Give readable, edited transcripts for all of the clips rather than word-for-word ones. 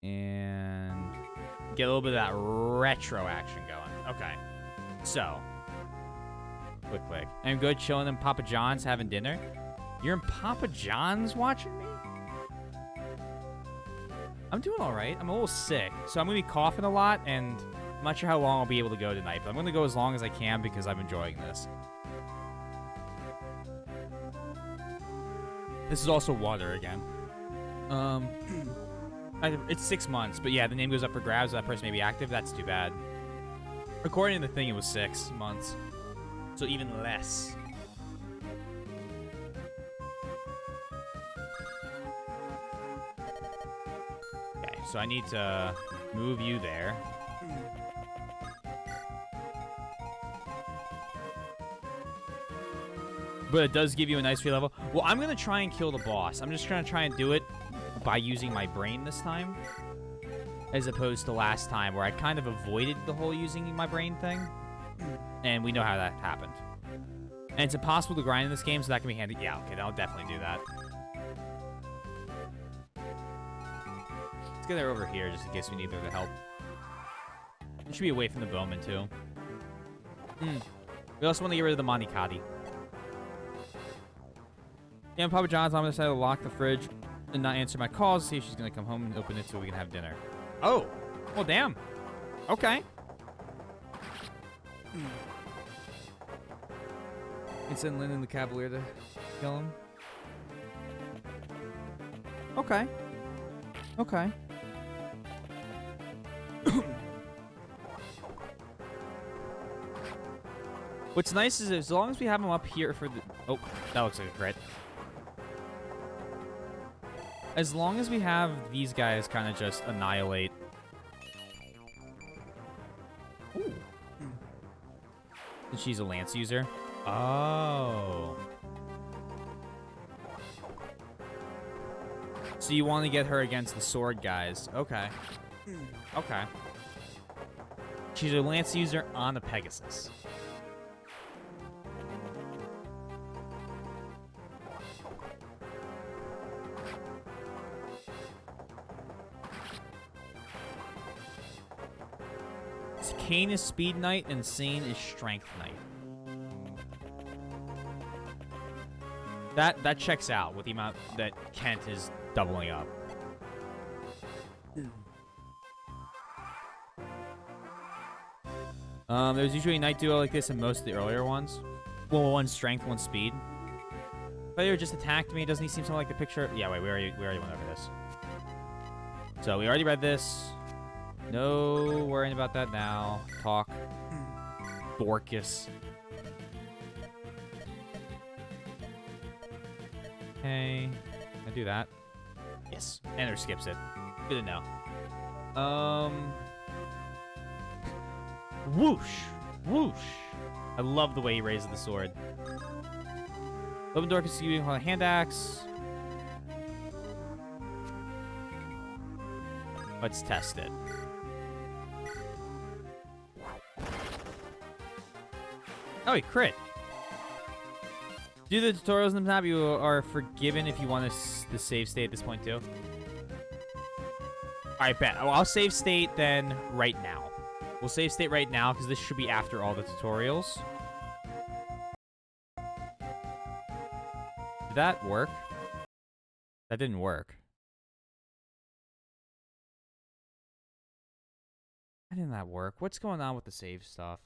And get a little bit of that retro action going. Okay. So. Quick. I'm good chilling in Papa John's having dinner. You're in Papa John's watching me? I'm doing all right. I'm a little sick. So I'm going to be coughing a lot, and I'm not sure how long I'll be able to go tonight, but I'm going to go as long as I can because I'm enjoying this. This is also water again. It's 6 months, but yeah, the name goes up for grabs. So that person may be active. That's too bad. According to the thing, it was 6 months. So even less. Okay, so I need to move you there. But it does give you a nice free level. Well, I'm going to try and kill the boss. I'm just going to try and do it by using my brain this time. As opposed to last time where I kind of avoided the whole using my brain thing. And we know how that happened. And it's impossible to grind in this game, so that can be handy. Yeah, okay, that'll definitely do that. Let's get her over here, just in case we need a bit of help. It should be away from the bowman, too. We also want to get rid of the Monicati. Yeah, Papa John's mom decided to lock the fridge and not answer my calls. See if she's going to come home and open it so we can have dinner. Oh! Well, damn. Okay. And send Lynn and the Cavalier to kill him. Okay. Okay. What's nice is as long as we have him up here for the... Oh, that looks like a crit. As long as we have these guys kind of just annihilate... Ooh. And she's a lance user. Oh. So you want to get her against the sword guys. Okay. Okay. She's a lance user on a Pegasus. Kane is Speed Knight and Sane is Strength Knight. That checks out with the amount that Kent is doubling up. There's usually a Knight duo like this in most of the earlier ones. Well, one Strength, one Speed. Player just attacked me. Doesn't he seem something like the picture? Yeah, wait, we already went over this. So we already read this. No worrying about that now. Talk. Dorcas. Okay. I do that. Yes. Enter skips it. Good to know. Whoosh. Whoosh. I love the way he raises the sword. Open Dorcas using a hand axe. Let's test it. Oh, he crit. Do the tutorials in the tab. You are forgiven if you want the save state at this point, too. All right, bet. I'll save state then right now. We'll save state right now because this should be after all the tutorials. Did that work? That didn't work. Why didn't that work? What's going on with the save stuff?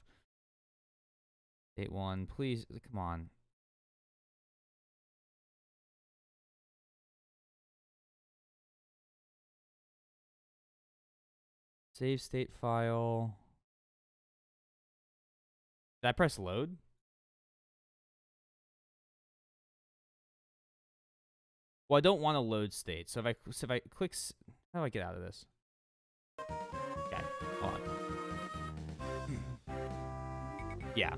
Date 1, please. Come on. Save state file. Did I press load? Well, I don't want to load state. So if I click, how do I get out of this? Okay, hold on. Yeah.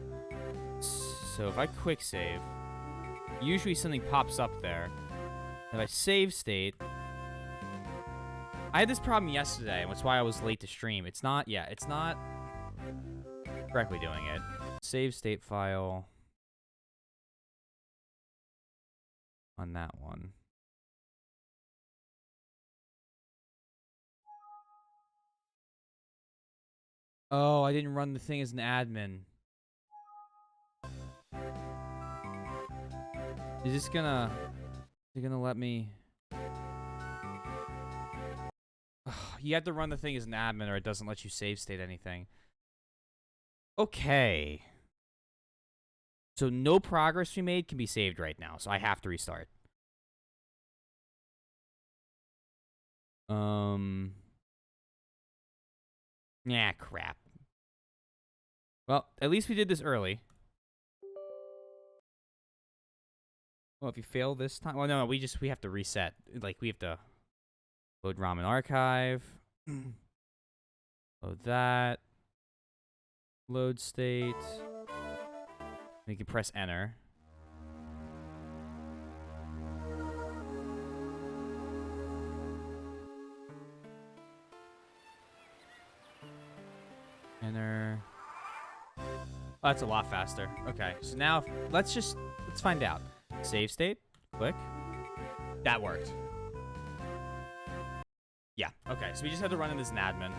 So if I quick save, usually something pops up there. If I save state, I had this problem yesterday, and that's why I was late to stream. It's not correctly doing it. Save state file on that one. Oh, I didn't run the thing as an admin. Is this gonna... Is it gonna let me... You have to run the thing as an admin or it doesn't let you save state anything. Okay. So no progress we made can be saved right now, so I have to restart. Yeah, crap. Well, at least we did this early. Well, if you fail this time... Well, no, we have to reset. Like, we have to load Ramen Archive. Load that. Load state. We can press enter. Enter. Oh, that's a lot faster. Okay, so now let's find out. Save state. Click. That worked. Yeah, okay. So we just had to run it as an admin.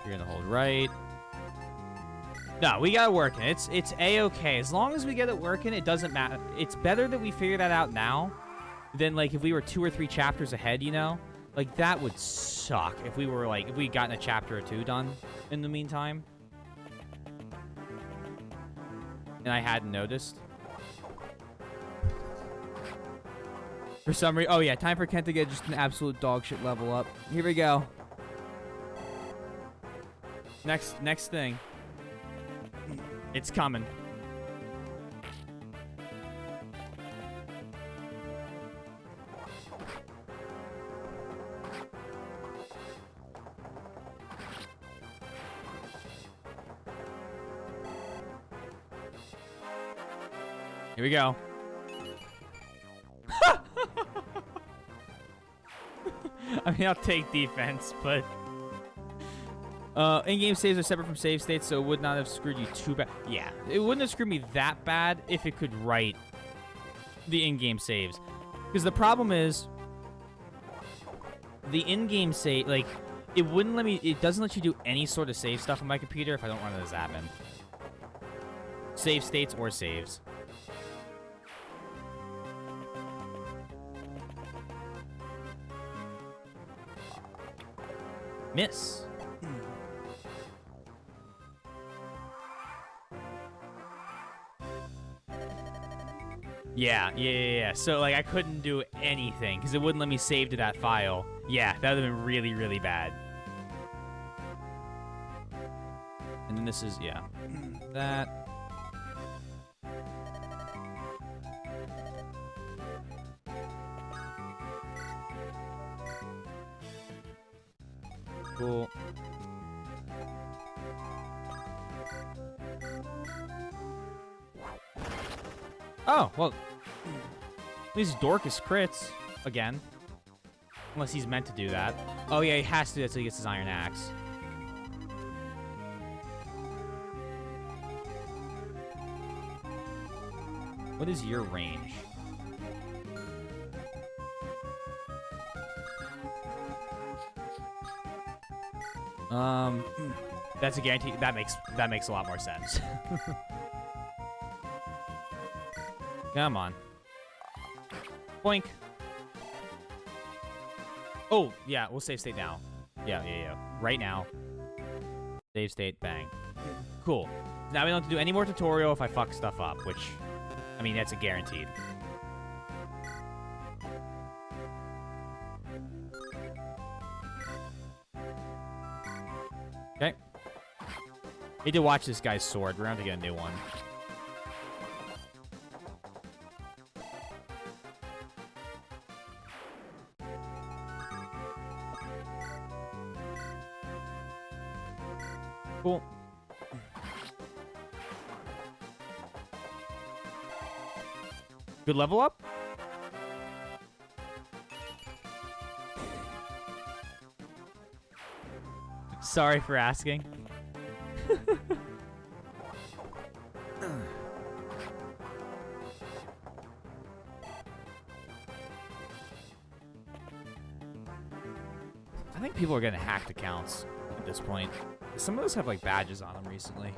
You're gonna hold right. No, we got it working. It's A-okay. As long as we get it working, it doesn't matter. It's better that we figure that out now than, like, if we were 2 or 3 chapters ahead, you know? Like, that would suck if we were, like, if we'd gotten a chapter or 2 done in the meantime. And I hadn't noticed. For some reason... Oh, yeah. Time for Kent to get just an absolute dog shit level up. Here we go. Next thing. It's coming. Here we go. I mean, I'll take defense, but... in-game saves are separate from save states, so it would not have screwed you too bad. Yeah, it wouldn't have screwed me that bad if it could write the in-game saves. Because the problem is, the in-game save, like, it wouldn't let me, it doesn't let you do any sort of save stuff on my computer if I don't run it as admin. Save states or saves. Miss. Yeah. So, like, I couldn't do anything because it wouldn't let me save to that file. Yeah, that would have been really, really bad. And then this is, yeah. That. Cool. Oh, well. At least Dorcas crits. Again. Unless he's meant to do that. Oh, yeah, he has to do that so he gets his Iron Axe. What is your range? That's a guarantee. That makes a lot more sense. Come on. Boink. Oh, yeah, we'll save state now. Yeah. Right now. Save state, bang. Cool. Now we don't have to do any more tutorial if I fuck stuff up, which, I mean, that's a guaranteed. Okay. Need to watch this guy's sword. We're going to get a new one. Cool. Good level up? Sorry for asking. people are getting hacked accounts at this point. Some of those have, like, badges on them recently.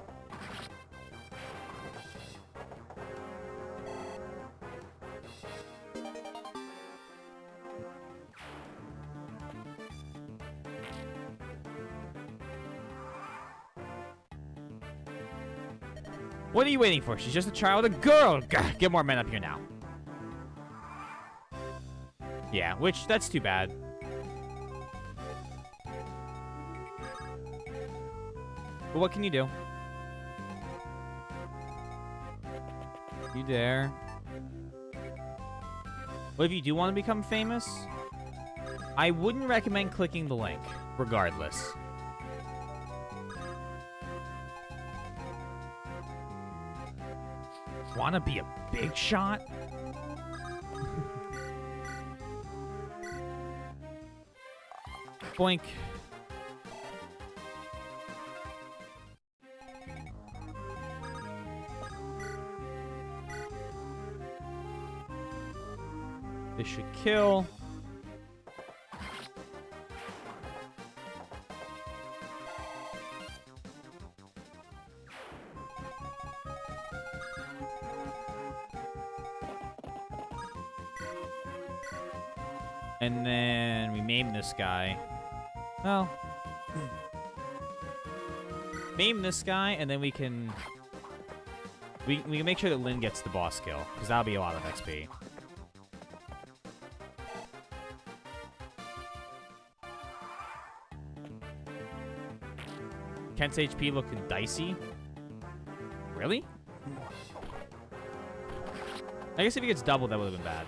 What are you waiting for? She's just a child, a girl. Gah, get more men up here now. Yeah, which, that's too bad. But what can you do? You dare. What if you do want to become famous? I wouldn't recommend clicking the link, regardless. Wanna be a big shot? Boink. This should kill. And then we maim this guy. Well, maim this guy, and then we can make sure that Lynn gets the boss kill, because that'll be a lot of XP. Kent's HP looking dicey. Really? I guess if he gets doubled, that would have been bad.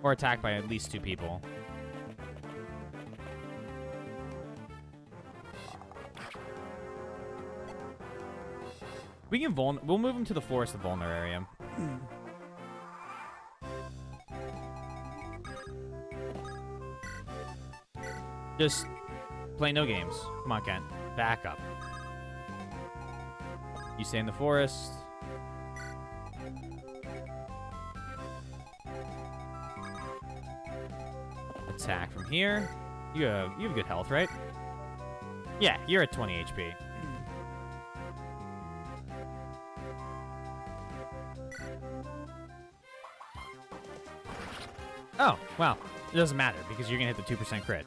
Or attacked by at least 2 people. We can we'll move him to the Forest of Vulner area. Just play no games. Come on, Kent. Back up. You stay in the forest. Attack from here. You have good health, right? Yeah, you're at 20 HP. Oh, wow. It doesn't matter because you're going to hit the 2% crit.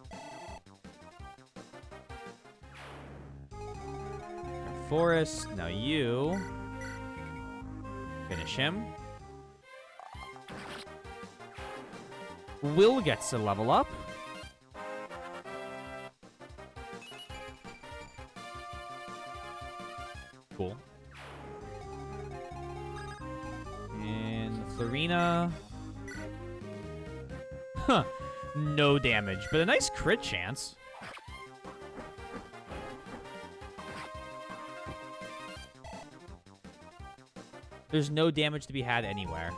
Forest. Now you finish him. Will gets to level up. Cool. And Florina. Huh. No damage, but a nice crit chance. There's no damage to be had anywhere.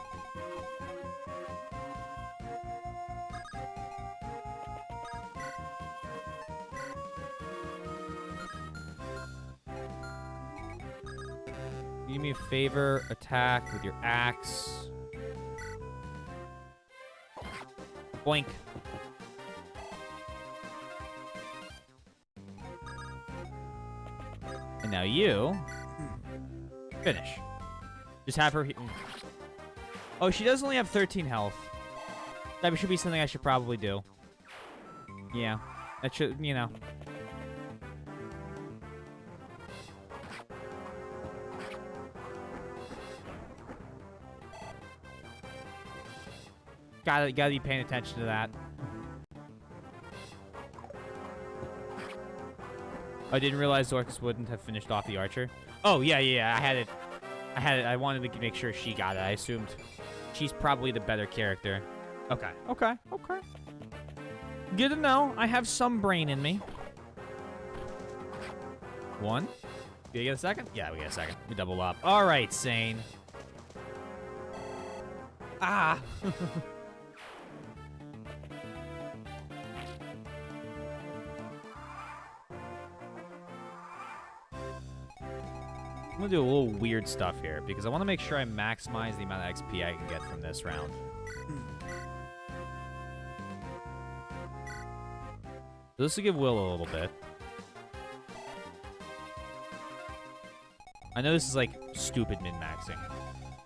Do me a favor, attack with your axe. Boink. And now you finish. Just have her. Oh, she does only have 13 health. That should be something I should probably do. Yeah, that should, you know. Gotta be paying attention to that. I didn't realize Dorcas wouldn't have finished off the archer. Oh, yeah. I had it. I wanted to make sure she got it. I assumed she's probably the better character. Okay. Good to know. I have some brain in me. 1. Do you get a second? Yeah, we get a second. We double up. All right, Sane. Ah. I'm gonna do a little weird stuff here because I want to make sure I maximize the amount of XP I can get from this round. This will give Will a little bit. I know this is like stupid min-maxing.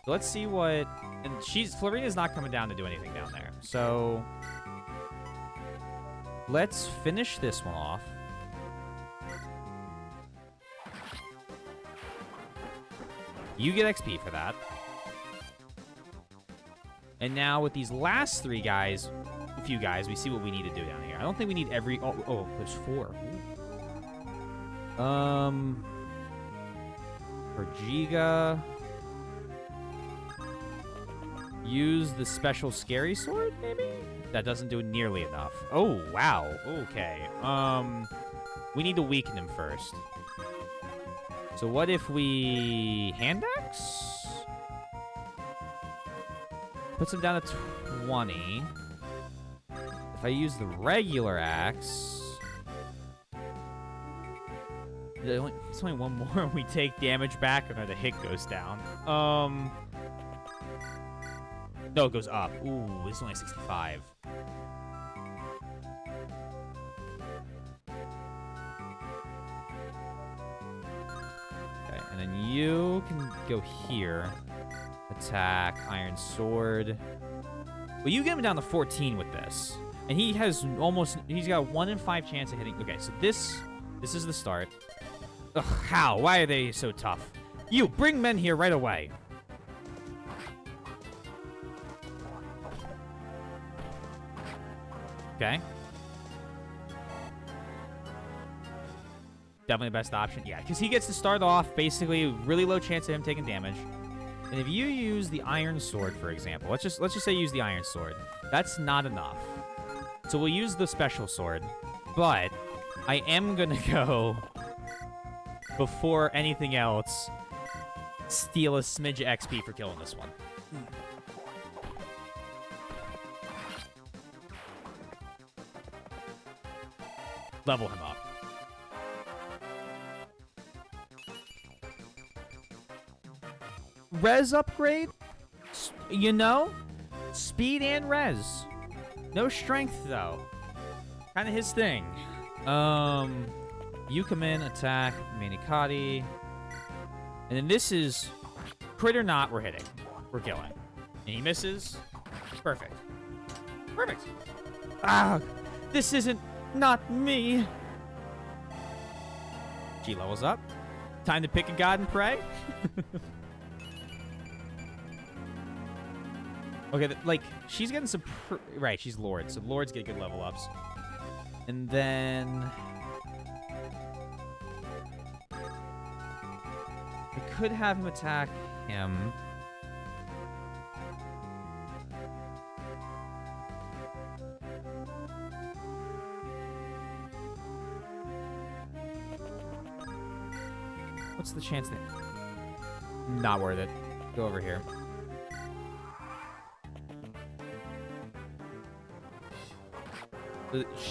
So let's see what... And Florina's not coming down to do anything down there. So let's finish this one off. You get XP for that. And now with these last three guys, a few guys, we see what we need to do down here. I don't think we need every... Oh, there's 4. For Giga... Use the special scary sword, maybe? That doesn't do nearly enough. Oh, wow. Okay. We need to weaken him first. So what if we... Hand axe? Puts him down to 20. If I use the regular axe... It's only one more and we take damage back and the hit goes down. No, it goes up. Ooh, this is only 65. Okay, and then you can go here. Attack, Iron Sword. Well, you get him down to 14 with this. And he has almost... He's got a 1 in 5 chance of hitting... Okay, so this is the start. Ugh, how? Why are they so tough? You, bring men here right away. Okay. Definitely the best option. Yeah, because he gets to start off basically really low chance of him taking damage. And if you use the Iron Sword, for example, let's just say you use the Iron Sword. That's not enough. So we'll use the Special Sword. But I am going to go, before anything else, steal a smidge of XP for killing this one. Level him up. Res upgrade? You know? Speed and res. No strength, though. Kind of his thing. You come in, attack, Manikati. And then this is... Crit or not, we're hitting. We're killing. And he misses. Perfect. Perfect. Ah! This isn't... Not me. G levels up. Time to pick a god and pray. Okay, like, she's getting some... Right, she's Lord, so Lords get good level ups. And then... I could have him attack him. What's the chance that... Not worth it. Go over here.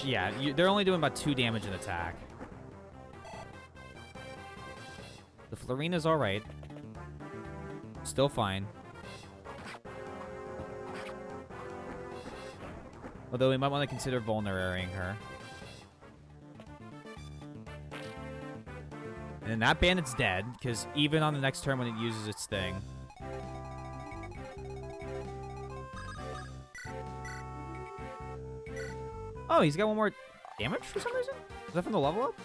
Yeah, they're only doing about 2 damage in attack. The Florina's alright. Still fine. Although we might want to consider vulnerating her. And that bandit's dead, because even on the next turn when it uses its thing. Oh, he's got 1 more damage for some reason? Is that from the level up?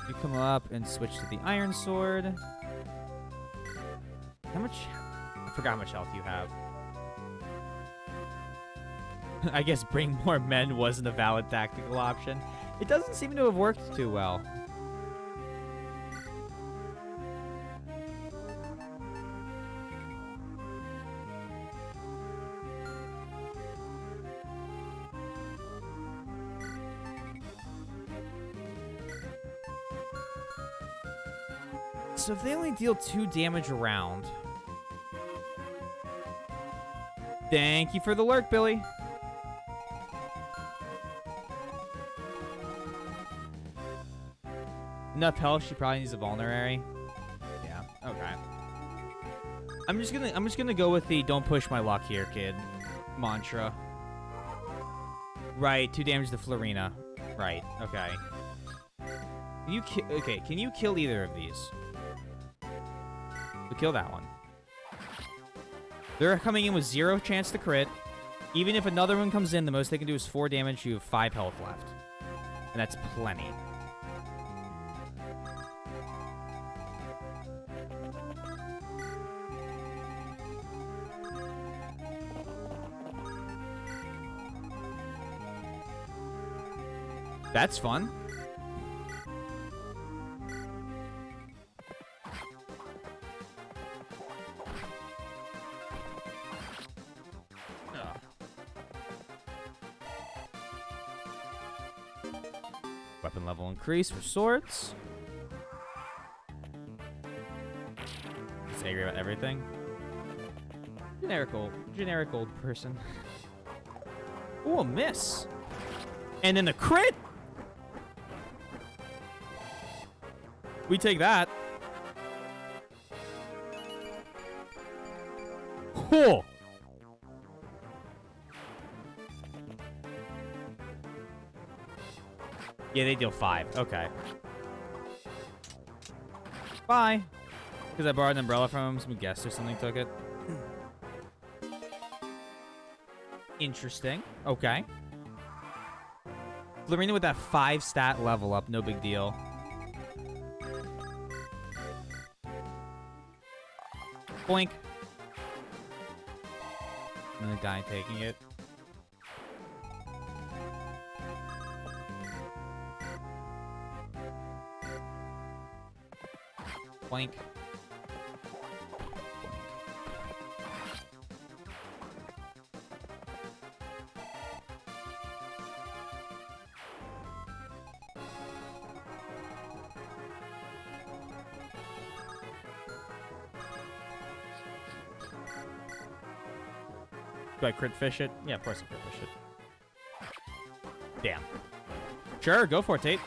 You come up and switch to the Iron Sword. How much? I forgot how much health you have. I guess bring more men wasn't a valid tactical option. It doesn't seem to have worked too well. So if they only deal 2 damage a round... Thank you for the lurk, Billy. Enough health, she probably needs a vulnerary. Yeah, okay. I'm just gonna go with the "don't push my luck here, kid" mantra. Right, 2 damage to Florina. Right, okay. Can you kill either of these? We'll kill that one. They're coming in with 0 chance to crit. Even if another one comes in, the most they can do is 4 damage. You have 5 health left. And that's plenty. That's fun. Weapon level increase for swords. Just angry about everything. Generic old person. Ooh, a miss. And then the crit. We take that. Cool. Yeah, they deal 5. Okay. Bye. Because I borrowed an umbrella from him. Some guest or something took it. Interesting. Okay. Florina with that 5 stat level up. No big deal. Boink. I'm gonna die taking it. Boink. Do I crit fish it? Yeah, of course I crit fish it. Damn. Sure, go for it, Tate.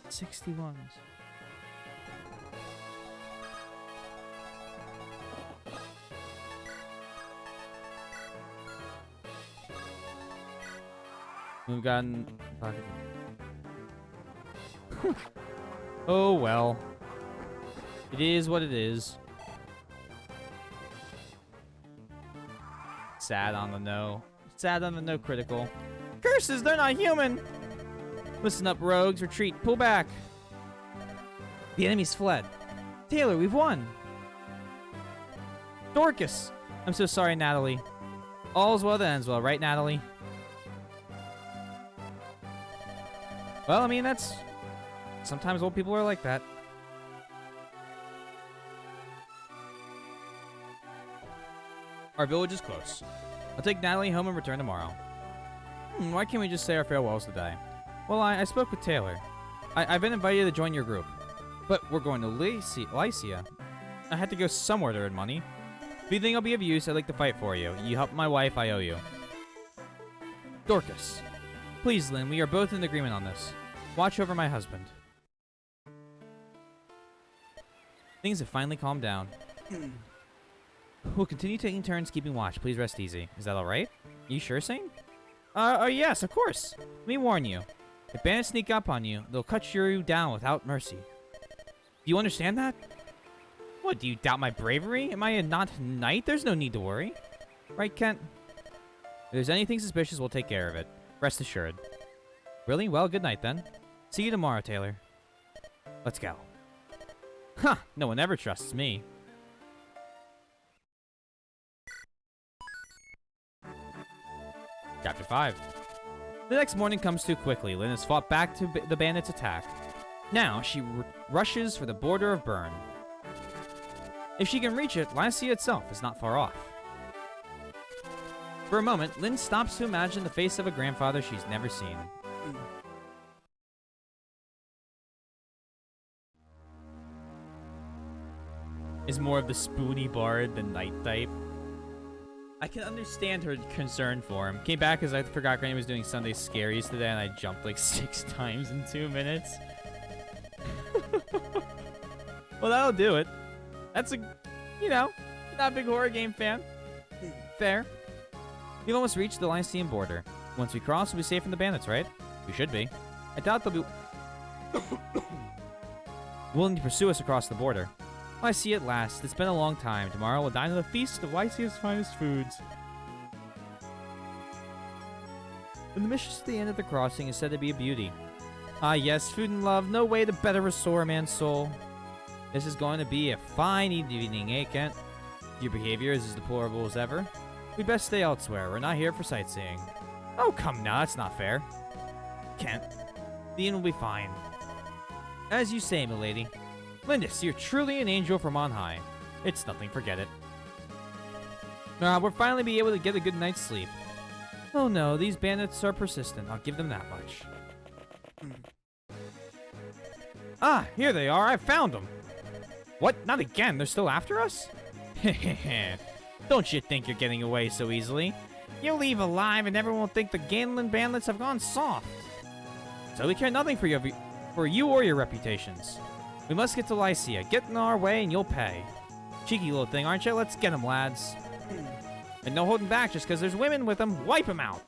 61s. We've gotten... Oh, well. It is what it is. Sad on the no. Sad on the no critical. Curses, they're not human! Listen up, rogues. Retreat. Pull back. The enemy's fled. Taylor, we've won. Dorcas. I'm so sorry, Natalie. All's well that ends well, right, Natalie? Well, I mean, that's... Sometimes old people are like that. Our village is close. I'll take Natalie home and return tomorrow. Why can't we just say our farewells today? Well, I spoke with Taylor. I've been invited to join your group. But we're going to Lycia. I had to go somewhere to earn money. If you think I'll be of use, I'd like to fight for you. You helped my wife, I owe you. Dorcas. Please, Lynn, we are both in agreement on this. Watch over my husband. Things have finally calmed down. We'll continue taking turns keeping watch. Please rest easy. Is that alright? You sure, Saint? Yes, of course. Let me warn you. If bandits sneak up on you, they'll cut you down without mercy. Do you understand that? What, do you doubt my bravery? Am I a not knight? There's no need to worry. Right, Kent? If there's anything suspicious, we'll take care of it. Rest assured. Really? Well, good night, then. See you tomorrow, Taylor. Let's go. Huh, no one ever trusts me. Chapter 5. The next morning comes too quickly. Lynn has fought back to the bandits' attack. Now, she rushes for the border of Bern. If she can reach it, Lycia itself is not far off. For a moment, Lynn stops to imagine the face of a grandfather she's never seen. Is more of the spoony bard than knight type. I can understand her concern for him. Came back because I forgot Granny was doing Sunday Scaries today, and I jumped like 6 times in 2 minutes. Well, that'll do it. That's a, you know, not a big horror game fan. Fair. We've almost reached the Lycian border. Once we cross, we'll be safe from the bandits, right? We should be. I doubt they'll be willing to pursue us across the border. Well, I see at last. It's been a long time. Tomorrow we'll dine at a feast of Lycia's finest foods. And the mistress at the end of the crossing is said to be a beauty. Ah, yes, food and love. No way to better restore a man's soul. This is going to be a fine evening, eh, Kent? Your behavior is as deplorable as ever. We'd best stay elsewhere. We're not here for sightseeing. Oh, come now. That's not fair. Kent, the inn will be fine. As you say, milady. Lindis, you're truly an angel from on high. It's nothing. Forget it. We'll finally be able to get a good night's sleep. Oh, no. These bandits are persistent. I'll give them that much. Ah, here they are. I found them. What? Not again. They're still after us? Don't you think you're getting away so easily? You'll leave alive and everyone will think the Ganlin bandits have gone soft. So we care nothing for you or your reputations. We must get to Lycia. Get in our way and you'll pay. Cheeky little thing, aren't you? Let's get them, lads. And no holding back just because there's women with them. Wipe them out.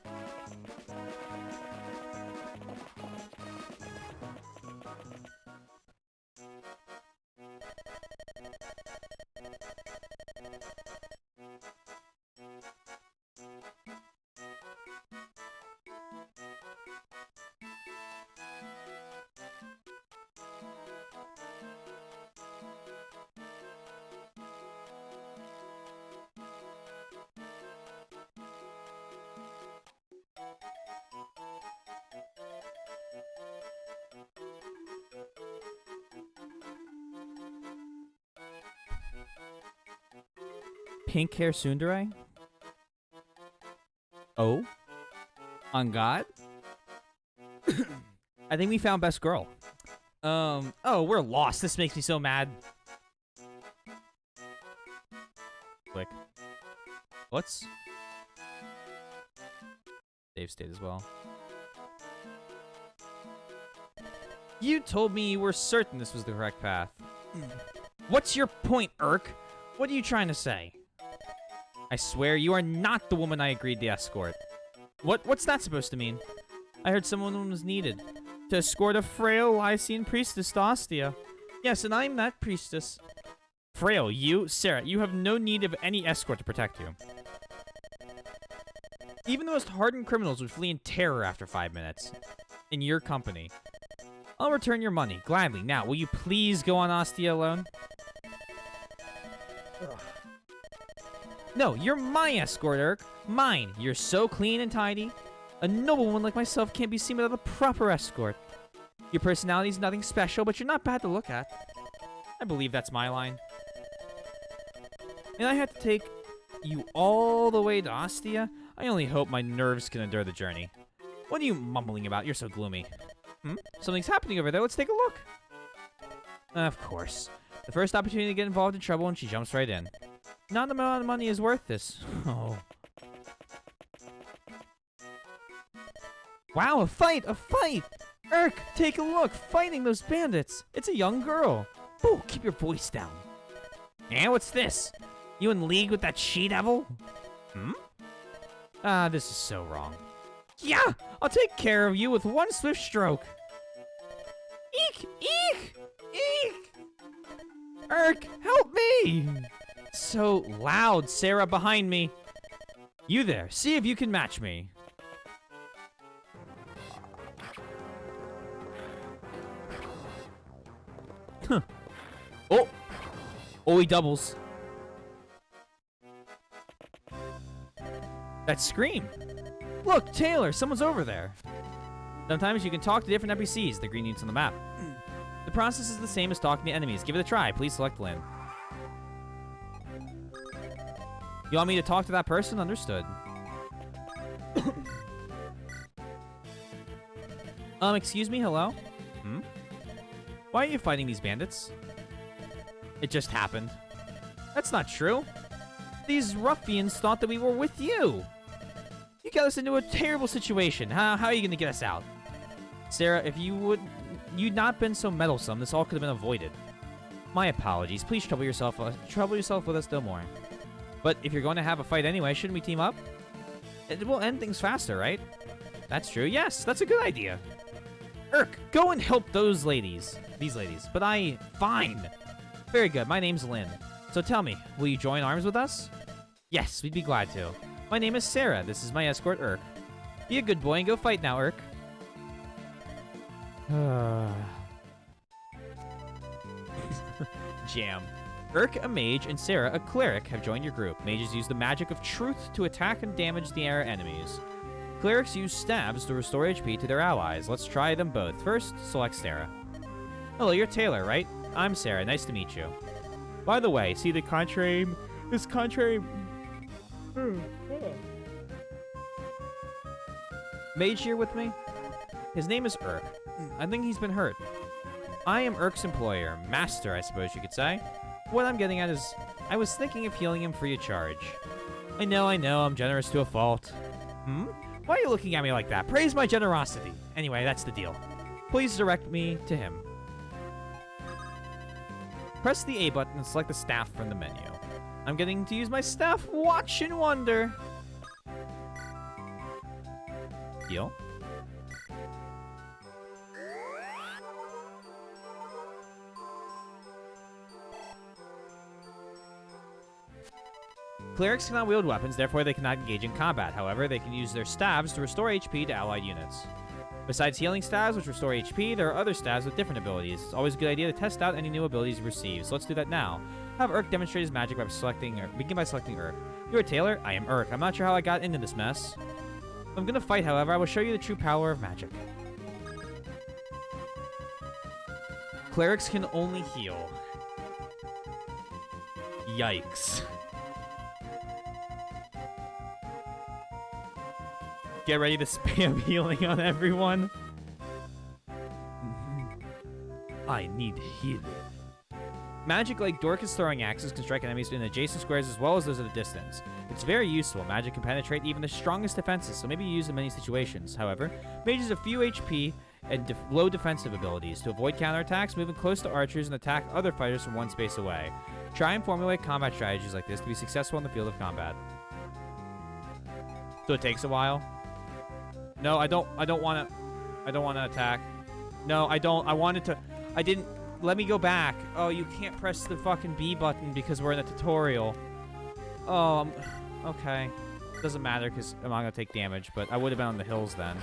Pink hair tsundere? Oh? On God? I think we found best girl. Oh, we're lost. This makes me so mad. Click. What's? Save state as well. You told me you were certain this was the correct path. What's your point, Urk? What are you trying to say? I swear you are not the woman I agreed to escort. What's that supposed to mean? I heard someone was needed to escort a frail Lycian priestess to Ostia. Yes, and I'm that priestess. Frail, you? Sarah, you have no need of any escort to protect you. Even the most hardened criminals would flee in terror after 5 minutes. In your company. I'll return your money, gladly. Now, will you please go on Ostia alone? No, you're my escort, Urk. Mine. You're so clean and tidy. A noblewoman like myself can't be seen without a proper escort. Your personality's nothing special, but you're not bad to look at. I believe that's my line. And I had to take you all the way to Ostia? I only hope my nerves can endure the journey. What are you mumbling about? You're so gloomy. Something's happening over there. Let's take a look. Of course. The first opportunity to get involved in trouble and she jumps right in. Not the amount of money is worth this. Oh. Wow, a fight! A fight! Urk, take a look! Fighting those bandits! It's a young girl! Boo, keep your voice down. And what's this? You in league with that she-devil? This is so wrong. Yeah! I'll take care of you with one swift stroke. Eek! Eek! Eek! Urk, help me! So loud, Sarah, behind me. You there, see if you can match me. Huh. Oh! Oh, he doubles. That scream. Look, Taylor, someone's over there. Sometimes you can talk to different NPCs, the green units on the map. The process is the same as talking to enemies. Give it a try. Please select Lynn. You want me to talk to that person? Understood. Excuse me, hello? Why are you fighting these bandits? It just happened. That's not true. These ruffians thought that we were with you. You got us into a terrible situation. How are you going to get us out? Sarah, if you'd not been so meddlesome, this all could have been avoided. My apologies. Please trouble yourself with us no more. But if you're going to have a fight anyway, shouldn't we team up? It will end things faster, right? That's true. Yes, that's a good idea. Urk, go and help those ladies. These ladies. But fine. Very good. My name's Lynn. So tell me, will you join arms with us? Yes, we'd be glad to. My name is Sarah. This is my escort, Urk. Be a good boy and go fight now, Urk. Jam. Urk, a mage, and Sarah, a cleric, have joined your group. Mages use the magic of truth to attack and damage their enemies. Clerics use stabs to restore HP to their allies. Let's try them both. First, select Sarah. Hello, you're Taylor, right? I'm Sarah. Nice to meet you. By the way, see the contrary... This contrary... Mage here with me? His name is Urk. I think he's been hurt. I am Urk's employer. Master, I suppose you could say. What I'm getting at is, I was thinking of healing him free of charge. I know, I'm generous to a fault. Why are you looking at me like that? Praise my generosity. Anyway, that's the deal. Please direct me to him. Press the A button and select the staff from the menu. I'm getting to use my staff. Watch and wonder. Heal. Clerics cannot wield weapons, therefore they cannot engage in combat. However, they can use their staves to restore HP to allied units. Besides healing staves, which restore HP, there are other staves with different abilities. It's always a good idea to test out any new abilities you receive, so let's do that now. Have Urk demonstrate his magic by selecting Urk. Begin by selecting Urk. You're a Taylor? I am Urk. I'm not sure how I got into this mess. If I'm gonna fight, however, I will show you the true power of magic. Clerics can only heal. Yikes. Get ready to spam healing on everyone. I need healing. Magic like Dorcas throwing axes can strike enemies in adjacent squares as well as those at a distance. It's very useful. Magic can penetrate even the strongest defenses, so maybe use in many situations. However, mages have few HP and low defensive abilities. To avoid counterattacks, moving close to archers and attack other fighters from one space away. Try and formulate combat strategies like this to be successful in the field of combat. So it takes a while. No, I don't want to attack. No, I don't. I didn't. Let me go back. Oh, you can't press the fucking B button because we're in a tutorial. Oh, okay. Doesn't matter because I'm not going to take damage, but I would have been on the hills then.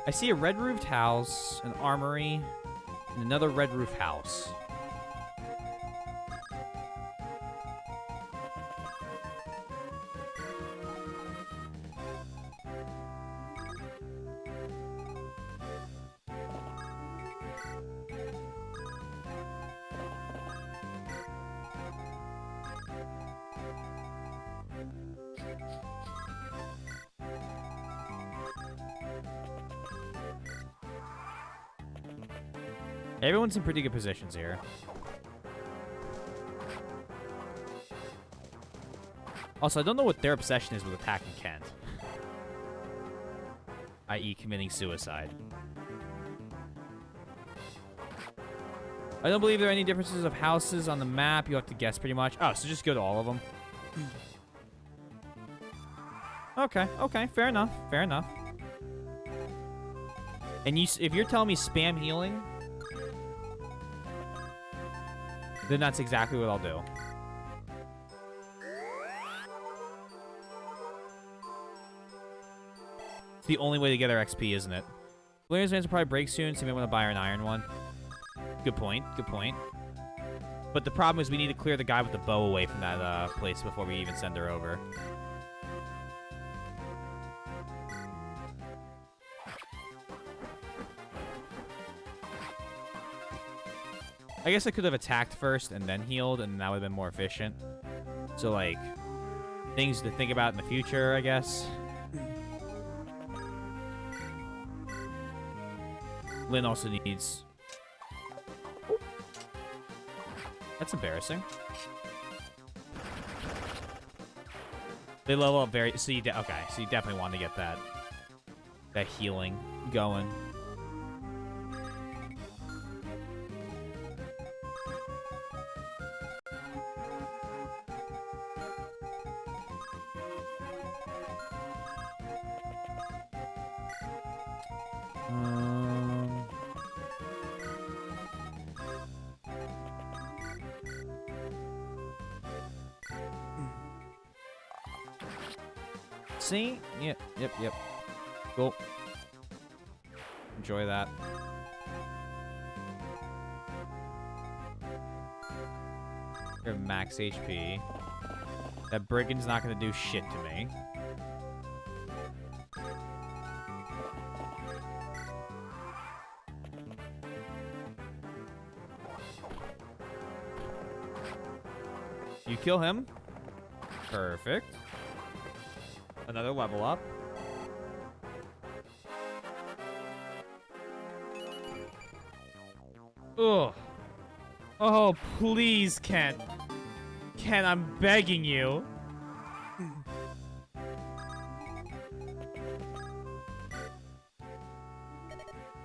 I see a red-roofed house, an armory, and another red-roof house. Everyone's in pretty good positions here. Also, I don't know what their obsession is with attacking Kent. I.e. committing suicide. I don't believe there are any differences of houses on the map. You have to guess pretty much. Oh, so just go to all of them. Okay, fair enough, fair enough. And if you're telling me spam healing, then that's exactly what I'll do. It's the only way to get our XP, isn't it? Williams Vans will probably break soon, so we want to buy her an iron one. Good point, good point. But the problem is we need to clear the guy with the bow away from that place before we even send her over. I guess I could have attacked first and then healed, and that would have been more efficient. So, like, things to think about in the future, I guess. Lynn also needs... Ooh. That's embarrassing. They level up very... So you... Okay, so you definitely want to get that healing going. See? Yep. Cool. Enjoy that. You have max HP. That brigand's not gonna do shit to me. You kill him. Perfect. Another level up. Ugh. Oh, please, Ken. Ken, I'm begging you.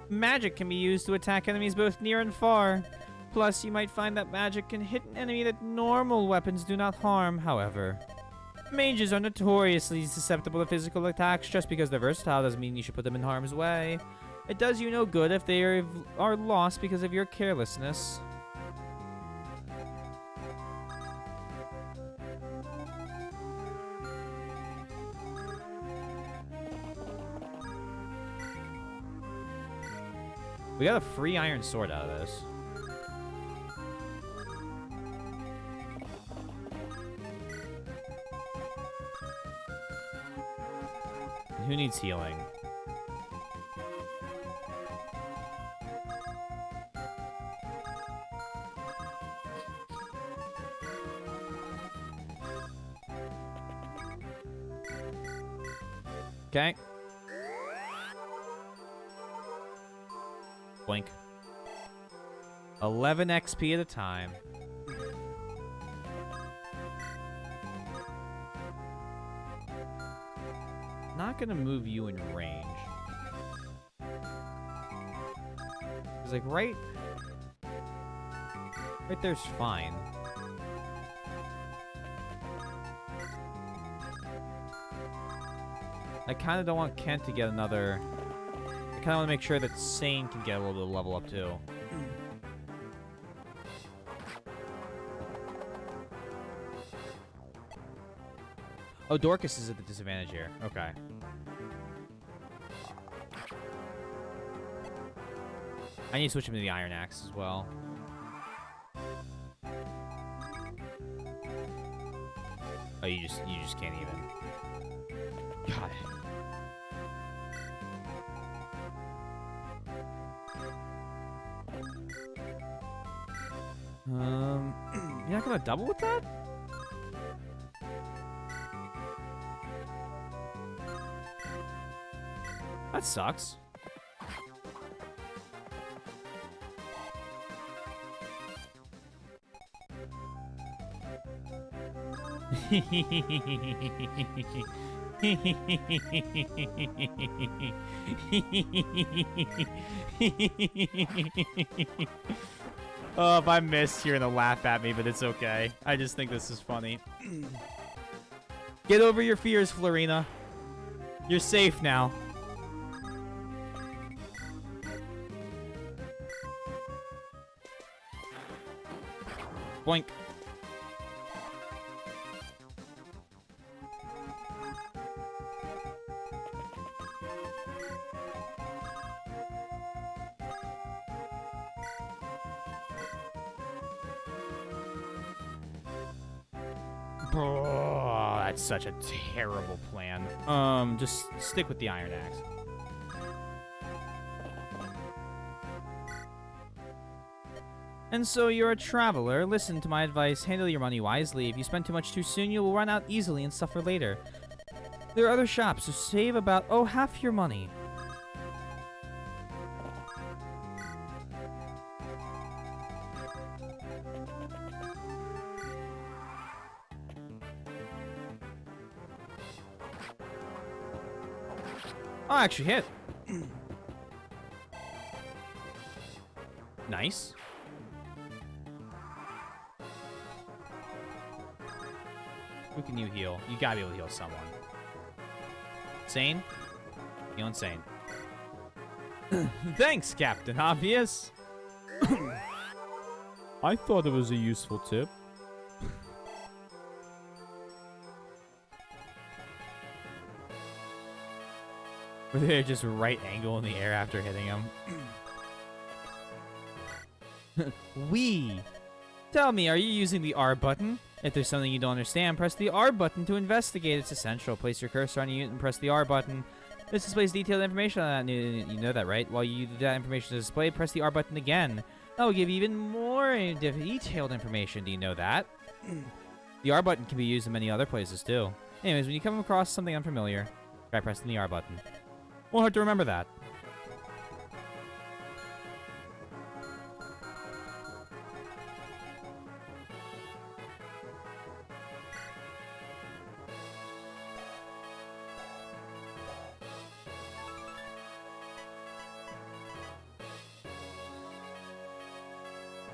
Magic can be used to attack enemies both near and far. Plus, you might find that magic can hit an enemy that normal weapons do not harm, however. Mages are notoriously susceptible to physical attacks. Just because they're versatile doesn't mean you should put them in harm's way. It does you no good if they are lost because of your carelessness. We got a free iron sword out of this. Who needs healing? Okay. Blink. 11 XP at a time. Not gonna move you in range. It's like right there's fine. I kind of don't want Kent to get another. I kind of want to make sure that Sane can get a little bit of level up too. Oh, Dorcas is at the disadvantage here. Okay. I need to switch him to the Iron Axe as well. Oh, you just can't even. Got it. You're not gonna double with that? That sucks. Oh, if I missed, you're gonna laugh at me, but it's okay. I just think this is funny. Get over your fears, Florina. You're safe now. Boink. Oh, that's such a terrible plan. Just stick with the Iron Axe. And so you're a traveler. Listen to my advice. Handle your money wisely. If you spend too much too soon, you will run out easily and suffer later. There are other shops, so save about, half your money. Oh, I actually hit. Nice. Who can you heal? You gotta be able to heal someone. Sane? Heal insane. Thanks, Captain Obvious. I thought it was a useful tip. Were they just right angle in the air after hitting him? Tell me, are you using the R button? If there's something you don't understand, press the R button to investigate. It's essential. Place your cursor on a unit and press the R button. This displays detailed information on that. You know that, right? While that information is displayed, press the R button again. That will give you even more detailed information. Do you know that? The R button can be used in many other places, too. Anyways, when you come across something unfamiliar, try pressing the R button. Won't hurt to remember that.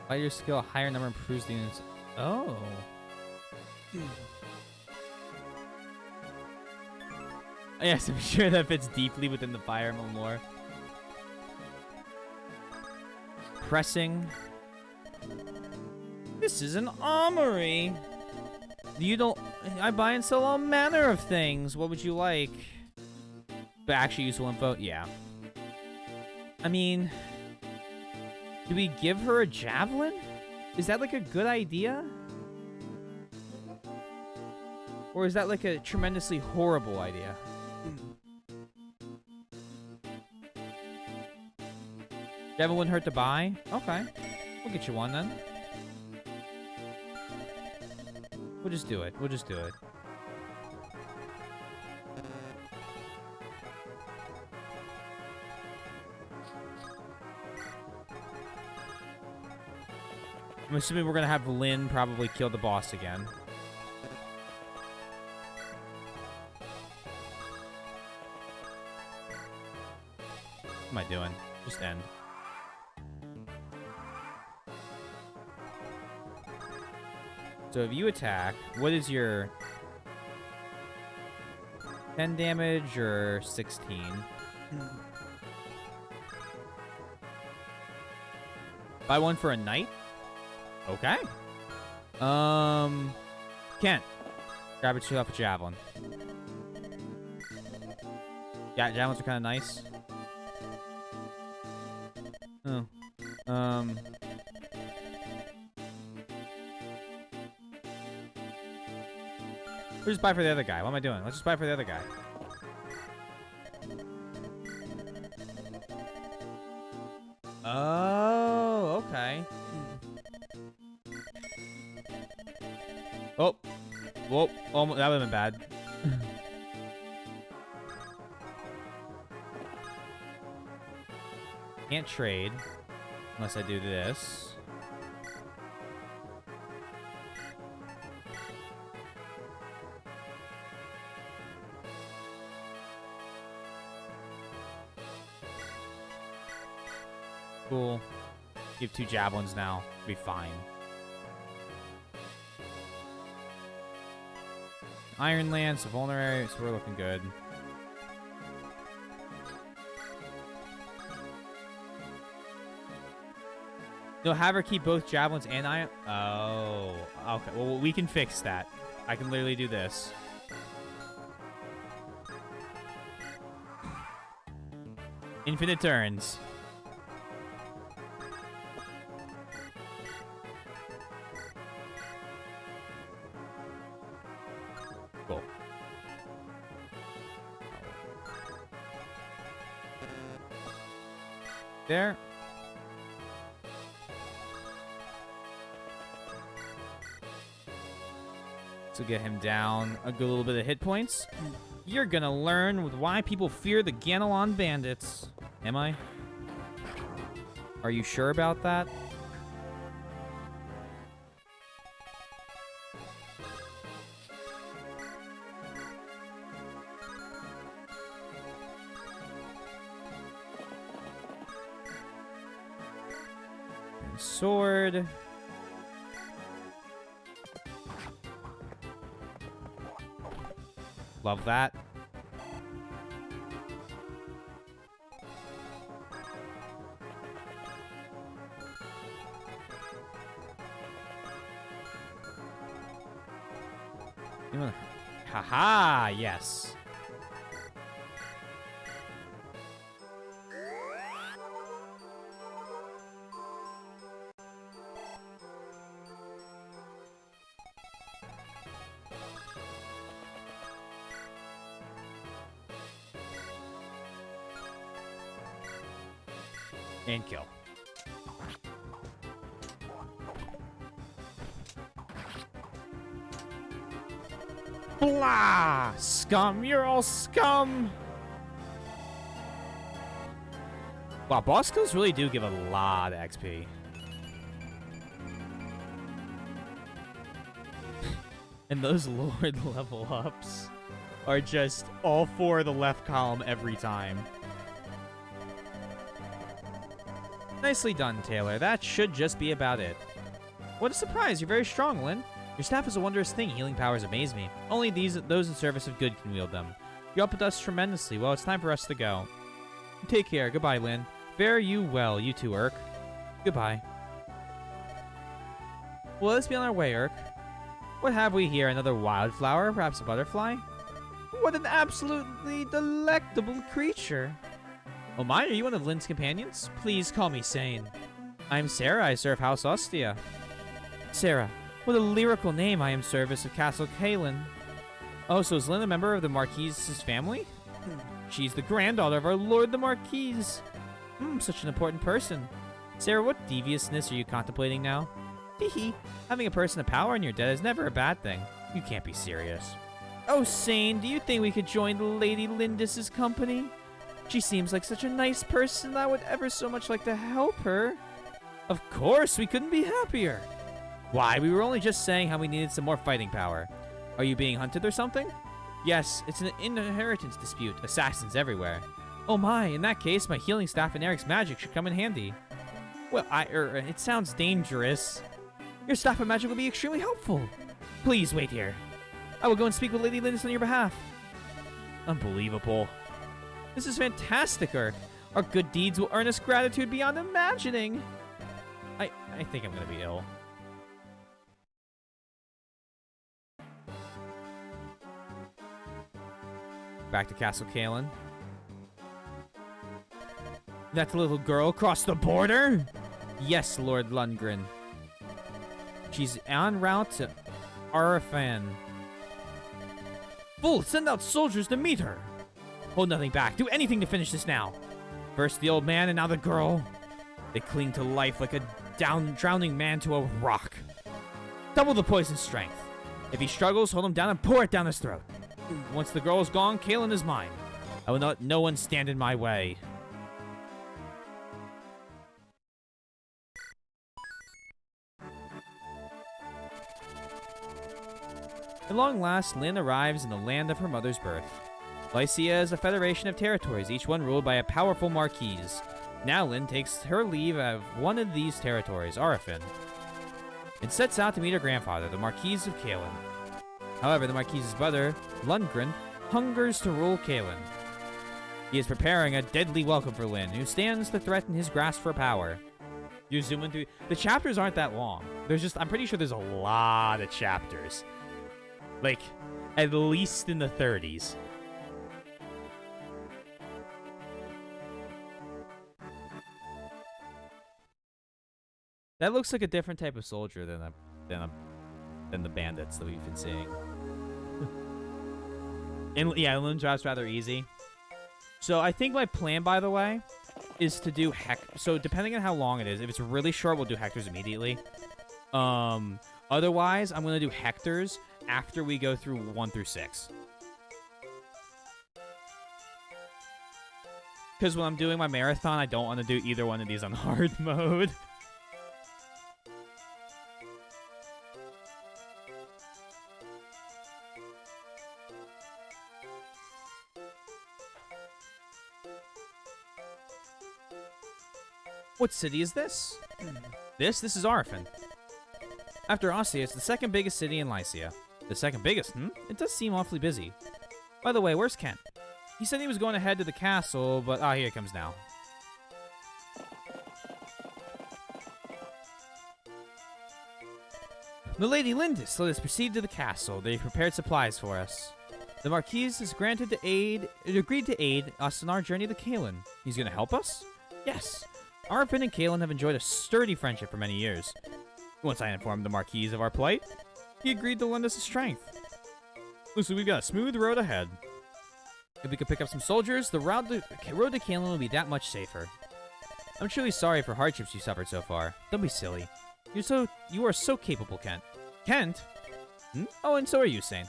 By your skill, a higher number improves the units. Oh. Yes, I'm sure that fits deeply within the Fire Emblem lore. Pressing. This is an armory. You don't... I buy and sell all manner of things. What would you like? But actually useful info? Yeah. I mean... Do we give her a javelin? Is that like a good idea? Or is that like a tremendously horrible idea? Javelin wouldn't hurt to buy? Okay. We'll get you one then. We'll just do it. We'll just do it. I'm assuming we're gonna have Lyn probably kill the boss again. What am I doing? Just end. So if you attack, what is your 10 damage or 16? Buy one for a knight? Okay. Kent. Grab yourself a javelin. Yeah, javelins are kind of nice. Oh. We'll just buy for the other guy. What am I doing? Let's just buy for the other guy. Oh, okay. Oh. Whoa. Oh, that would have been bad. Can't trade unless I do this. Cool. Give 2 javelins now. Be fine. Iron Lance, vulnerary, so we're looking good. No, have her keep both javelins and iron. Oh, okay. Well, we can fix that. I can literally do this. Infinite turns. Cool. There. To get him down a good little bit of hit points. You're gonna learn why people fear the Ganelon bandits. Am I? Are you sure about that? sword. Love that. Haha, yes. And kill. Blah! Scum, you're all scum! Wow, boss kills really do give a lot of XP. And those Lord level ups are just all four of the left column every time. Nicely done, Taylor. That should just be about it. What a surprise. You're very strong, Lyn. Your staff is a wondrous thing. Healing powers amaze me. Only those in service of good can wield them. You helped us tremendously. Well, it's time for us to go. Take care. Goodbye, Lyn. Fare you well, you too, Urk. Goodbye. Well, let's be on our way, Urk. What have we here? Another wildflower? Perhaps a butterfly? What an absolutely delectable creature. Oh my, are you one of Lyn's companions? Please call me Sane. I'm Sarah. I serve House Ostia. Sarah. What a lyrical name. I am service of Castle Caelin. Oh, so is Lyn a member of the Marquise's family? She's the granddaughter of our Lord the Marquise. Such an important person. Sarah, what deviousness are you contemplating now? Hee. Having a person of power in your debt is never a bad thing. You can't be serious. Oh, Sane, do you think we could join Lady Lindis's company? She seems like such a nice person. I would ever so much like to help her. Of course, we couldn't be happier. Why, we were only just saying how we needed some more fighting power. Are you being hunted or something? Yes, it's an inheritance dispute. Assassins everywhere. Oh my, in that case, my healing staff and Eric's magic should come in handy. Well, it sounds dangerous. Your staff and magic will be extremely helpful. Please wait here. I will go and speak with Lady Lindis on your behalf. Unbelievable. This is fantastic, Urk. Our good deeds will earn us gratitude beyond imagining. I think I'm going to be ill. Back to Castle Caelin. That the little girl crossed the border? Yes, Lord Lundgren. She's en route to Arafan. Fool, send out soldiers to meet her. Hold nothing back. Do anything to finish this now. First the old man and now the girl. They cling to life like a drowning man to a rock. Double the poison strength. If he struggles, hold him down and pour it down his throat. Once the girl is gone, Caelin is mine. I will not let no one stand in my way. At long last, Lyn arrives in the land of her mother's birth. Lycia is a federation of territories, each one ruled by a powerful marquise. Now Lyn takes her leave of one of these territories, Arafin, and sets out to meet her grandfather, the Marquise of Caelin. However, the Marquise's brother, Lundgren, hungers to rule Caelin. He is preparing a deadly welcome for Lyn, who stands to threaten his grasp for power. You're zooming through. The chapters aren't that long. I'm pretty sure there's a lot of chapters. Like, at least in the 30s. That looks like a different type of soldier than the bandits that we've been seeing. And yeah, Lyn's drop's rather easy. So I think my plan, by the way, is to do so depending on how long it is, if it's really short, we'll do Hector's immediately. Otherwise, I'm gonna do Hector's after we go through 1 through 6. Because when I'm doing my marathon, I don't want to do either one of these on hard mode. What city is this? This is Arfin. After Ostia, it's the second biggest city in Lycia. The second biggest, It does seem awfully busy. By the way, where's Kent? He said he was going to head to the castle, but here he comes now. Milady Lindis, let us proceed to the castle. They've prepared supplies for us. The Marquise has agreed to aid us in our journey to Kalen. He's going to help us? Yes. Arfin and Kalen have enjoyed a sturdy friendship for many years. Once I informed the Marquise of our plight, he agreed to lend us his strength. Listen, we've got a smooth road ahead. If we could pick up some soldiers, the road to Kalen will be that much safer. I'm truly sorry for hardships you suffered so far. Don't be silly. You are so capable, Kent. Kent? Oh, and so are you, Sane.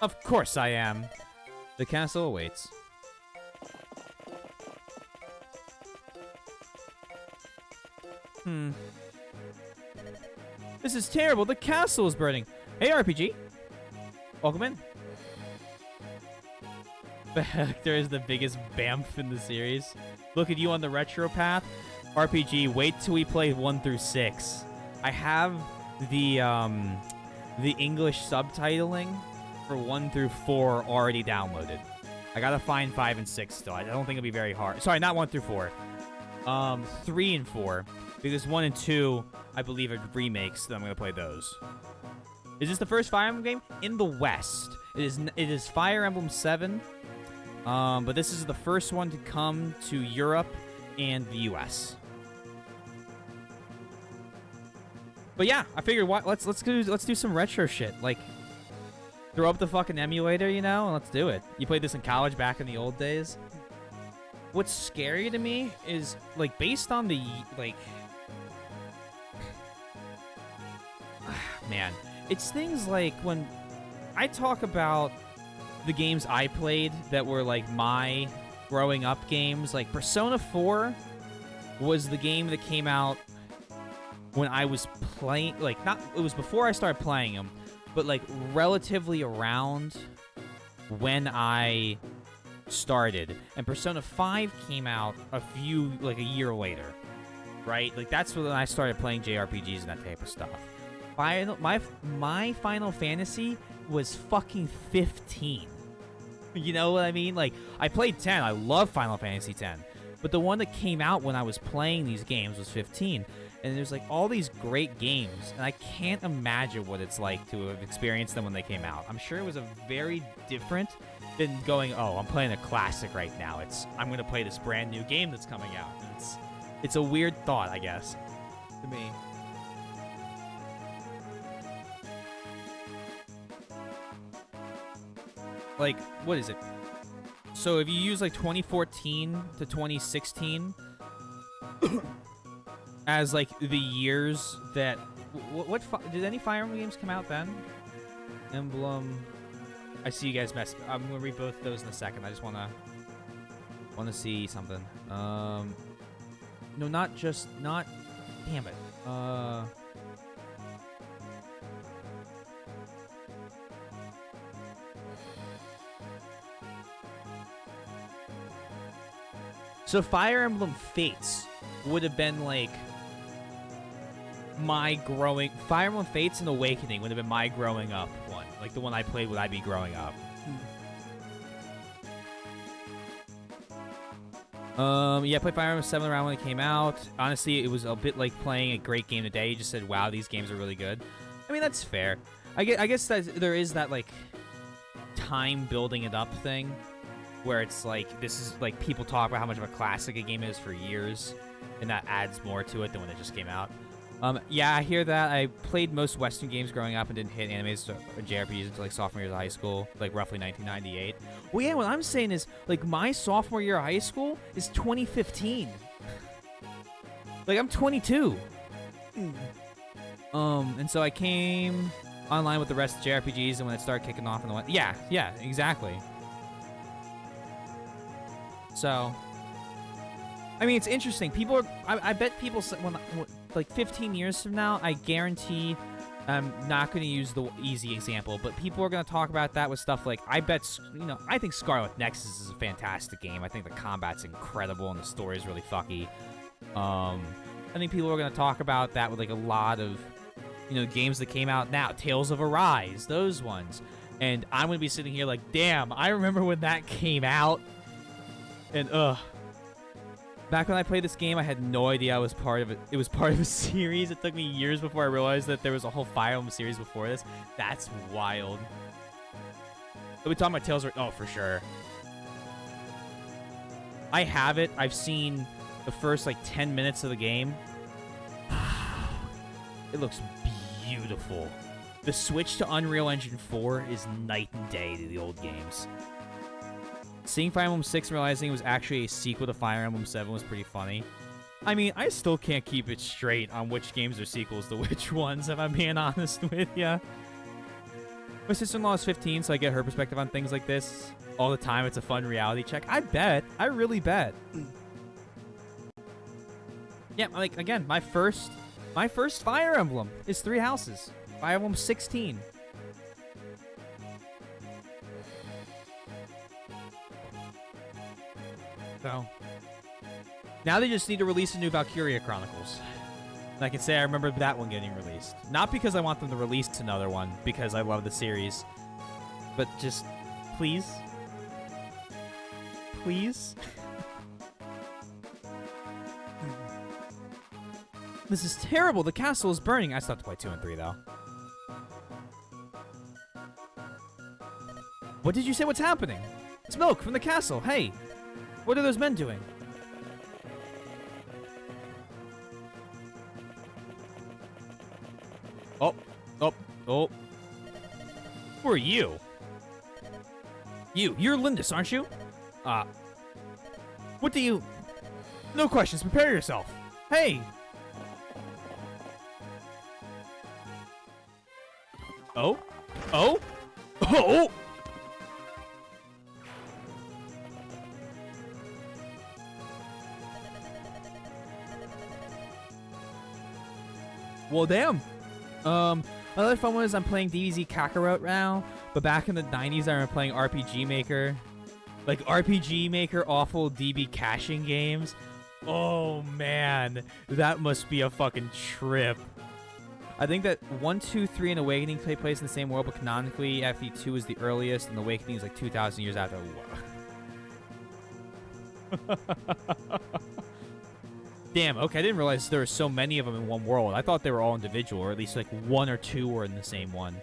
Of course I am. The castle awaits. This is terrible. The castle is burning. Hey, RPG. Welcome in. Hector is the biggest bamf in the series. Look at you on the retro path. RPG, wait till we play 1 through 6. I have the English subtitling for 1 through 4 already downloaded. I gotta find 5 and 6 still. I don't think it'll be very hard. Sorry, not 1 through 4. 3 and 4. Because 1 and 2, I believe, are remakes, so I'm gonna play those. Is this the first Fire Emblem game? In the West. It is Fire Emblem 7. But this is the first one to come to Europe and the US. But yeah, I figured let's do some retro shit. Like, throw up the fucking emulator, and let's do it. You played this in college back in the old days. What's scary to me is, like, based on the, like, man, it's things like when I talk about the games I played that were, like, my growing up games, like Persona 4 was the game that came out when I was playing, like, it was before I started playing them, but, like, relatively around when I started. And Persona 5 came out a year later, right? Like, that's when I started playing JRPGs and that type of stuff. My Final Fantasy was fucking 15. You know what I mean? Like, I played 10. I love Final Fantasy 10. But the one that came out when I was playing these games was 15. And there's, like, all these great games, and I can't imagine what it's like to have experienced them when they came out. I'm sure it was a very different than going, oh, I'm playing a classic right now. I'm going to play this brand new game that's coming out. It's a weird thought, I guess, to me. Like, what is it? So if you use, like, 2014 to 2016 as, like, the years that... did any Fire Emblem games come out then? Emblem... I see you guys mess... I'm going to read both of those in a second. I just want to see something. No, not... Damn it. So Fire Emblem Fates would have been, like, Fire Emblem Fates and Awakening would have been my growing up one. Like, the one I played when I'd be growing up. Yeah, I played Fire Emblem 7 around when it came out. Honestly, it was a bit like playing a great game today. You just said, wow, these games are really good. I mean, that's fair. I guess that there is that, like, time building it up thing where it's like, this is, like, people talk about how much of a classic a game is for years, and that adds more to it than when it just came out. Yeah, I hear that. I played most Western games growing up and didn't hit animes or JRPGs until, like, sophomore year of high school, like, roughly 1998. Well, yeah, what I'm saying is, like, my sophomore year of high school is 2015. Like, I'm 22. And so I came online with the rest of JRPGs, and when it started kicking off, and yeah, exactly. So, I mean, it's interesting. People are, I bet people, like 15 years from now, I guarantee I'm not going to use the easy example, but people are going to talk about that with stuff like, I think Scarlet Nexus is a fantastic game. I think the combat's incredible and the story is really fucky. I think people are going to talk about that with like a lot of, you know, games that came out now. Tales of Arise, those ones. And I'm going to be sitting here like, damn, I remember when that came out. And, back when I played this game, I had no idea I was part of it. It was part of a series. It took me years before I realized that there was a whole Fire Emblem series before this. That's wild. Are we talking about Tales of... Oh, for sure. I have it. I've seen the first, like, 10 minutes of the game. It looks beautiful. The switch to Unreal Engine 4 is night and day to the old games. Seeing Fire Emblem 6 and realizing it was actually a sequel to Fire Emblem 7 was pretty funny. I mean, I still can't keep it straight on which games are sequels to which ones, if I'm being honest with ya. My sister-in-law is 15, so I get her perspective on things like this all the time. It's a fun reality check. I bet. I really bet. Yeah, like, again, my first Fire Emblem is 3 Houses. Fire Emblem 16. So, now they just need to release a new Valkyria Chronicles. And I can say I remember that one getting released. Not because I want them to release another one, because I love the series. But just, please? Please? This is terrible. The castle is burning. I still have to play 2 and 3, though. What did you say? What's happening? It's Milk from the castle. Hey, what are those men doing? Oh. Who are you? You're Lindis, aren't you? What do you... No questions, prepare yourself. Hey! Oh? Well, damn. Another fun one is I'm playing DBZ Kakarot now, but back in the 90s I remember playing RPG Maker. Like RPG Maker awful DB caching games. Oh man, that must be a fucking trip. I think that 1, 2, 3 and Awakening take place in the same world, but canonically FE2 is the earliest and Awakening is like 2,000 years after. Damn, okay, I didn't realize there were so many of them in one world. I thought they were all individual, or at least like 1 or 2 were in the same one.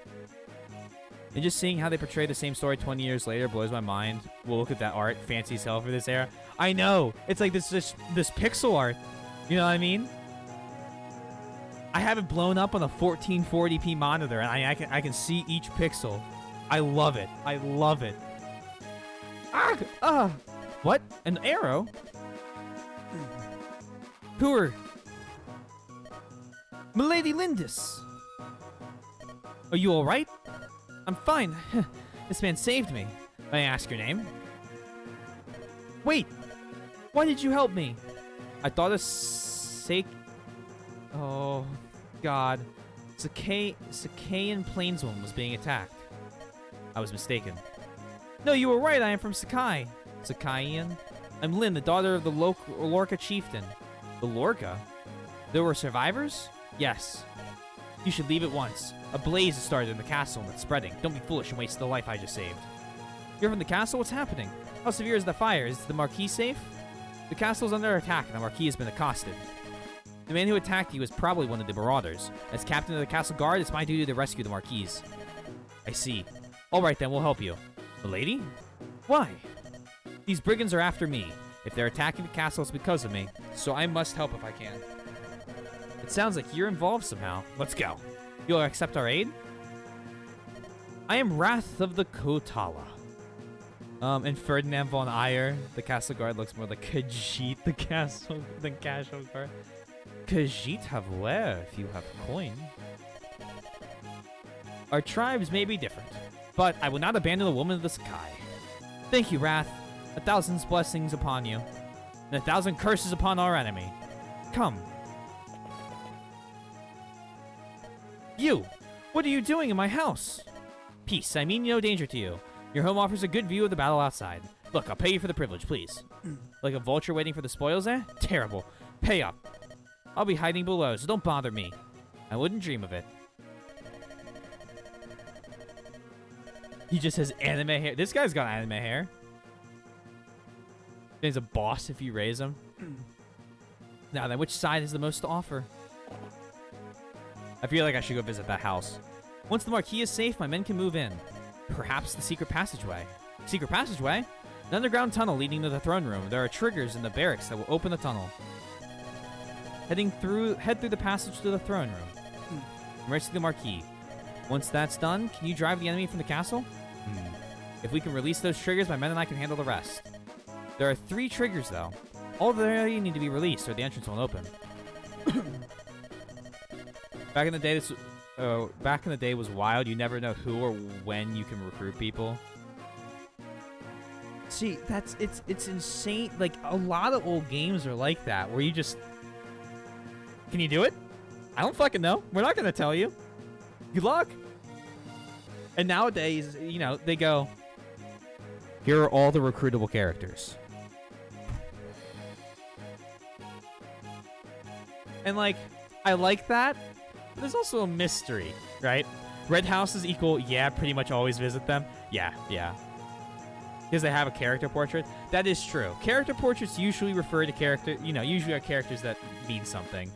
And just seeing how they portray the same story 20 years later blows my mind. Well, look at that art. Fancy as hell for this era. I know. It's like this pixel art. You know what I mean? I have it blown up on a 1440p monitor, and I can see each pixel. I love it. I love it. What? An arrow? Who are... Milady Lindis. Are you alright? I'm fine. This man saved me. May I ask your name? Wait! Why did you help me? I thought a Oh, God. Sakayan Plainswoman was being attacked. I was mistaken. No, you were right. I am from Sakai. Sakayan? I'm Lynn, the daughter of the Lorca chieftain. The Lorca? There were survivors? Yes. You should leave at once. A blaze has started in the castle and it's spreading. Don't be foolish and waste the life I just saved. You're from the castle? What's happening? How severe is the fire? Is the Marquis safe? The castle is under attack and the Marquis has been accosted. The man who attacked you is probably one of the marauders. As captain of the castle guard, it's my duty to rescue the Marquis. I see. Alright then, we'll help you. The lady? Why? These brigands are after me. If they're attacking the castle, it's because of me. So I must help if I can. It sounds like you're involved somehow. Let's go. You'll accept our aid? I am Wrath of the Kotala. And Ferdinand von Ayer, the castle guard, looks more like Khajiit, the castle guard. Khajiit have where if you have coin. Our tribes may be different, but I will not abandon the woman of the sky. Thank you, Wrath. 1,000 blessings upon you, and 1,000 curses upon our enemy. Come. You! What are you doing in my house? Peace, I mean no danger to you. Your home offers a good view of the battle outside. Look, I'll pay you for the privilege, please. Like a vulture waiting for the spoils, eh? Terrible. Pay up. I'll be hiding below, so don't bother me. I wouldn't dream of it. He just has anime hair. This guy's got anime hair. He's a boss if you raise him. Now then, which side has the most to offer? I feel like I should go visit that house. Once the marquee is safe, my men can move in. Perhaps the secret passageway. Secret passageway? An underground tunnel leading to the throne room. There are triggers in the barracks that will open the tunnel. Head through the passage to the throne room. Right to the marquee. Once that's done, can you drive the enemy from the castle? If we can release those triggers, my men and I can handle the rest. There are 3 triggers, though. All of them need to be released, or the entrance won't open. Back in the day was wild. You never know who or when you can recruit people. See, it's insane. Like, a lot of old games are like that, where you just... Can you do it? I don't fucking know. We're not gonna tell you. Good luck. And nowadays, you know, they go, here are all the recruitable characters. And, like, I like that. But there's also a mystery, right? Red houses equal, yeah, pretty much always visit them. Yeah. Because they have a character portrait. That is true. Character portraits usually refer to usually are characters that mean something.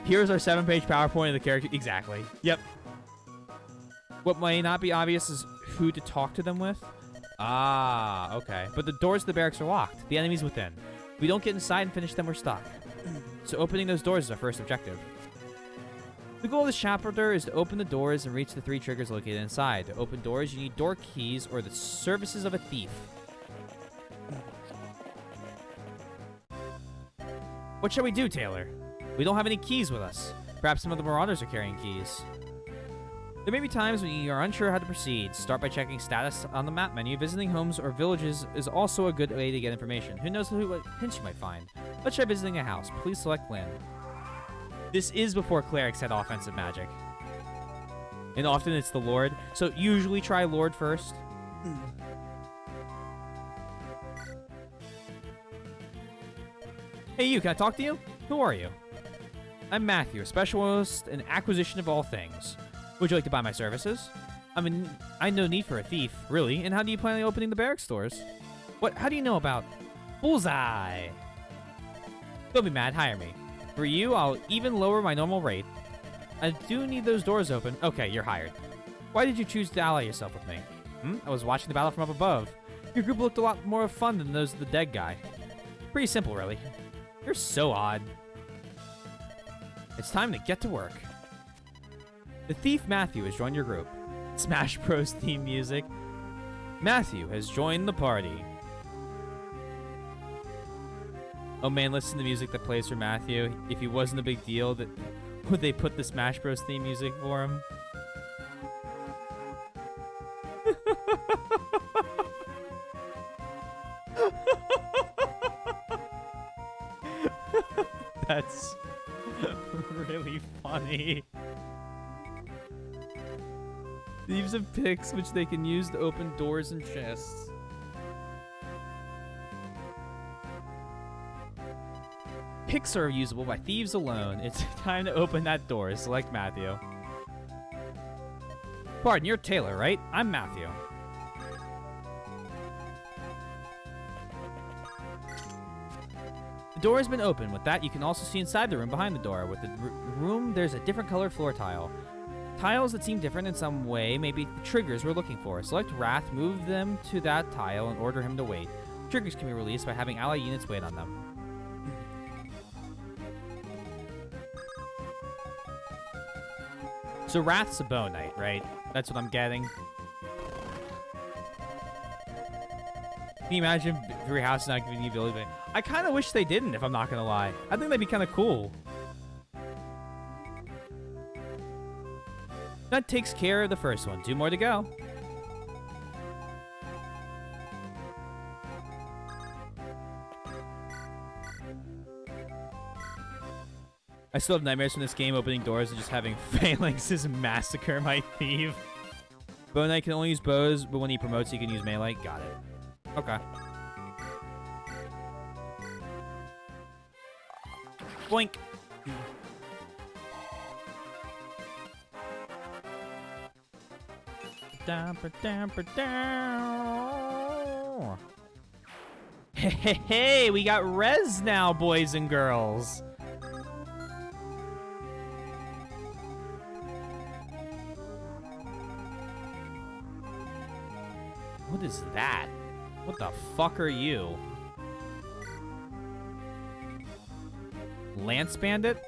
Here's our 7-page PowerPoint of the character. Exactly. Yep. What may not be obvious is who to talk to them with. Ah, okay. But the doors to the barracks are locked. The enemy's within. If we don't get inside and finish them, we're stuck. So opening those doors is our first objective. The goal of this chapter is to open the doors and reach the 3 triggers located inside. To open doors, you need door keys or the services of a thief. What shall we do, Taylor? We don't have any keys with us. Perhaps some of the marauders are carrying keys. There may be times when you are unsure how to proceed. Start by checking status on the map menu. Visiting homes or villages is also a good way to get information. Who knows what hints you might find. Let's try visiting a house. Please select Lynn. This is before clerics had offensive magic. And often it's the Lord. So usually try Lord first. Hey you, can I talk to you? Who are you? I'm Matthew, a specialist in acquisition of all things. Would you like to buy my services? I no need for a thief, really. And how do you plan on opening the barracks doors? What? How do you know about Bullseye? Don't be mad, hire me. For you, I'll even lower my normal rate. I do need those doors open. Okay, you're hired. Why did you choose to ally yourself with me? I was watching the battle from up above. Your group looked a lot more fun than those of the dead guy. Pretty simple, really. You're so odd. It's time to get to work. The thief Matthew has joined your group. Smash Bros theme music. Matthew has joined the party. Oh man, listen to the music that plays for Matthew. If he wasn't a big deal, would they put the Smash Bros theme music for him? That's really funny. Thieves have picks which they can use to open doors and chests. Picks are usable by thieves alone. It's time to open that door. Select Matthew. Pardon, you're Taylor, right? I'm Matthew. The door has been opened. With that, you can also see inside the room behind the door. With the room, there's a different color floor tile. Tiles that seem different in some way may be the triggers we're looking for. Select Wrath, move them to that tile, and order him to wait. Triggers can be released by having ally units wait on them. So Wrath's a bow knight, right? That's what I'm getting. Can you imagine Three Houses not giving you ability? I kind of wish they didn't, if I'm not going to lie. I think that'd be kind of cool. That takes care of the first one. 2 more to go. I still have nightmares from this game opening doors and just having phalanxes massacre my thief. Bow Knight can only use bows, but when he promotes, he can use melee. Got it. Okay. Boink. Hey, we got res now, boys and girls. What is that? What the fuck are you? Lance Bandit?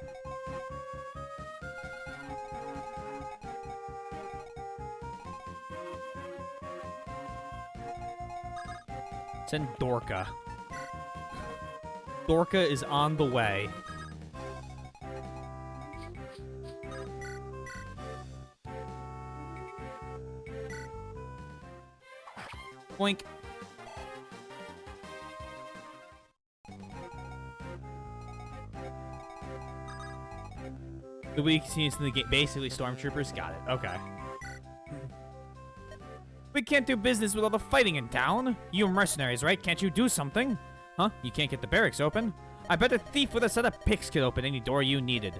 Send Dorka. Dorka is on the way. Boink. The week continues in the game. Basically, stormtroopers got it. Okay. We can't do business with all the fighting in town. You mercenaries, right? Can't you do something? Huh? You can't get the barracks open? I bet a thief with a set of picks could open any door you needed.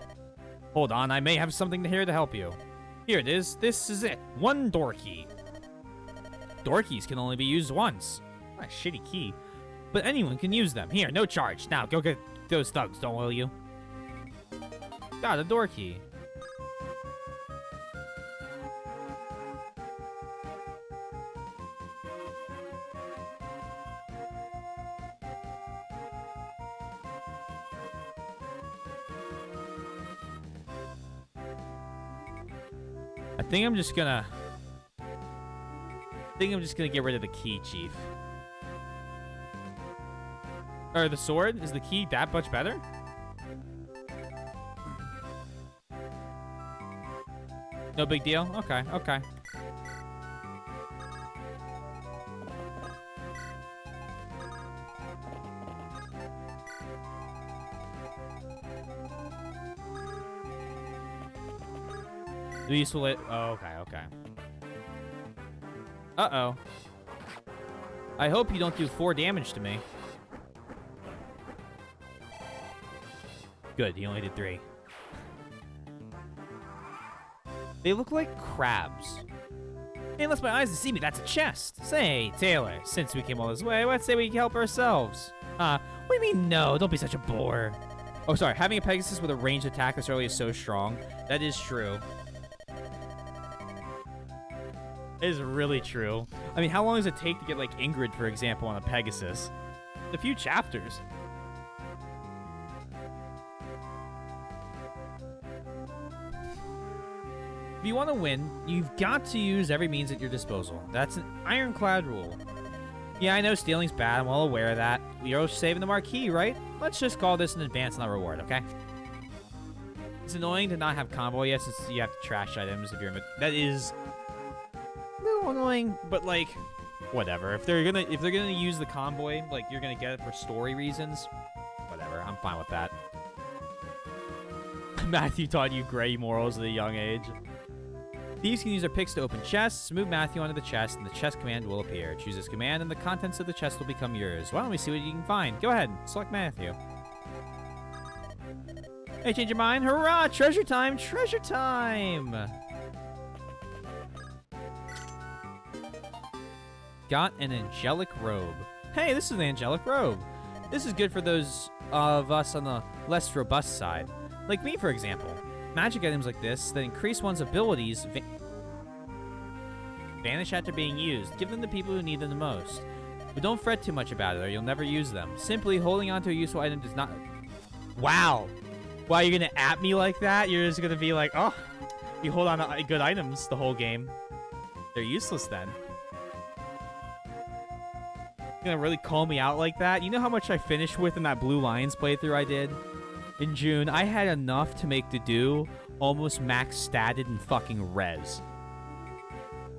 Hold on, I may have something here to help you. Here it is. This is it. One door key. Door keys can only be used once. What a shitty key. But anyone can use them. Here, no charge. Now, go get those thugs, don't will you? Got a door key. I think I'm just gonna get rid of the key, Chief. Or the sword? Is the key that much better? No big deal? Okay, okay. Useful it. Oh, okay, okay. Uh-oh. I hope you don't do 4 damage to me. Good, he only did 3. They look like crabs. Hey, unless my eyes deceive me, that's a chest. Say, Taylor, since we came all this way, let's say we can help ourselves. What do you mean no? Don't be such a bore. Oh, sorry. Having a Pegasus with a ranged attack this early is so strong. That is true. It is really true. I mean, how long does it take to get, like, Ingrid, for example, on a Pegasus? A few chapters. If you want to win, you've got to use every means at your disposal. That's an ironclad rule. Yeah, I know stealing's bad. I'm well aware of that. We are saving the marquee, right? Let's just call this an advance, not reward, okay? It's annoying to not have convoy yet since you have to trash items if you're... That is... a little annoying, but, like, whatever. If they're gonna use the convoy, like, you're gonna get it for story reasons, whatever. I'm fine with that. Matthew taught you gray morals at a young age. Thieves can use their picks to open chests. Move Matthew onto the chest, and the chest command will appear. Choose this command, and the contents of the chest will become yours. Why don't we see what you can find? Go ahead. Select Matthew. Hey, change your mind? Hurrah! Treasure time! Treasure time! Got an angelic robe. Hey, this is an angelic robe. This is good for those of us on the less robust side. Like me, for example. Magic items like this that increase one's abilities vanish after being used. Give them to people who need them the most. But don't fret too much about it or you'll never use them. Simply holding onto a useful item does not... Wow. Wow, you're going to at me like that? You're just going to be like, oh, you hold on to good items the whole game. They're useless then. You're going to really call me out like that? You know how much I finished with in that Blue Lions playthrough I did? In June, I had enough to make Dedue almost max statted in fucking res.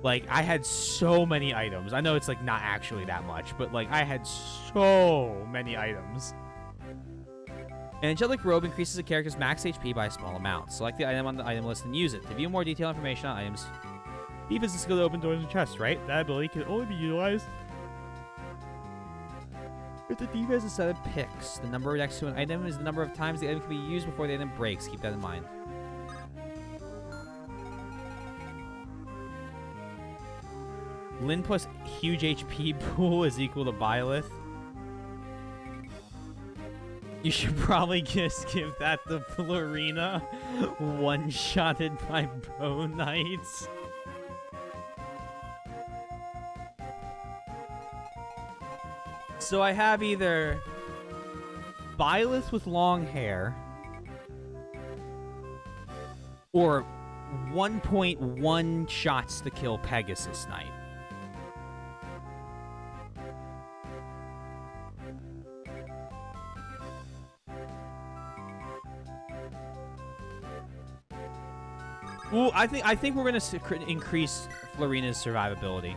Like, I had so many items. I know it's, like, not actually that much, but, like, I had so many items. An angelic robe increases a character's max HP by a small amount. Select the item on the item list and use it. To view more detailed information on items, Thief is a skill to open doors and chests, right? That ability can only be utilized If the thief has a set of picks, the number next to an item is the number of times the item can be used before the item breaks. Keep that in mind. Lyn plus huge HP pool is equal to Byleth. You should probably just give that to Florina. One-shotted by Bone Knights. So I have either Byleth with long hair or 1.1 shots to kill Pegasus Knight. Ooh, I think we're gonna increase Florina's survivability.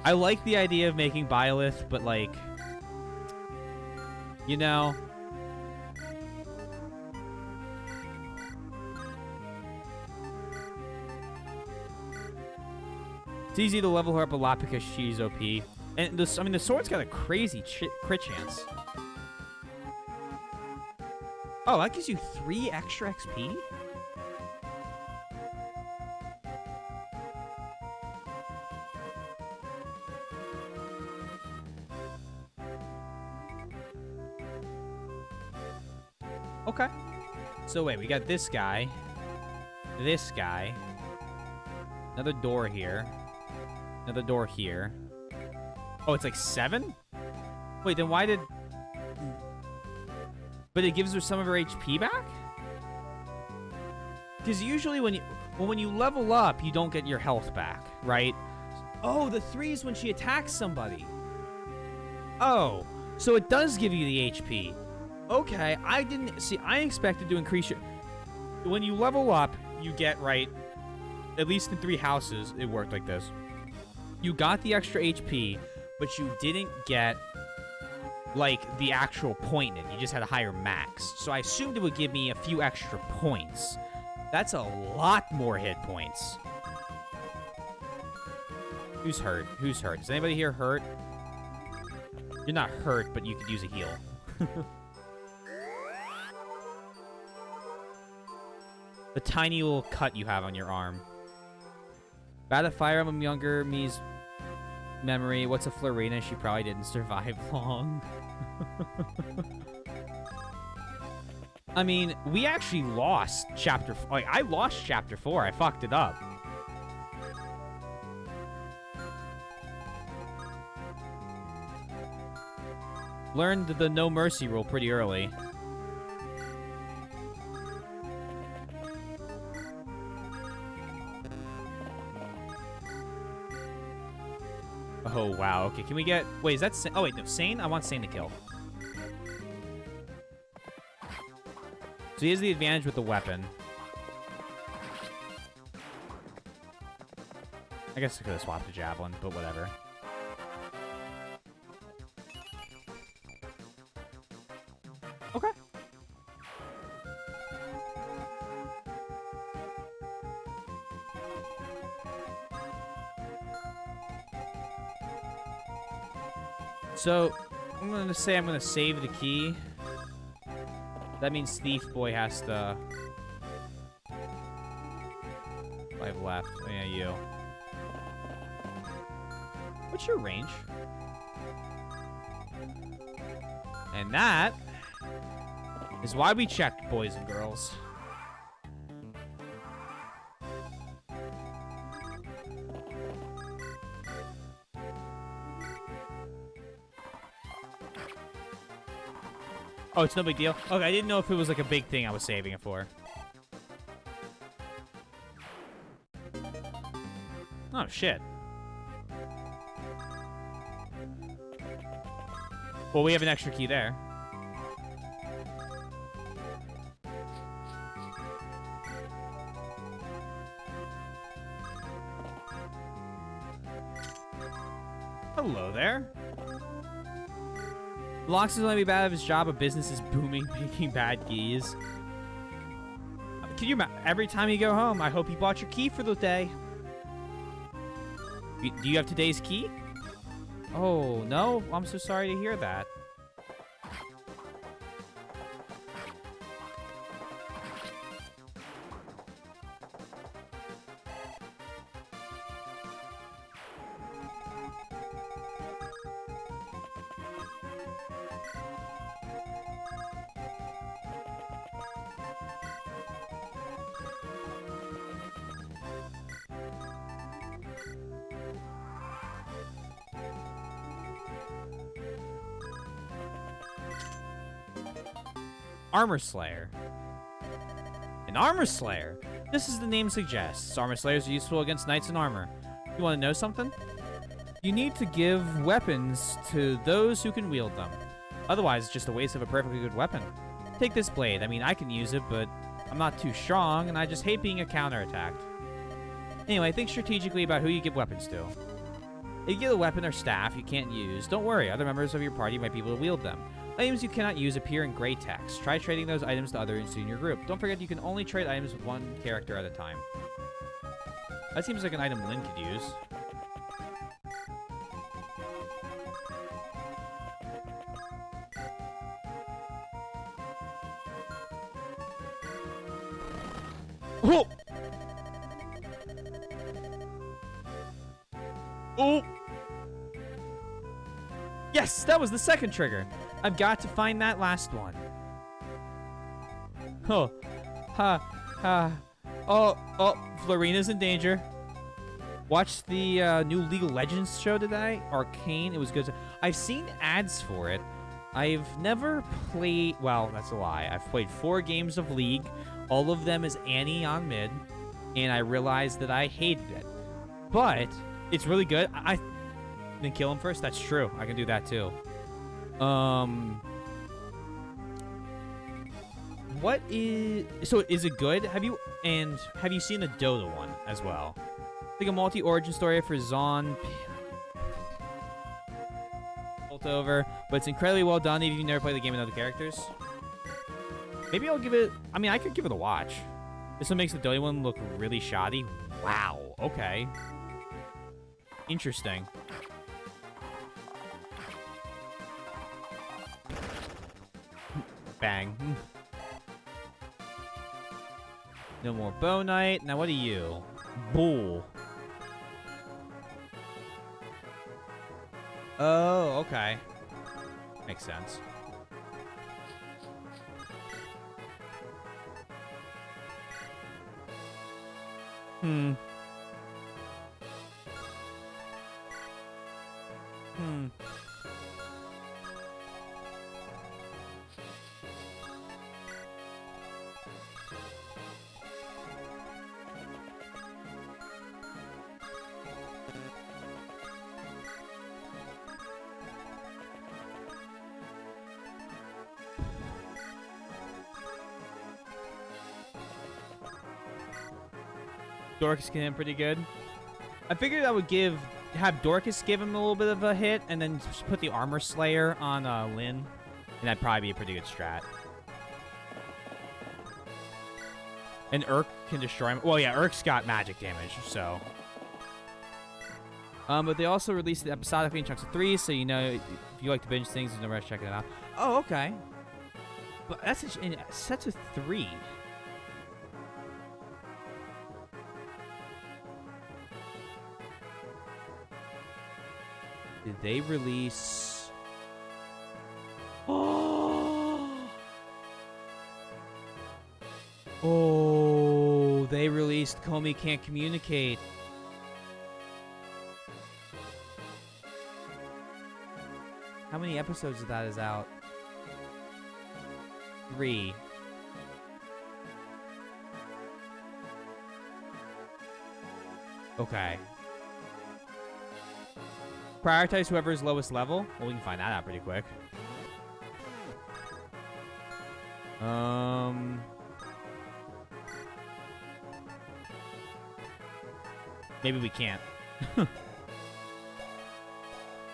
I like the idea of making Byleth, but like, you know, it's easy to level her up a lot because she's OP, and this, I mean, the sword's got a crazy crit chance. Oh, that gives you 3 extra XP? Okay. So wait, we got this guy. This guy. Another door here. Another door here. Oh, it's like 7? Wait, then why did... But it gives her some of her HP back? Because usually when you level up, you don't get your health back, right? Oh, the 3 is when she attacks somebody. Oh, so it does give you the HP. Okay, I didn't... See, I expected to increase your... When you level up, you get, right... At least in 3 houses, it worked like this. You got the extra HP, but you didn't get... like, the actual point in it. You just had a higher max. So I assumed it would give me a few extra points. That's a lot more hit points. Who's hurt? Who's hurt? Is anybody here hurt? You're not hurt, but you could use a heal. The tiny little cut you have on your arm. Bad at Fire Emblem Younger Me's memory. What's a Florina? She probably didn't survive long. I mean, we actually lost chapter... Like, I lost chapter 4. I fucked it up. Learned the no mercy rule pretty early. Oh, wow. Okay, can we get... Wait, is that... Oh, wait, no. Sane? I want Sane to kill. So he has the advantage with the weapon. I guess I could have swapped the javelin, but whatever. Okay. So, I'm going to say I'm going to save the key. That means Thief Boy has to... 5 left. Oh, yeah, you. What's your range? And that is why we checked, boys and girls. Oh, it's no big deal? Okay, I didn't know if it was like a big thing I was saving it for. Oh, shit. Well, we have an extra key there. Hello there. Lox is only be bad at his job. A business is booming, making bad keys. Can you imagine? Every time you go home, I hope you bought your key for the day. Do you have today's key? Oh, no? I'm so sorry to hear that. Armor Slayer. An Armor Slayer. Just as the name suggests, Armor Slayers are useful against knights in armor. You want to know something? You need to give weapons to those who can wield them. Otherwise, it's just a waste of a perfectly good weapon. Take this blade. I mean, I can use it, but I'm not too strong, and I just hate being counterattacked. Anyway, think strategically about who you give weapons to. If you get a weapon or staff you can't use, don't worry, other members of your party might be able to wield them. Items you cannot use appear in gray text. Try trading those items to others in your group. Don't forget you can only trade items with one character at a time. That seems like an item Lynn could use. Oh! Oh! Yes, that was the second trigger. I've got to find that last one. Oh. Ha. Ha. Oh. Oh. Florina's in danger. Watched the new League of Legends show today. Arcane. It was good. I've seen ads for it. I've never played... Well, that's a lie. I've played 4 games of League. All of them is Annie on mid. And I realized that I hated it. But it's really good. I then kill him first? That's true. I can do that too. What is... So, is it good? Have you seen the Dota one as well? I think a multi-origin story for Zon... over, but it's incredibly well done even if you never play the game with other characters. Maybe I'll give it... I mean, I could give it a watch. This one makes the Dota one look really shoddy. Wow. Okay. Interesting. Bang. No more Bow Knight. Now, what are you? Bull. Oh, okay. Makes sense. Hmm. Dorcas can hit pretty good. I figured I would have Dorcas give him a little bit of a hit, and then just put the Armor Slayer on Lynn, and that'd probably be a pretty good strat. And Urk can destroy him. Well, yeah, Urk's got magic damage, so. But they also released it episodically in chunks of 3, so you know if you like to binge things, there's no rush checking it out. Oh, okay. But that's in sets of 3. Did they release... Oh, they released Comey Can't Communicate. How many episodes of that is out? 3. Okay. Prioritize whoever's lowest level. Well, we can find that out pretty quick. Maybe we can't.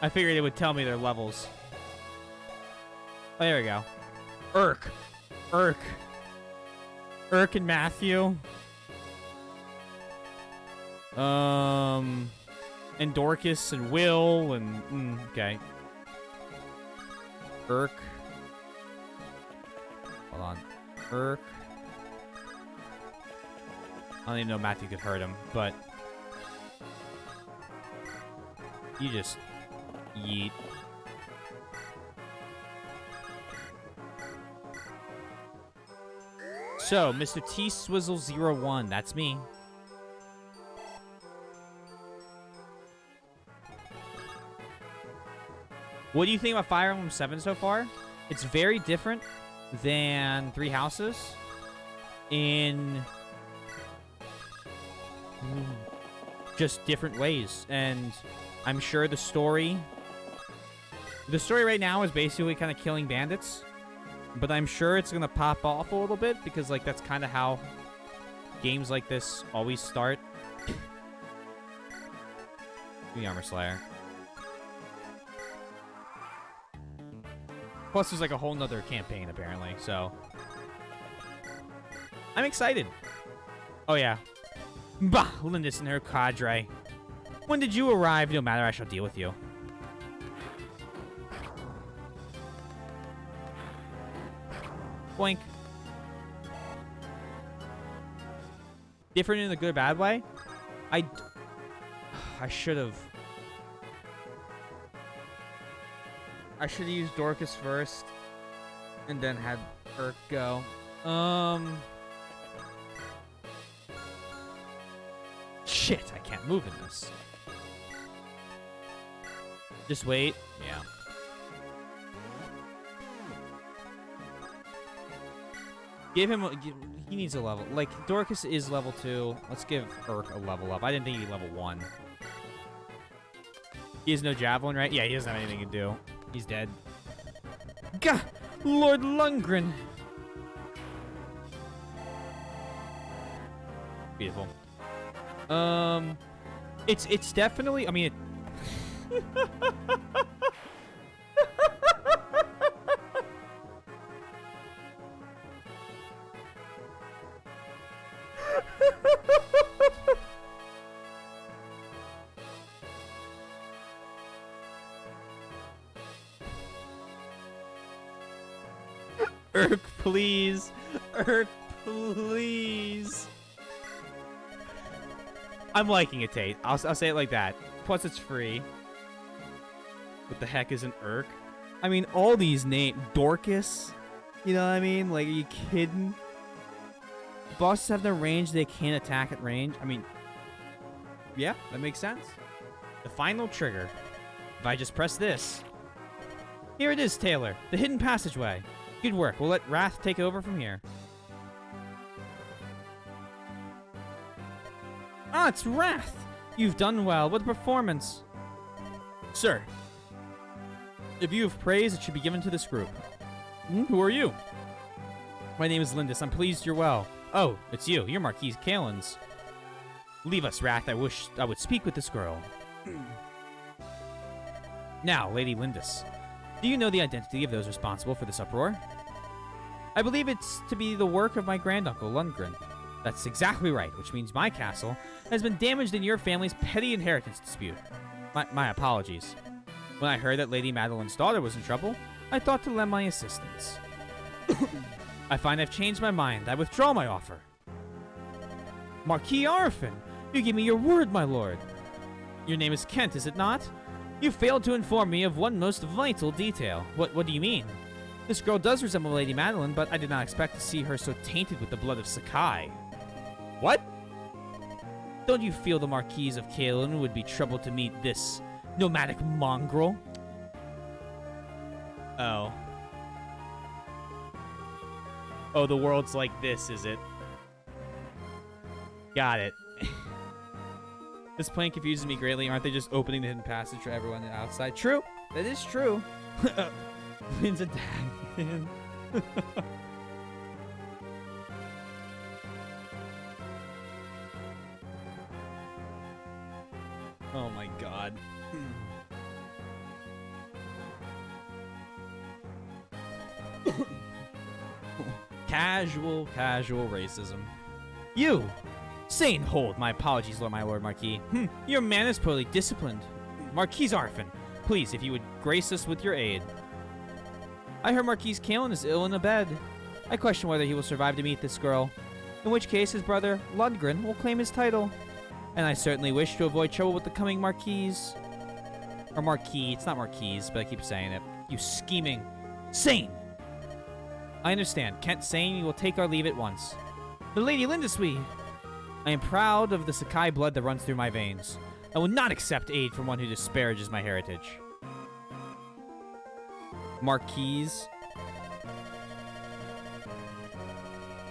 I figured it would tell me their levels. Oh, there we go. Urk. Urk and Matthew. And Dorcas and Will and... okay. Urk. Hold on. Urk. I don't even know Matthew could hurt him, but... you just... yeet. So, Mr. T-Swizzle01, that's me. What do you think about Fire Emblem 7 so far? It's very different than Three Houses in just different ways. And I'm sure the story right now is basically kind of killing bandits. But I'm sure it's going to pop off a little bit because, like, that's kind of how games like this always start. The Armor Slayer. Plus, there's like a whole nother campaign, apparently, so... I'm excited. Oh, yeah. Bah, Lindis and her cadre. When did you arrive? No matter, I shall deal with you. Boink. Different in a good or bad way? I should have... I should have used Dorcas first, and then had Urk go. Shit, I can't move in this. Just wait. Yeah. Give him he needs a level. Like, Dorcas is level 2. Let's give Urk a level up. I didn't think he'd be level 1. He has no javelin, right? Yeah, he doesn't have anything to do. He's dead. Gah! Lord Lundgren! Beautiful. It's definitely... I mean, it... Urk, please. Urk, please. I'm liking it, Tate. I'll say it like that. Plus, it's free. What the heck is an Urk? I mean, all these names. Dorcas? You know what I mean? Like, are you kidding? Bosses have no range. They can't attack at range. I mean, yeah, that makes sense. The final trigger. If I just press this. Here it is, Taylor. The hidden passageway. Good work. We'll let Wrath take over from here. Ah, it's Wrath! You've done well. What a performance. Sir, if you have praise, it should be given to this group. Who are you? My name is Lindis. I'm pleased you're well. Oh, it's you. You're Marquise Kalins. Leave us, Wrath. I wish I would speak with this girl. Now, Lady Lindis. Do you know the identity of those responsible for this uproar? I believe it's to be the work of my granduncle, Lundgren. That's exactly right, which means my castle has been damaged in your family's petty inheritance dispute. My apologies. When I heard that Lady Madeline's daughter was in trouble, I thought to lend my assistance. I find I've changed my mind. I withdraw my offer. Marquis Arfin, you give me your word, my lord. Your name is Kent, is it not? You failed to inform me of one most vital detail. What do you mean? This girl does resemble Lady Madeline, but I did not expect to see her so tainted with the blood of Sakai. What? Don't you feel the Marquise of Kalin would be troubled to meet this nomadic mongrel? Oh. Oh, the world's like this, is it? Got it. This plan confuses me greatly. Aren't they just opening the hidden passage for everyone outside? True. That is true. Wins a dragon. Oh my god. Casual racism. You! Sane, hold. My apologies, my Lord Marquis. Your man is poorly disciplined. Marquis Arfin, please, if you would grace us with your aid. I heard Marquis Kalen is ill in a bed. I question whether he will survive to meet this girl. In which case, his brother, Lundgren, will claim his title. And I certainly wish to avoid trouble with the coming Marquis. Or Marquis. It's not Marquis, but I keep saying it. You scheming. Sane! I understand. Kent Sane, you will take our leave at once. The Lady Lindiswe! I am proud of the Sakai blood that runs through my veins. I will not accept aid from one who disparages my heritage. Marquis.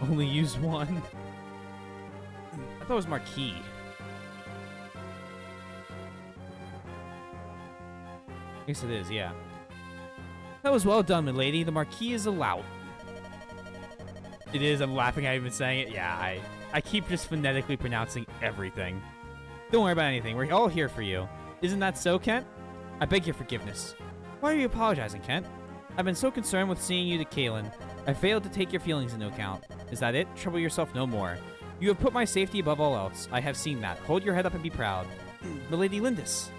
Only use one. I thought it was Marquis. I guess it is, yeah. That was well done, milady. The Marquis is a lout. It is. I'm laughing at even saying it. Yeah, I keep just phonetically pronouncing everything. Don't worry about anything. We're all here for you. Isn't that so, Kent? I beg your forgiveness. Why are you apologizing, Kent? I've been so concerned with seeing you to Kalen. I failed to take your feelings into account. Is that it? Trouble yourself no more. You have put my safety above all else. I have seen that. Hold your head up and be proud. Milady Lindis.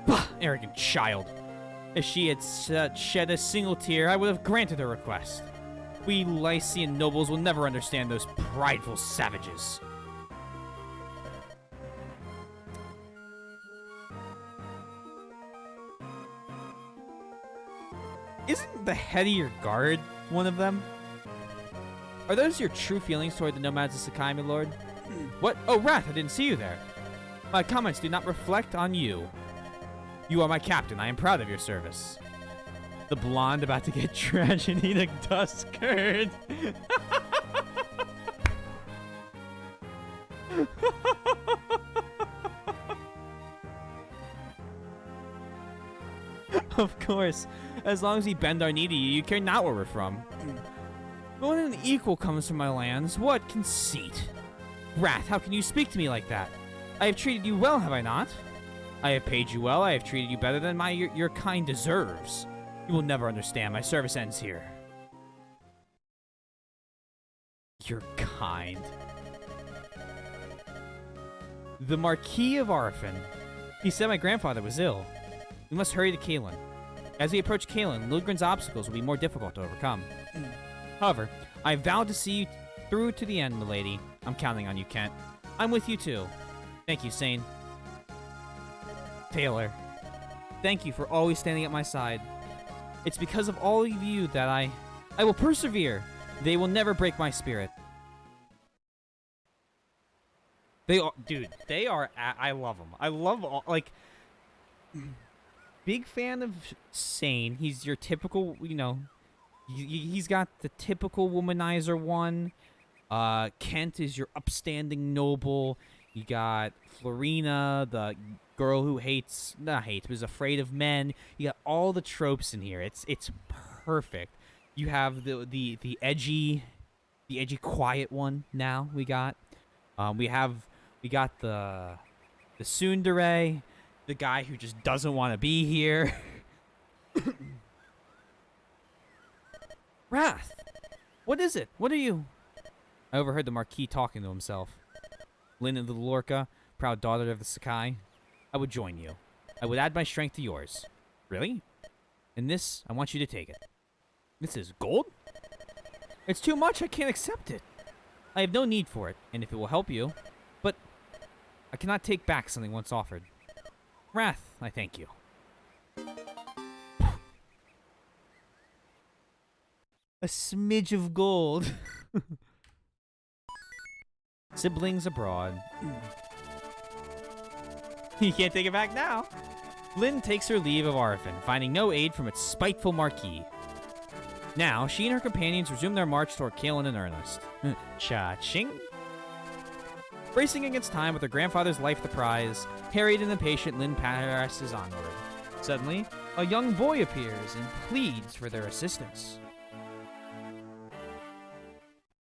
Bah! Arrogant child. If she had shed a single tear, I would have granted her request. We Lycian nobles will never understand those prideful savages. Isn't the head of your guard one of them? Are those your true feelings toward the nomads of Sakai, my lord? What? Oh, Wrath, I didn't see you there. My comments do not reflect on you. You are my captain. I am proud of your service. The blonde about to get tragedy to Duskard. Of course. As long as we bend our knee to you, you care not where we're from. But when an equal comes from my lands, what conceit? Wrath, how can you speak to me like that? I have treated you well, have I not? I have paid you well. I have treated you better than your kind deserves. You will never understand. My service ends here. You're kind. The Marquis of Arfin. He said my grandfather was ill. We must hurry to Kalen. As we approach Kalen, Lundgren's obstacles will be more difficult to overcome. However, I vowed to see you through to the end, milady. I'm counting on you, Kent. I'm with you, too. Thank you, Sane. Taylor. Thank you for always standing at my side. It's because of all of you that I will persevere. They will never break my spirit. Dude, they are, I love them. I love all, like, big fan of Sane. He's your typical, you know, he's got the typical womanizer one. Kent is your upstanding noble. You got Florina, the girl who not hates, but is afraid of men. You got all the tropes in here. It's perfect. You have the edgy, quiet one. Now we got the tsundere, the guy who just doesn't want to be here. Wrath, what is it? What are you? I overheard the Marquis talking to himself. Lynn the Lorca, proud daughter of the Sakai. I would join you. I would add my strength to yours. Really? In this, I want you to take it. This is gold? It's too much. I can't accept it. I have no need for it, and if it will help you. But I cannot take back something once offered. Wrath, I thank you. A smidge of gold. Siblings abroad. You can't take it back now. Lynn takes her leave of Arfin, finding no aid from its spiteful Marquis. Now, she and her companions resume their march toward Kalen in earnest. Cha-ching. Racing against time with her grandfather's life the prize, harried and impatient, Lynn passes onward. Suddenly, a young boy appears and pleads for their assistance.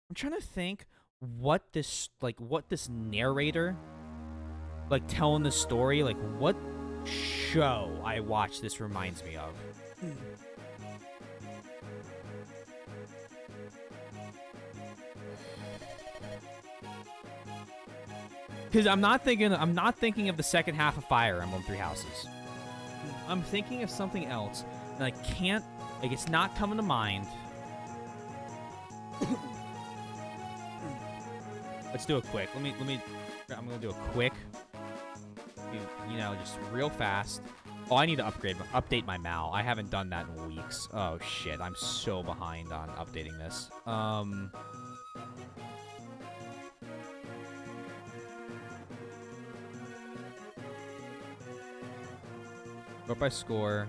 I'm trying to think what this narrator, like, telling the story, like, what show I watched this reminds me of. Because I'm not thinking of the second half of Fire Emblem Three Houses. I'm thinking of something else, and I can't, like, it's not coming to mind. Let's do it quick. I'm gonna do a quick, you know, just real fast. Oh, I need to update my Mal. I haven't done that in weeks. Oh, shit. I'm so behind on updating this. Go by score.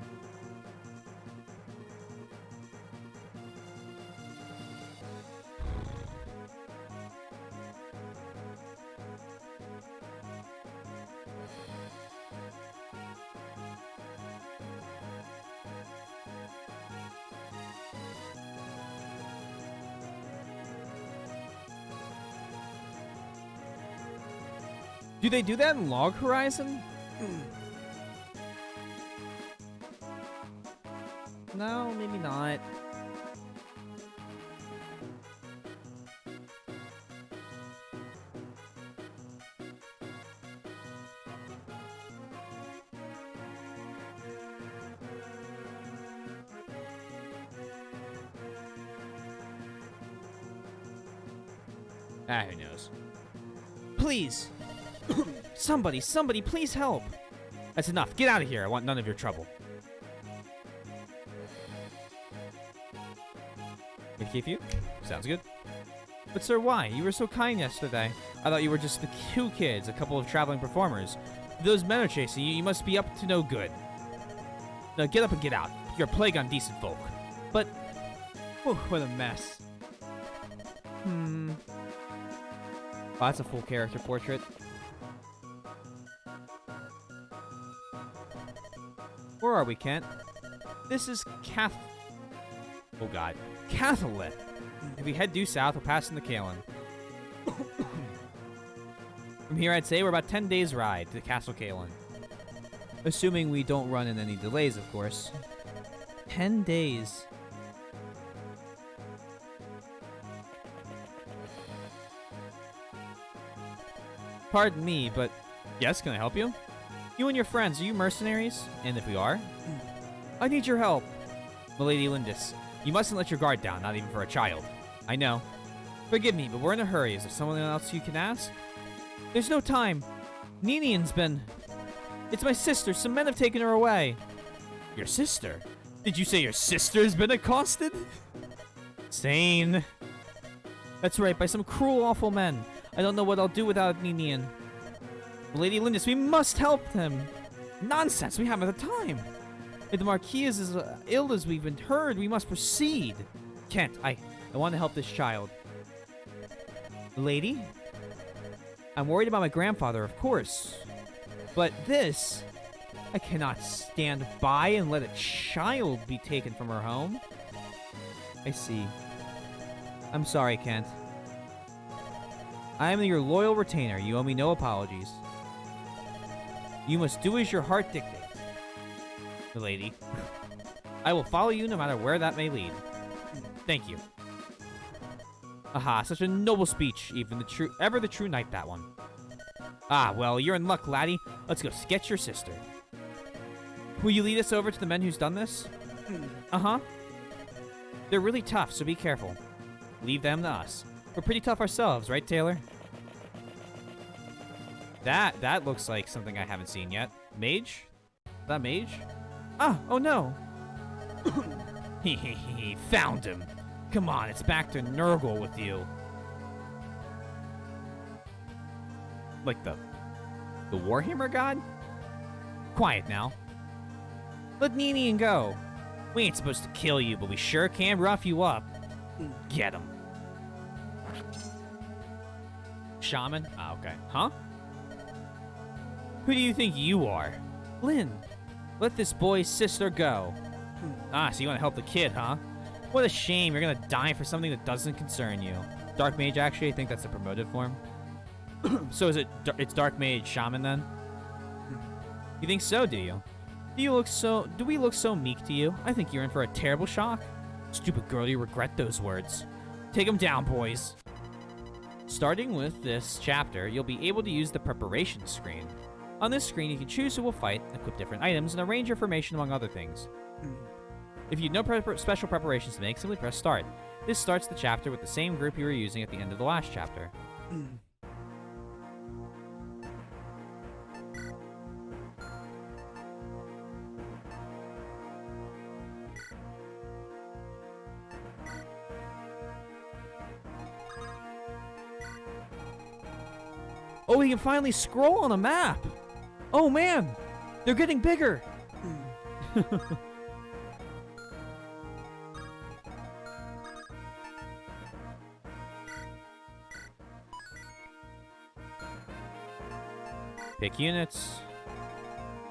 Do they do that in Log Horizon? No, maybe not. Ah, who knows? Please! Somebody, please help! That's enough. Get out of here. I want none of your trouble. Can I keep you? Sounds good. But sir, why? You were so kind yesterday. I thought you were just the two kids, a couple of traveling performers. Those men are chasing you. You must be up to no good. Now get up and get out. You're a plague on decent folk. But... whew, what a mess. Oh, that's a full character portrait. Where are we, Kent? This is oh god. Cathalet. If we head due south, we're passing the Kalen. From here, I'd say we're about 10 days' ride to Castle Kalen. Assuming we don't run into any delays, of course. 10 days. Pardon me, but... Yes, can I help you? You and your friends, are you mercenaries? And if we are? I need your help. Milady Lindis, you mustn't let your guard down, not even for a child. I know. Forgive me, but we're in a hurry. Is there someone else you can ask? There's no time. Ninian's been... It's my sister. Some men have taken her away. Your sister? Did you say your sister's been accosted? Sane. That's right, by some cruel, awful men. I don't know what I'll do without Ninian. Lady Lindis, we must help them. Nonsense, we haven't the time. If the Marquis is as ill as we've been heard, we must proceed. Kent, I want to help this child. Lady? I'm worried about my grandfather, of course. But this... I cannot stand by and let a child be taken from her home. I see. I'm sorry, Kent. I am your loyal retainer. You owe me no apologies. You must do as your heart dictates. Milady. I will follow you no matter where that may lead. Thank you. Aha, such a noble speech. Ever the true knight, that one. Ah, well, you're in luck, laddie. Let's go sketch your sister. Will you lead us over to the men who's done this? Uh-huh. They're really tough, so be careful. Leave them to us. We're pretty tough ourselves, right, Taylor? That looks like something I haven't seen yet. Mage? Is that Mage? Ah, oh no. He found him. Come on, it's back to Nurgle with you. Like the Warhammer god? Quiet now. Let Ninian go. We ain't supposed to kill you, but we sure can rough you up. Get him. Shaman? Ah, okay. Huh? Who do you think you are? Lynn. Let this boy's sister go. Ah, so you want to help the kid, huh? What a shame. You're going to die for something that doesn't concern you. Dark Mage, actually. I think that's the promoted form. So it's Dark Mage Shaman, then? You think so, do you? Do we look so meek to you? I think you're in for a terrible shock. Stupid girl, you regret those words. Take him down, boys. Starting with this chapter, you'll be able to use the preparation screen. On this screen, you can choose who will fight, equip different items, and arrange your formation among other things. If you have no special preparations to make, simply press start. This starts the chapter with the same group you were using at the end of the last chapter. Oh, we can finally scroll on a map! Oh man! They're getting bigger! Pick units.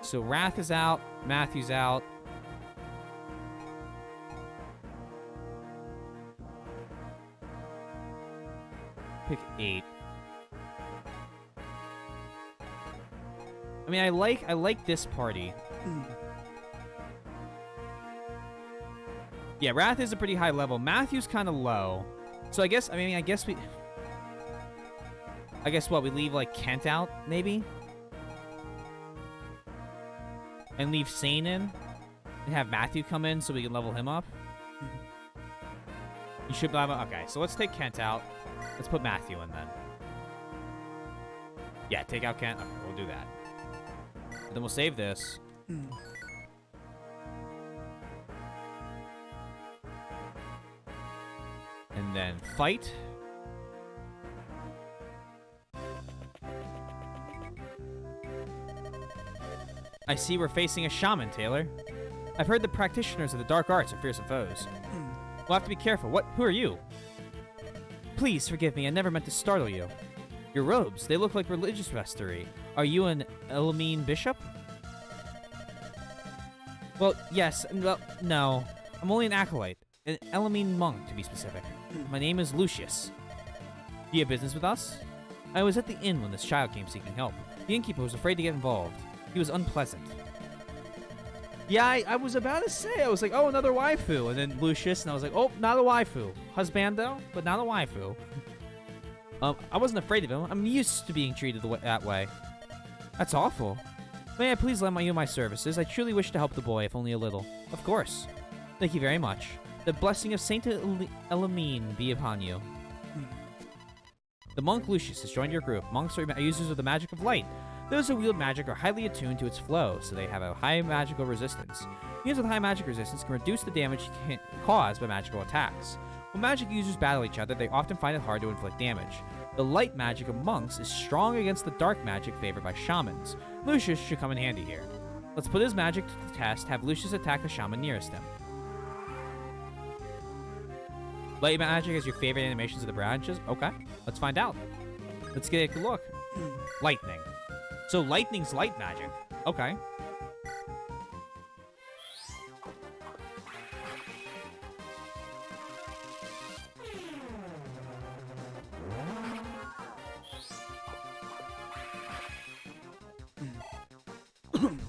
So Wrath is out, Matthew's out. Pick 8. I mean, I like this party. Yeah, Wrath is a pretty high level. Matthew's kind of low. So I guess what, we leave like Kent out, maybe? And leave Sane in? And have Matthew come in so we can level him up? You should have... Okay, so let's take Kent out. Let's put Matthew in then. Yeah, take out Kent. Okay, we'll do that. And then we'll save this. And then fight. I see we're facing a shaman, Taylor. I've heard the practitioners of the dark arts are fearsome foes. We'll have to be careful. Who are you? Please forgive me, I never meant to startle you. Your robes, they look like religious vestry. Are you an Elamine bishop? Well, yes. Well, no. I'm only an acolyte. An Elamine monk, to be specific. My name is Lucius. Do you have business with us? I was at the inn when this child came seeking help. The innkeeper was afraid to get involved. He was unpleasant. Yeah, I was about to say, I was like, oh, another waifu. And then Lucius, and I was like, oh, not a waifu. Husbando, but not a waifu. I wasn't afraid of him. I'm used to being treated that way. That's awful. May I please lend you my services? I truly wish to help the boy, if only a little. Of course. Thank you very much. The blessing of Saint Elamine be upon you. The monk Lucius has joined your group. Monks are users of the magic of light. Those who wield magic are highly attuned to its flow, so they have a high magical resistance. Units with high magic resistance can reduce the damage caused by magical attacks. When magic users battle each other, they often find it hard to inflict damage. The light magic of monks is strong against the dark magic favored by shamans. Lucius should come in handy here. Let's put his magic to the test, have Lucius attack the shaman nearest him. Light magic is your favorite animations of the branches? Okay, let's find out. Let's get a look. Lightning. So lightning's light magic. Okay.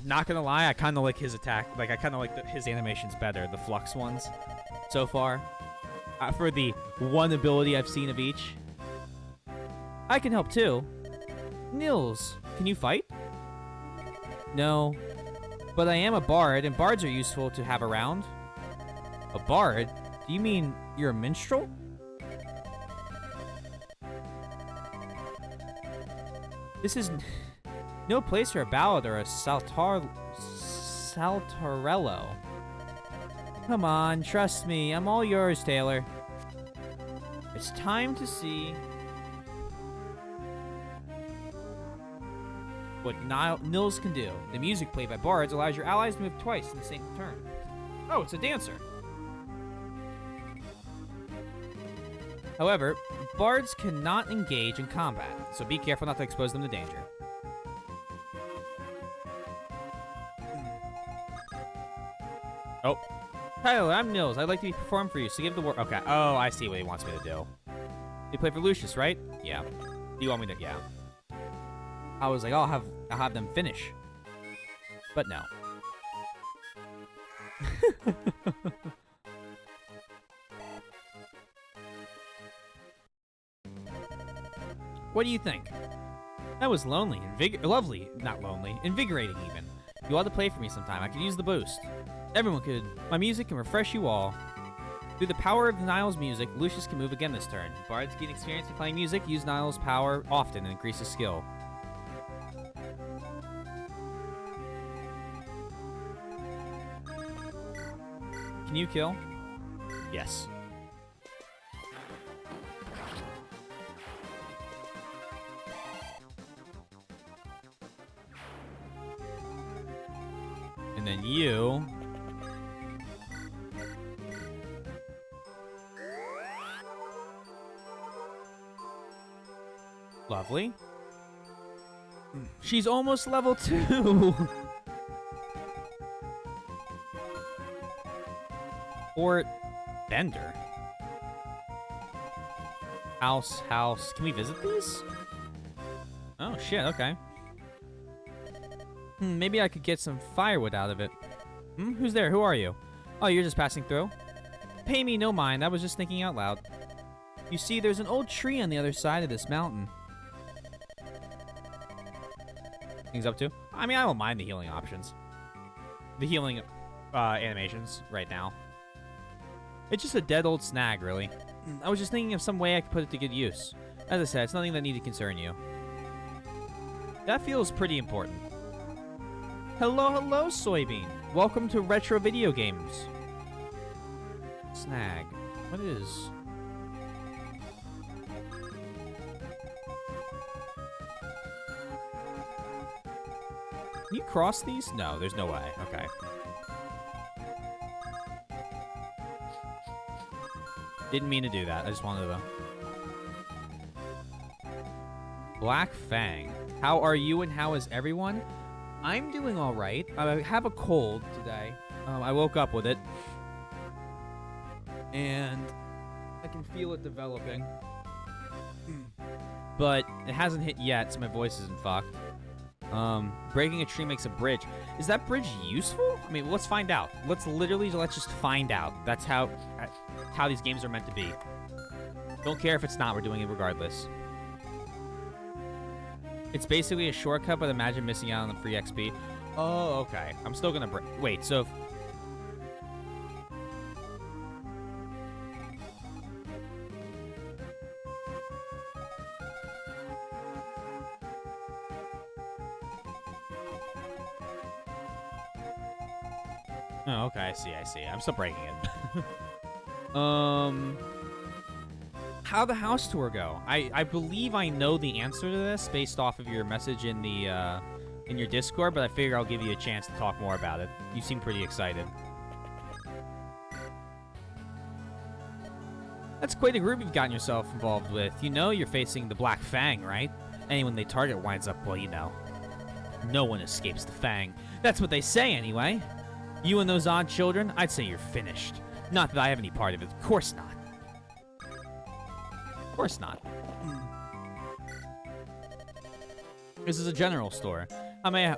Not gonna lie, I kind of like his attack. Like, I kind of like his animations better, the Flux ones, so far. For the one ability I've seen of each. I can help too. Nils, can you fight? No, but I am a bard, and bards are useful to have around. A bard? Do you mean you're a minstrel? This is no place for a ballad or a saltarello. Come on, trust me. I'm all yours, Taylor. It's time to see what Nils can do. The music played by bards allows your allies to move twice in the same turn. Oh, it's a dancer. However, bards cannot engage in combat, so be careful not to expose them to danger. Oh. Tyler, I'm Nils. I'd like to perform for you, so give the word. Okay. Oh, I see what he wants me to do. You play for Lucius, right? Yeah. Do you want me to? Yeah. I was like, I'll have them finish. But no. What do you think? That was lonely, lovely, not lonely, invigorating even. You ought to play for me sometime. I could use the boost. Everyone could. My music can refresh you all. Through the power of Niall's music, Lucius can move again this turn. Bards gain experience in playing music. Use Niall's power often and increase his skill. Can you kill? Yes. And then you... Lovely. She's almost level 2. Or Bender. House. Can we visit these? Oh, shit, okay. Maybe I could get some firewood out of it. Who's there? Who are you? Oh, you're just passing through? Pay me no mind. I was just thinking out loud. You see, there's an old tree on the other side of this mountain. Things up to? I mean, I don't mind the healing options. The healing animations right now. It's just a dead old snag, really. I was just thinking of some way I could put it to good use. As I said, it's nothing that need to concern you. That feels pretty important. Hello, Soybean. Welcome to Retro Video Games. Snag. What is... Can you cross these? No, there's no way. Okay. Didn't mean to do that. I just wanted to... Black Fang. How are you and how is everyone? I'm doing all right. I have a cold today. I woke up with it. And I can feel it developing. But it hasn't hit yet, so my voice isn't fucked. Breaking a tree makes a bridge. Is that bridge useful? I mean, let's find out. Let's just find out. That's how these games are meant to be. Don't care if it's not. We're doing it regardless. It's basically a shortcut, but imagine missing out on the free XP. Oh, okay. I'm still gonna wait. So. Oh, okay, I see. I'm still breaking it. How'd the house tour go? I believe I know the answer to this based off of your message in the in your Discord, but I figure I'll give you a chance to talk more about it. You seem pretty excited. That's quite a group you've gotten yourself involved with. You know you're facing the Black Fang, right? Anyone they target winds up, well, you know. No one escapes the Fang. That's what they say, anyway. You and those odd children, I'd say you're finished. Not that I have any part of it. Of course not. Of course not. This is a general store. I mean,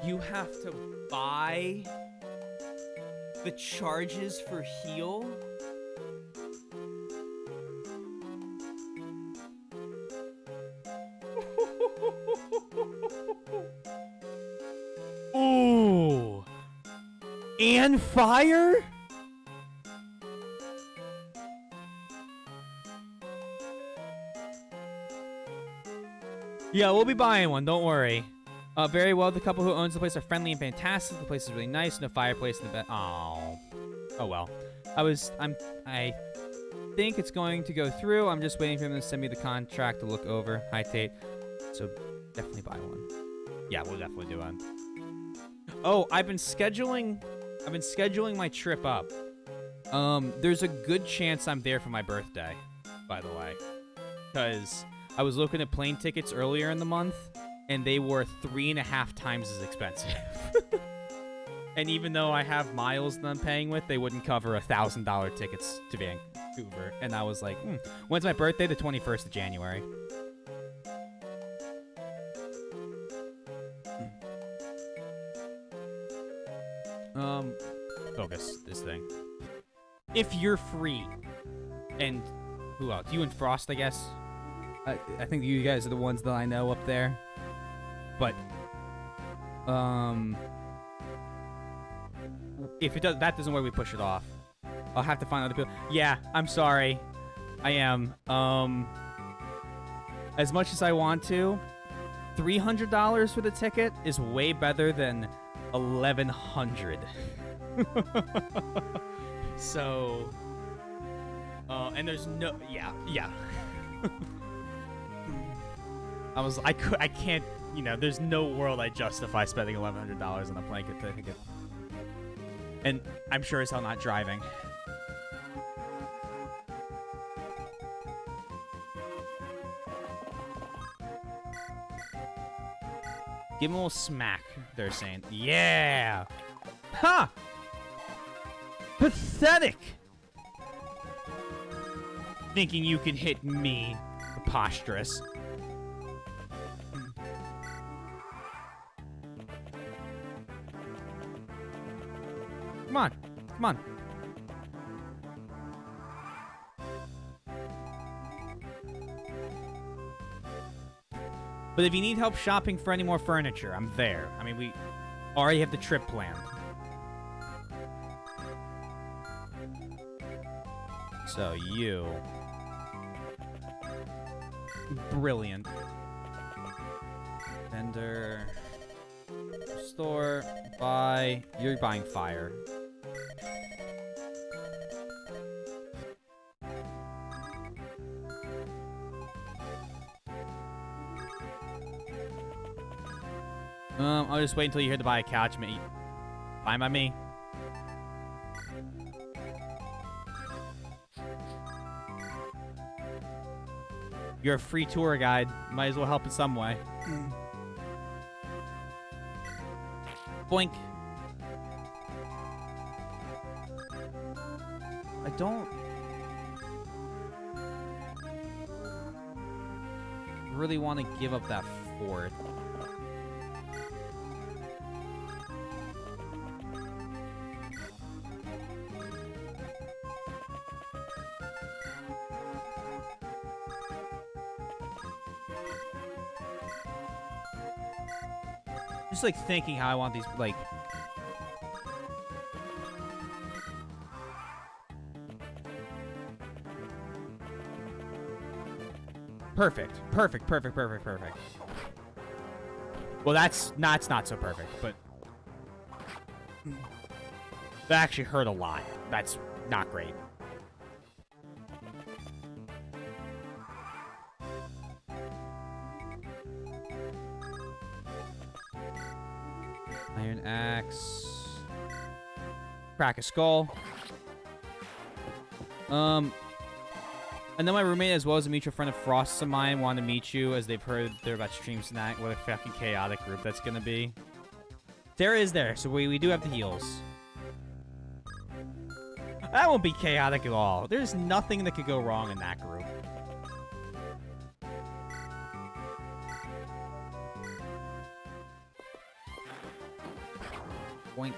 you have to buy the charges for heal? Ooh. And fire? Yeah, we'll be buying one, don't worry. Very well, the couple who owns the place are friendly and fantastic. The place is really nice, no fireplace in the bed. Oh. Oh well. I think it's going to go through. I'm just waiting for them to send me the contract to look over. Hi, Tate. So definitely buy one. Yeah, we'll definitely do one. Oh, I've been scheduling my trip up. There's a good chance I'm there for my birthday, by the way. Because I was looking at plane tickets earlier in the month, and they were 3.5 times as expensive. And even though I have miles that I'm paying with, they wouldn't cover $1,000 tickets to Vancouver. And I was like, when's my birthday? The 21st of January. Focus this thing. If you're free. And who else? You and Frost, I guess. I think you guys are the ones that I know up there. But, if that doesn't work, we push it off. I'll have to find other people. Yeah, I'm sorry. I am. As much as I want to, $300 for the ticket is way better than $1,100. So, and there's no, yeah. I can't, there's no world I justify spending $1,100 on a blanket ticket. And I'm sure as hell not driving. Give him a little smack, they're saying. Yeah! Ha! Pathetic! Thinking you can hit me. Preposterous. Come on. Come on. But if you need help shopping for any more furniture, I'm there. I mean, we already have the trip planned. So, you. Brilliant. Vendor. Store. Buy. You're buying fire. I'll just wait until you hear to buy a couch, mate. Fine by me. You're a free tour guide. Might as well help in some way. Boink. I don't really want to give up that fort. Just like thinking how I want these, like, perfect. Well, that's not so perfect, but that actually hurt a lot. That's not great. Iron axe. Crack a skull. And then my roommate, as well as a mutual friend of Frost's of mine, wanted to meet you as they've heard they're about Stream Snack. What a fucking chaotic group that's gonna be. Sarah is there, so we do have the heals. That won't be chaotic at all. There's nothing that could go wrong in that group. Boink.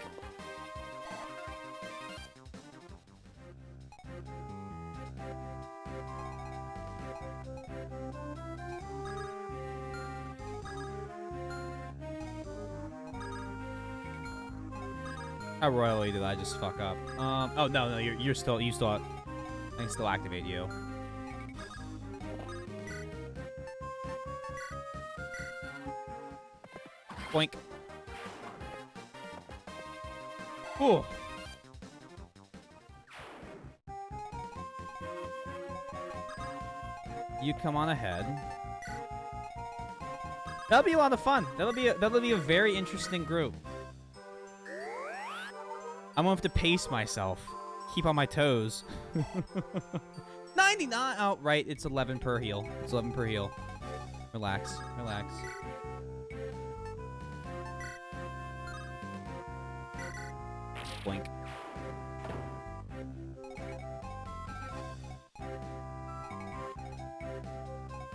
How royally did I just fuck up? Oh no, you still I can still activate you. Boink. Ooh. You come on ahead. That'll be a lot of fun. That'll be a very interesting group. I'm gonna have to pace myself. Keep on my toes. 99! Oh, right. It's 11 per heal. It's 11 per heal. Relax. Relax. Blink.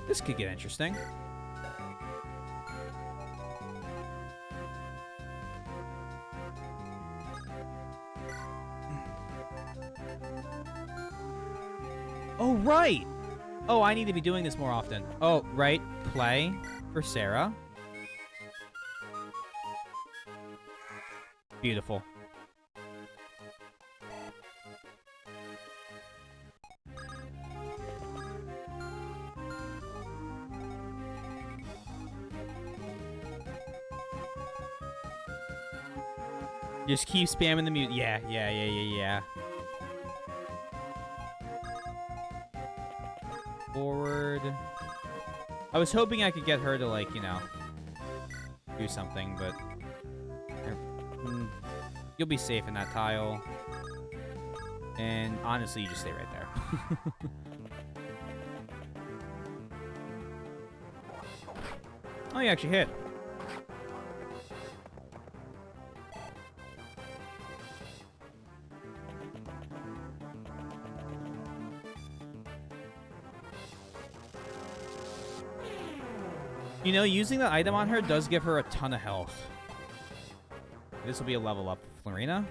This could get interesting. Oh, right! Oh, I need to be doing this more often. Oh, right. Play for Sarah. Beautiful. Just keep spamming the mute. Yeah. Forward. I was hoping I could get her to, like, you know, do something, but you'll be safe in that tile. And honestly, you just stay right there. Oh, you actually hit. You know, using the item on her does give her a ton of health. This will be a level up for Florina.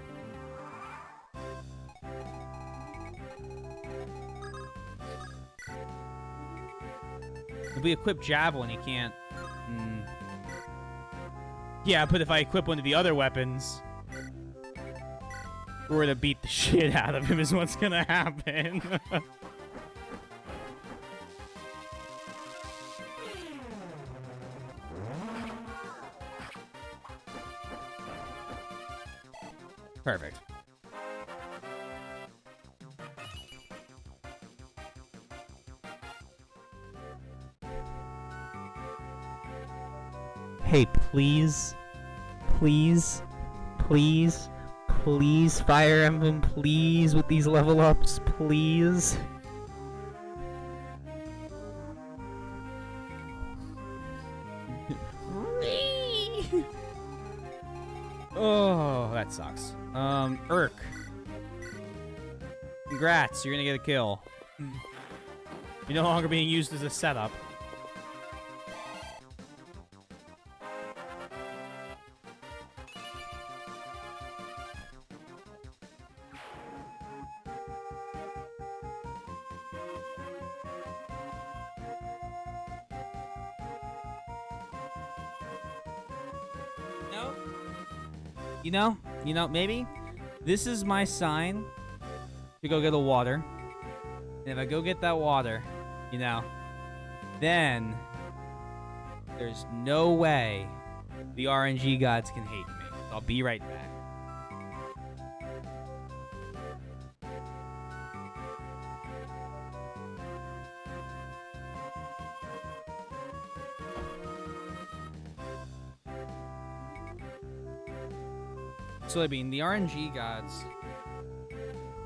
If we equip Javelin, you can't... Yeah, but if I equip one of the other weapons, we're gonna beat the shit out of him is what's gonna happen. Perfect. Hey, please, please, please, please, Fire Emblem, please, with these level ups, please. Oh, that sucks. Urk. Congrats, you're gonna get a kill. You're no longer being used as a setup. You know, maybe this is my sign to go get a water. And if I go get that water, you know, then there's no way the RNG gods can hate me. I'll be right back. So, I mean, the RNG gods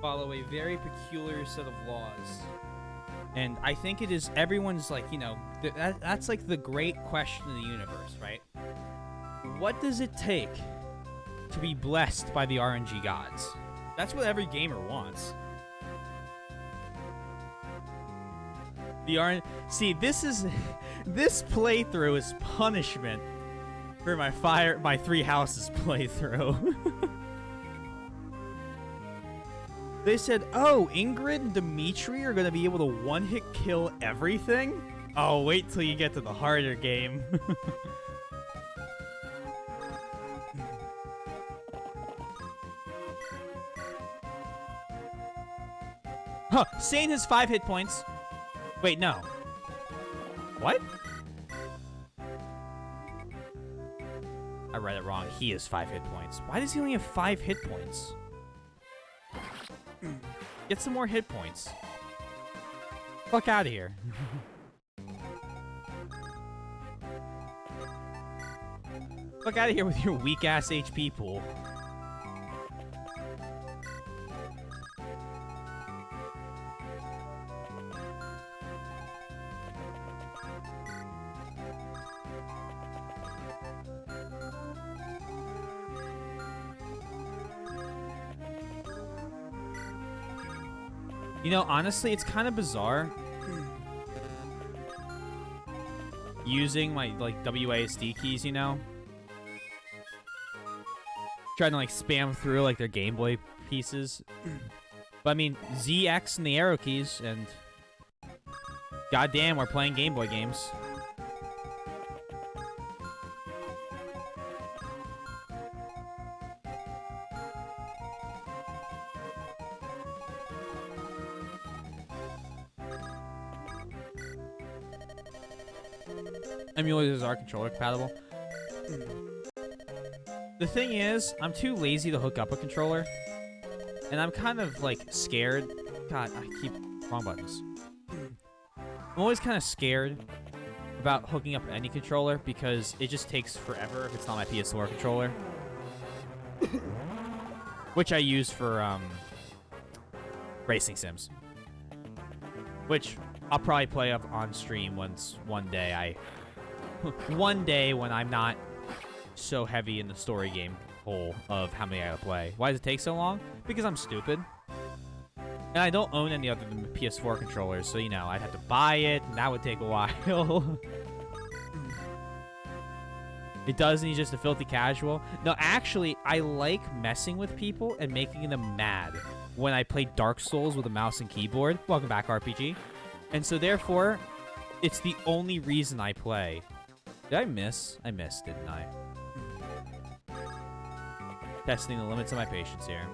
follow a very peculiar set of laws. And I think it is everyone's, like, you know, that's like the great question of the universe, right? What does it take to be blessed by the RNG gods? That's what every gamer wants. See, this playthrough is punishment for my Three Houses playthrough. They said, oh, Ingrid and Dimitri are going to be able to one-hit kill everything? Oh, wait till you get to the harder game. Huh, Sane has 5 hit points. Wait, no. What? I read it wrong. He has 5 hit points. Why does he only have 5 hit points? Get some more hit points. Fuck out of here. Fuck out of here with your weak-ass HP pool. You know, honestly, it's kind of bizarre using my, like, WASD keys, you know? Trying to, like, spam through, like, their Game Boy pieces. But, I mean, Z, X, and the arrow keys, and Goddamn, we're playing Game Boy games. Emulators are controller compatible. The thing is, I'm too lazy to hook up a controller. And I'm kind of, like, scared. God, I keep... Wrong buttons. I'm always kind of scared about hooking up any controller because it just takes forever if it's not my PS4 controller. Which I use for, racing sims. Which I'll probably play up on stream once one day one day when I'm not so heavy in the story game hole of how many I gotta play. Why does it take so long? Because I'm stupid. And I don't own any other than the PS4 controllers, so, you know, I'd have to buy it, and that would take a while. It does, and he's just a filthy casual. No, actually, I like messing with people and making them mad when I play Dark Souls with a mouse and keyboard. Welcome back, RPG. And so, therefore, it's the only reason I play. Did I miss? I missed, didn't I? Testing the limits of my patience here.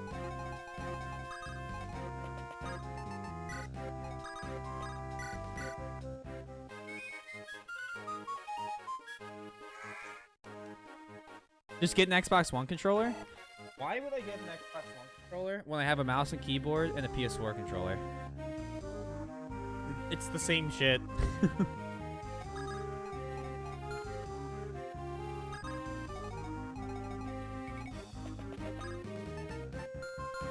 Just get an Xbox One controller? Why would I get an Xbox One controller when I have a mouse and keyboard and a PS4 controller? It's the same shit.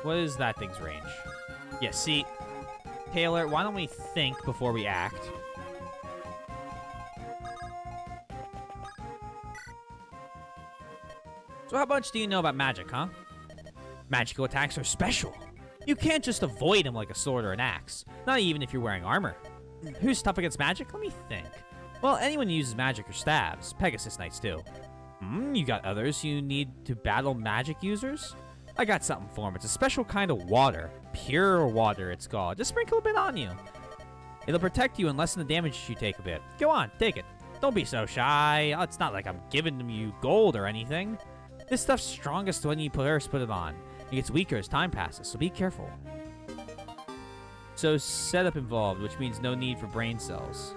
What is that thing's range? Yeah, see, Taylor, why don't we think before we act? So how much do you know about magic, huh? Magical attacks are special. You can't just avoid them like a sword or an axe. Not even if you're wearing armor. Who's tough against magic? Let me think. Well, anyone who uses magic or stabs. Pegasus Knights too. You got others you need to battle magic users? I got something for them. It's a special kind of water. Pure water, it's called. Just sprinkle a bit on you. It'll protect you and lessen the damage you take a bit. Go on, take it. Don't be so shy. It's not like I'm giving you gold or anything. This stuff's strongest when you first put it on. It gets weaker as time passes, so be careful. So setup involved, which means no need for brain cells.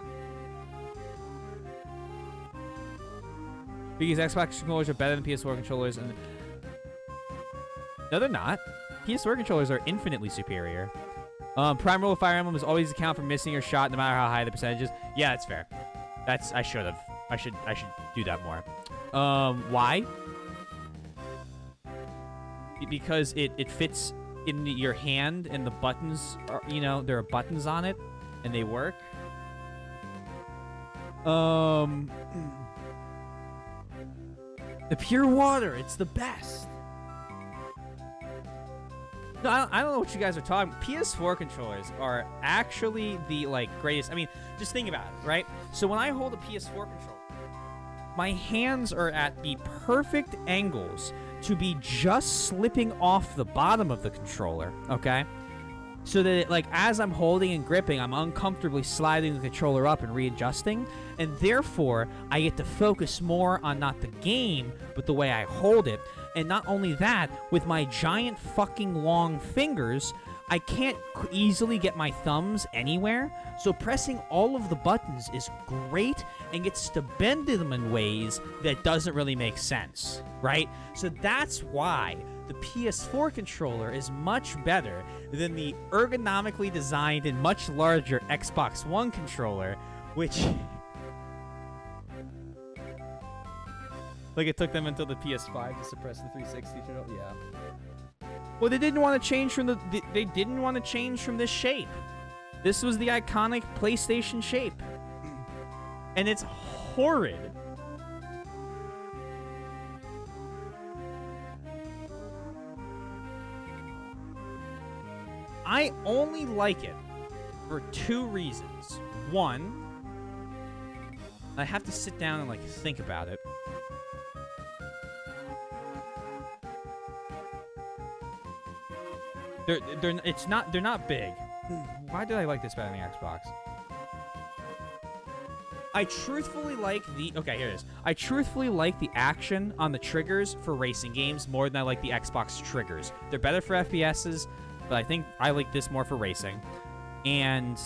Because Xbox controllers are better than PS4 controllers, and no, they're not. PS4 controllers are infinitely superior. Prime rule of Fire Emblem is always account for missing your shot, no matter how high the percentage is. Yeah, that's fair. I should have. I should do that more. Why? Because it fits in your hand, and the buttons are, you know, there are buttons on it, and they work. The pure water, it's the best. No, I don't know what you guys are talking. PS4 controllers are actually the, like, greatest. I mean, just think about it, right? So when I hold a PS4 controller, my hands are at the perfect angles to be just slipping off the bottom of the controller, okay? So that, it, like, as I'm holding and gripping, I'm uncomfortably sliding the controller up and readjusting, and therefore, I get to focus more on not the game, but the way I hold it. And not only that, with my giant fucking long fingers, I can't easily get my thumbs anywhere, so pressing all of the buttons is great and gets to bend them in ways that doesn't really make sense, right? So that's why the PS4 controller is much better than the ergonomically designed and much larger Xbox One controller, which... like, it took them until the PS5 to suppress the 360 controller. Yeah. Well, they didn't want to change from they didn't want to change from this shape. This was the iconic PlayStation shape. And it's horrid. I only like it for two reasons. One, I have to sit down and, like, think about it. They're not big. Why did I like this better than the Xbox? I truthfully like the... Okay, here it is. I truthfully like the action on the triggers for racing games more than I like the Xbox triggers. They're better for FPSs, but I think I like this more for racing. And...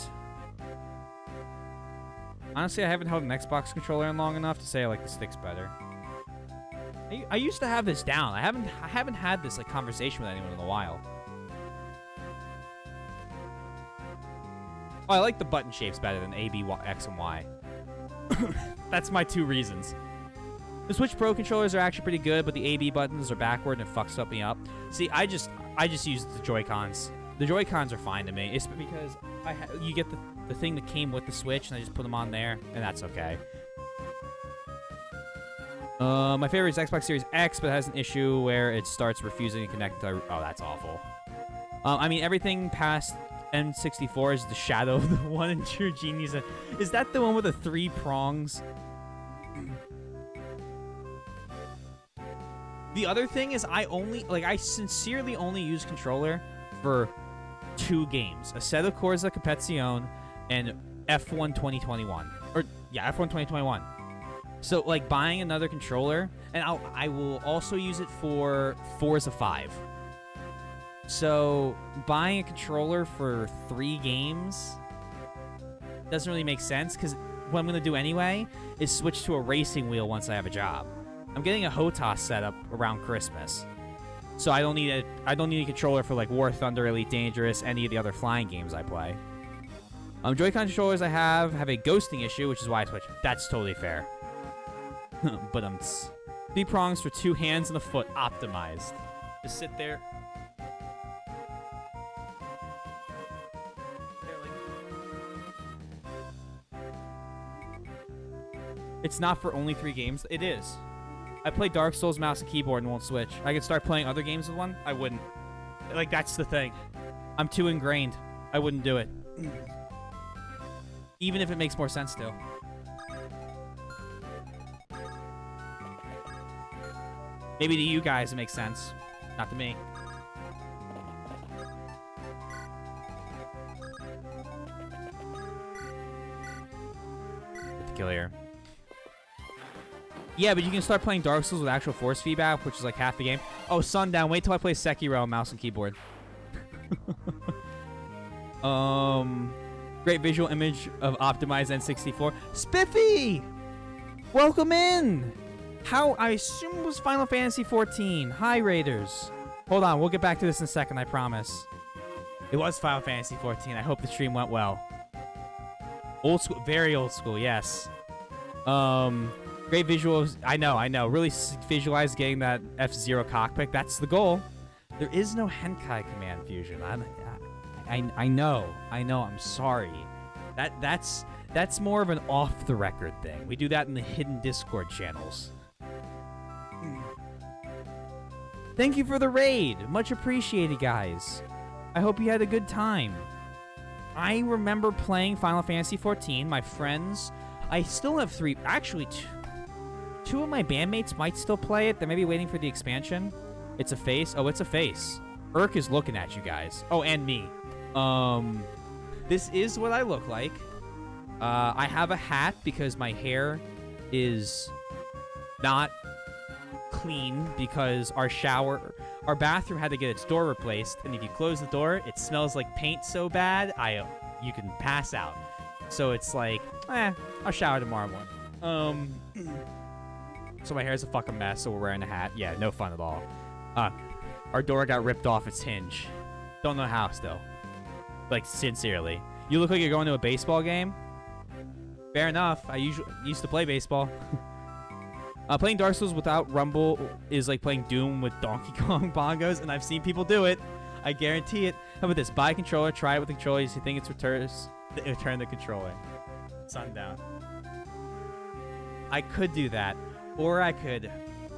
honestly, I haven't held an Xbox controller in long enough to say I like the sticks better. I used to have this down. I haven't had this like conversation with anyone in a while. Oh, I like the button shapes better than A, B, X, and Y. That's my 2 reasons. The Switch Pro controllers are actually pretty good, but the A, B buttons are backward and it fucks me up. See, I just use the Joy-Cons. The Joy-Cons are fine to me. It's because you get the thing that came with the Switch, and I just put them on there, and that's okay. My favorite is Xbox Series X, but it has an issue where it starts refusing to connect to... Oh, that's awful. I mean, everything past N64 is the shadow of the one and true genius. Is that the one with the 3 prongs? The other thing is I sincerely only use controller for 2 games. Assetto Corsa Competizione and F1 2021. Or, yeah, F1 2021. So, like, buying another controller, and I will also use it for Forza 5. So, buying a controller for 3 games doesn't really make sense, because what I'm going to do anyway is switch to a racing wheel once I have a job. I'm getting a HOTAS setup around Christmas. So I don't need a controller for, like, War Thunder, Elite Dangerous, any of the other flying games I play. Joy-Con controllers I have a ghosting issue, which is why I switch. That's totally fair. But 3 prongs for 2 hands and a foot, optimized. Just sit there. It's not for only 3 games. It is. I play Dark Souls, mouse and keyboard, and won't switch. I could start playing other games with one. I wouldn't. Like, that's the thing. I'm too ingrained. I wouldn't do it. Even if it makes more sense to. Maybe to you guys it makes sense. Not to me. Get the kill here. Yeah, but you can start playing Dark Souls with actual force feedback, which is like half the game. Oh, Sundown, wait till I play Sekiro on mouse and keyboard. Great visual image of optimized N64. Spiffy! Welcome in! How, I assume it was Final Fantasy XIV. Hi, Raiders. Hold on, we'll get back to this in a second, I promise. It was Final Fantasy XIV. I hope the stream went well. Old school, very old school, yes. Great visuals. I know. Really visualize getting that F-Zero cockpit. That's the goal. There is no Henkai command fusion. I know. I'm sorry. That's more of an off-the-record thing. We do that in the hidden Discord channels. Thank you for the raid. Much appreciated, guys. I hope you had a good time. I remember playing Final Fantasy XIV. My friends... I still have 3... Actually, 2 of my bandmates might still play it. They may be waiting for the expansion. It's a face. Oh, it's a face. Urk is looking at you guys. Oh, and me. This is what I look like. I have a hat because my hair is not clean because our bathroom had to get its door replaced, and if you close the door, it smells like paint so bad, you can pass out. So it's like, I'll shower tomorrow morning. So my hair's a fucking mess, so we're wearing a hat. Yeah, no fun at all. Our door got ripped off its hinge. Don't know how still. Like, sincerely. You look like you're going to a baseball game? Fair enough. I used to play baseball. Playing Dark Souls without Rumble is like playing Doom with Donkey Kong bongos, and I've seen people do it. I guarantee it. How about this? Buy a controller, try it with the controller. You think it's return the controller. Sundown. I could do that, or I could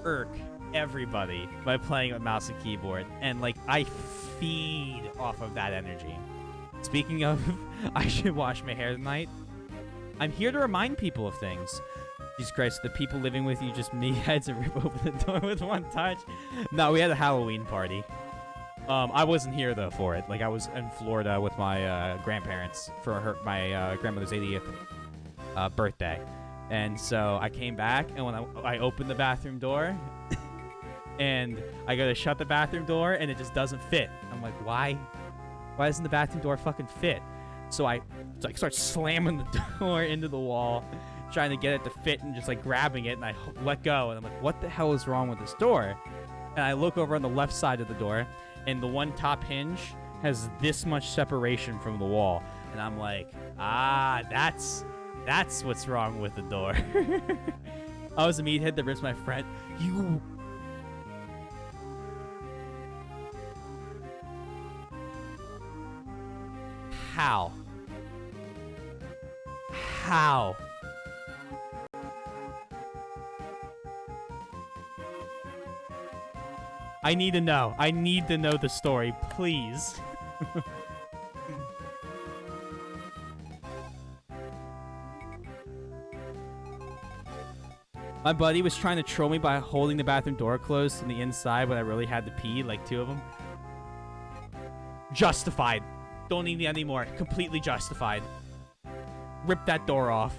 irk everybody by playing with mouse and keyboard, and like I feed off of that energy. Speaking of, I should wash my hair tonight. I'm here to remind people of things. Jesus Christ, the people living with you just meatheads and rip open the door with one touch. No, we had a Halloween party. I wasn't here though for it. Like I was in Florida with my grandparents for my grandmother's 80th. birthday. And so I came back, and when I opened the bathroom door, and I go to shut the bathroom door, and it just doesn't fit. I'm like, why? Why doesn't the bathroom door fucking fit? So I start slamming the door into the wall, trying to get it to fit, and just like grabbing it, and I let go, and I'm like, what the hell is wrong with this door? And I look over on the left side of the door, and the one top hinge has this much separation from the wall, and I'm like, that's what's wrong with the door. I was a meathead that rips my friend. You. How? How? I need to know. I need to know the story, please. My buddy was trying to troll me by holding the bathroom door closed from the inside when I really had to pee, like 2 of them. Justified. Don't need it anymore. Completely justified. Rip that door off.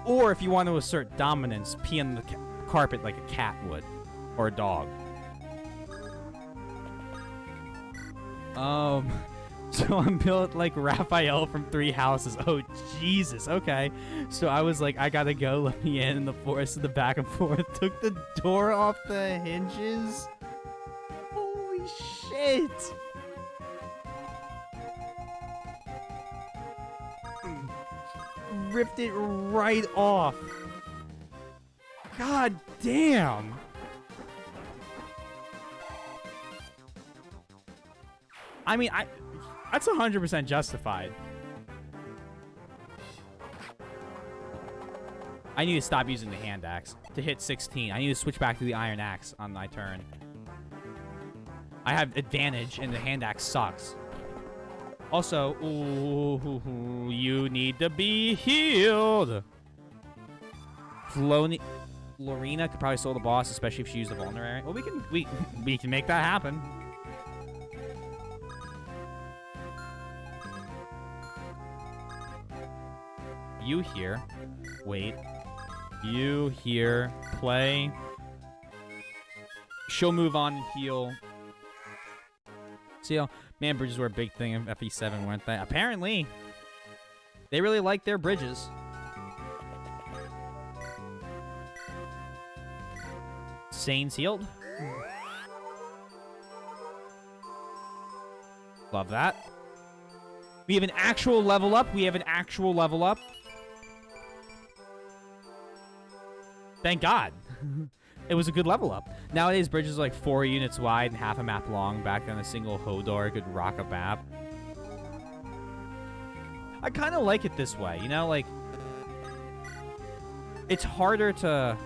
Or if you want to assert dominance, pee on the carpet like a cat would. Or a dog. So I'm built like Raphael from Three Houses. Oh, Jesus. Okay. So I was like, I gotta go. Let me in the force of the back and forth. Took the door off the hinges. Holy shit. Ripped it right off. God damn. I mean, that's 100% justified. I need to stop using the hand axe to hit 16. I need to switch back to the iron axe on my turn. I have advantage, and the hand axe sucks. Also, ooh, you need to be healed. Lorena could probably solo the boss, especially if she used the vulnerary. Well, we can make that happen. You here. Wait. You here. Play. She'll move on and heal. See how man bridges were a big thing in FE7, weren't they? Apparently. They really like their bridges. Sane's healed. Love that. We have an actual level up. We have an actual level up. Thank God. It was a good level up. Nowadays, bridges are like 4 units wide and half a map long. Back then, a single Hodor could rock a map. I kind of like it this way, you know? Like, it's harder to...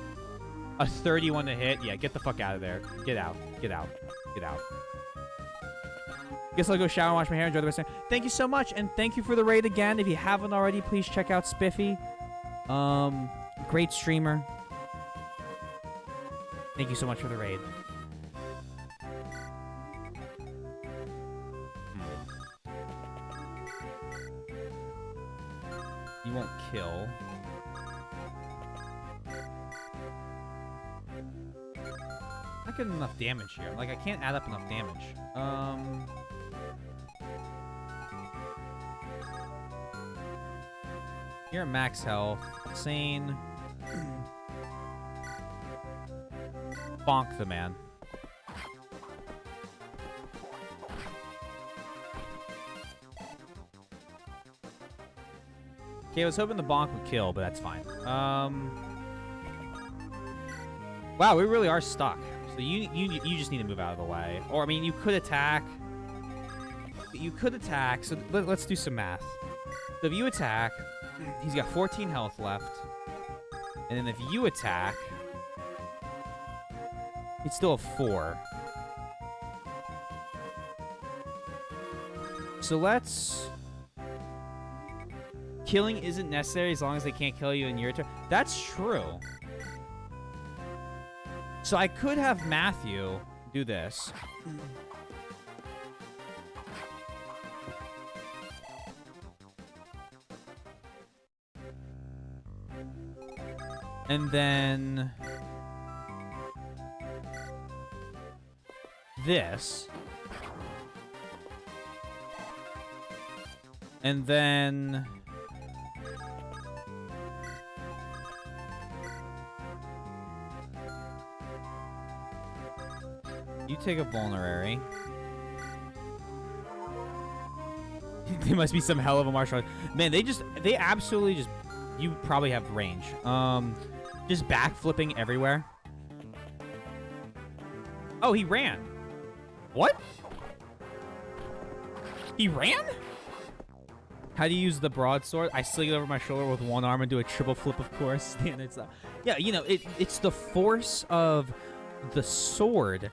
A 31 to hit. Yeah, get the fuck out of there. Get out. Get out. Get out. Guess I'll go shower and wash my hair. Enjoy the rest of the day. Thank you so much, and thank you for the raid again. If you haven't already, please check out Spiffy. Great streamer. Thank you so much for the raid. You won't kill. Not getting enough damage here. Like, I can't add up enough damage. You're at max health. Sane. Bonk the man. Okay, I was hoping the bonk would kill, but that's fine. Wow, we really are stuck. So you just need to move out of the way. Or, I mean, you could attack. You could attack. So let's do some math. So if you attack, he's got 14 health left. And then if you attack... He'd still have 4. So let's... Killing isn't necessary as long as they can't kill you in your turn. That's true. So I could have Matthew do this. And then this. And then you take a vulnerary. There must be some hell of a martial art. Man, they absolutely just, you probably have range. Just backflipping everywhere. Oh, he ran. What? He ran? How do you use the broadsword? I sling it over my shoulder with one arm and do a triple flip, of course. And it's yeah, you know, it's the force of the sword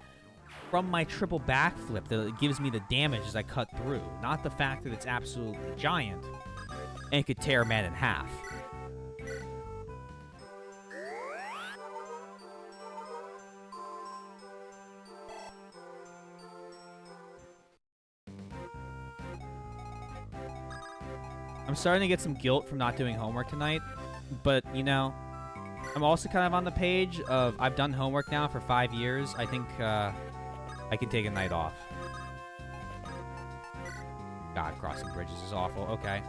from my triple backflip that gives me the damage as I cut through, not the fact that it's absolutely giant and could tear a man in half. I'm starting to get some guilt from not doing homework tonight, but, you know, I'm also kind of on the page of I've done homework now for 5 years. I think I can take a night off. God, crossing bridges is awful. Okay.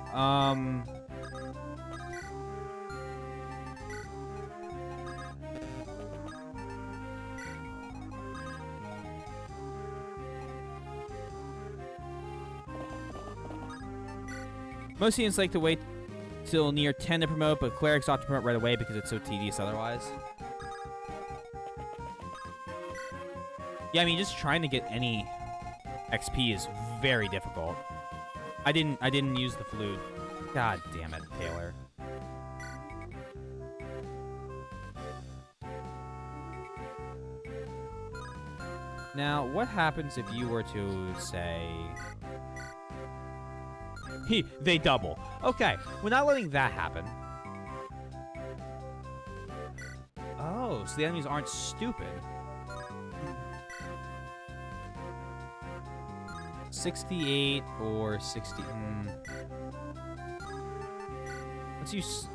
Most students like to wait till near 10 to promote, but clerics ought to promote right away because it's so tedious otherwise. Yeah, I mean, just trying to get any XP is very difficult. I didn't use the flute. God damn it, Taylor. Now, what happens if you were to say... They double. Okay, we're not letting that happen. Oh, so the enemies aren't stupid. 68 or 60. Let's use...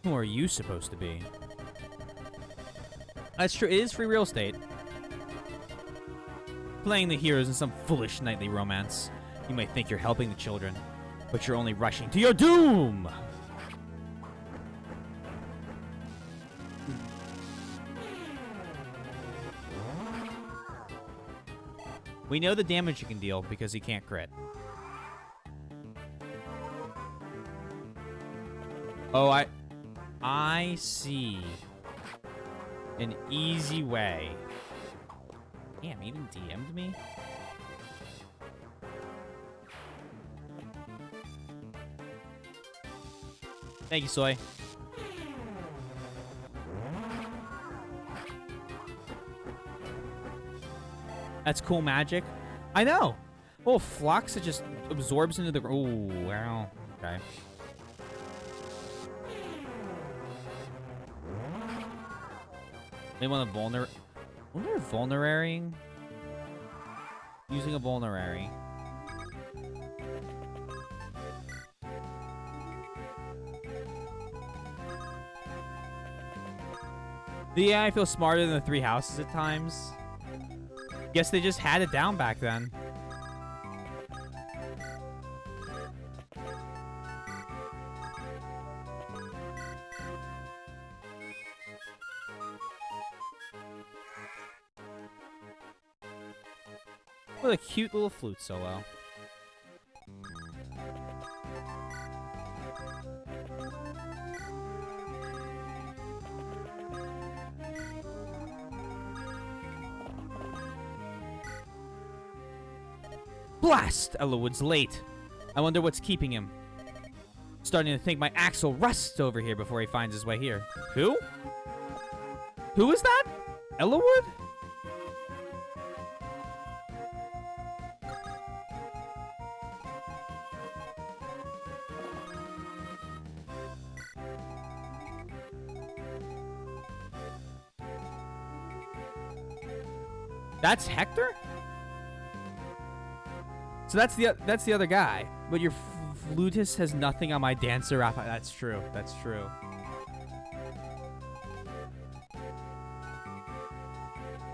Who are you supposed to be? That's true. It is free real estate. Playing the heroes in some foolish nightly romance. You might think you're helping the children, but you're only rushing to your doom! We know the damage you can deal because he can't crit. Oh, I see. An easy way. Damn, he even DM'd me? Thank you, Soy. That's cool magic. I know. Oh, Flux, it just absorbs into the... Oh, wow. Okay. They want a vulner... I wonder if vulnerarying? Using a vulnerary. Yeah, I feel smarter than the three houses at times. Guess they just had it down back then. What a cute little flute solo. Blast! Ellawood's late. I wonder what's keeping him. Starting to think my axe will rust over here before he finds his way here. Who? Who is that? Ellawood? That's Hector? So that's the other guy. But your flutist has nothing on my dancer outfit. That's true. That's true.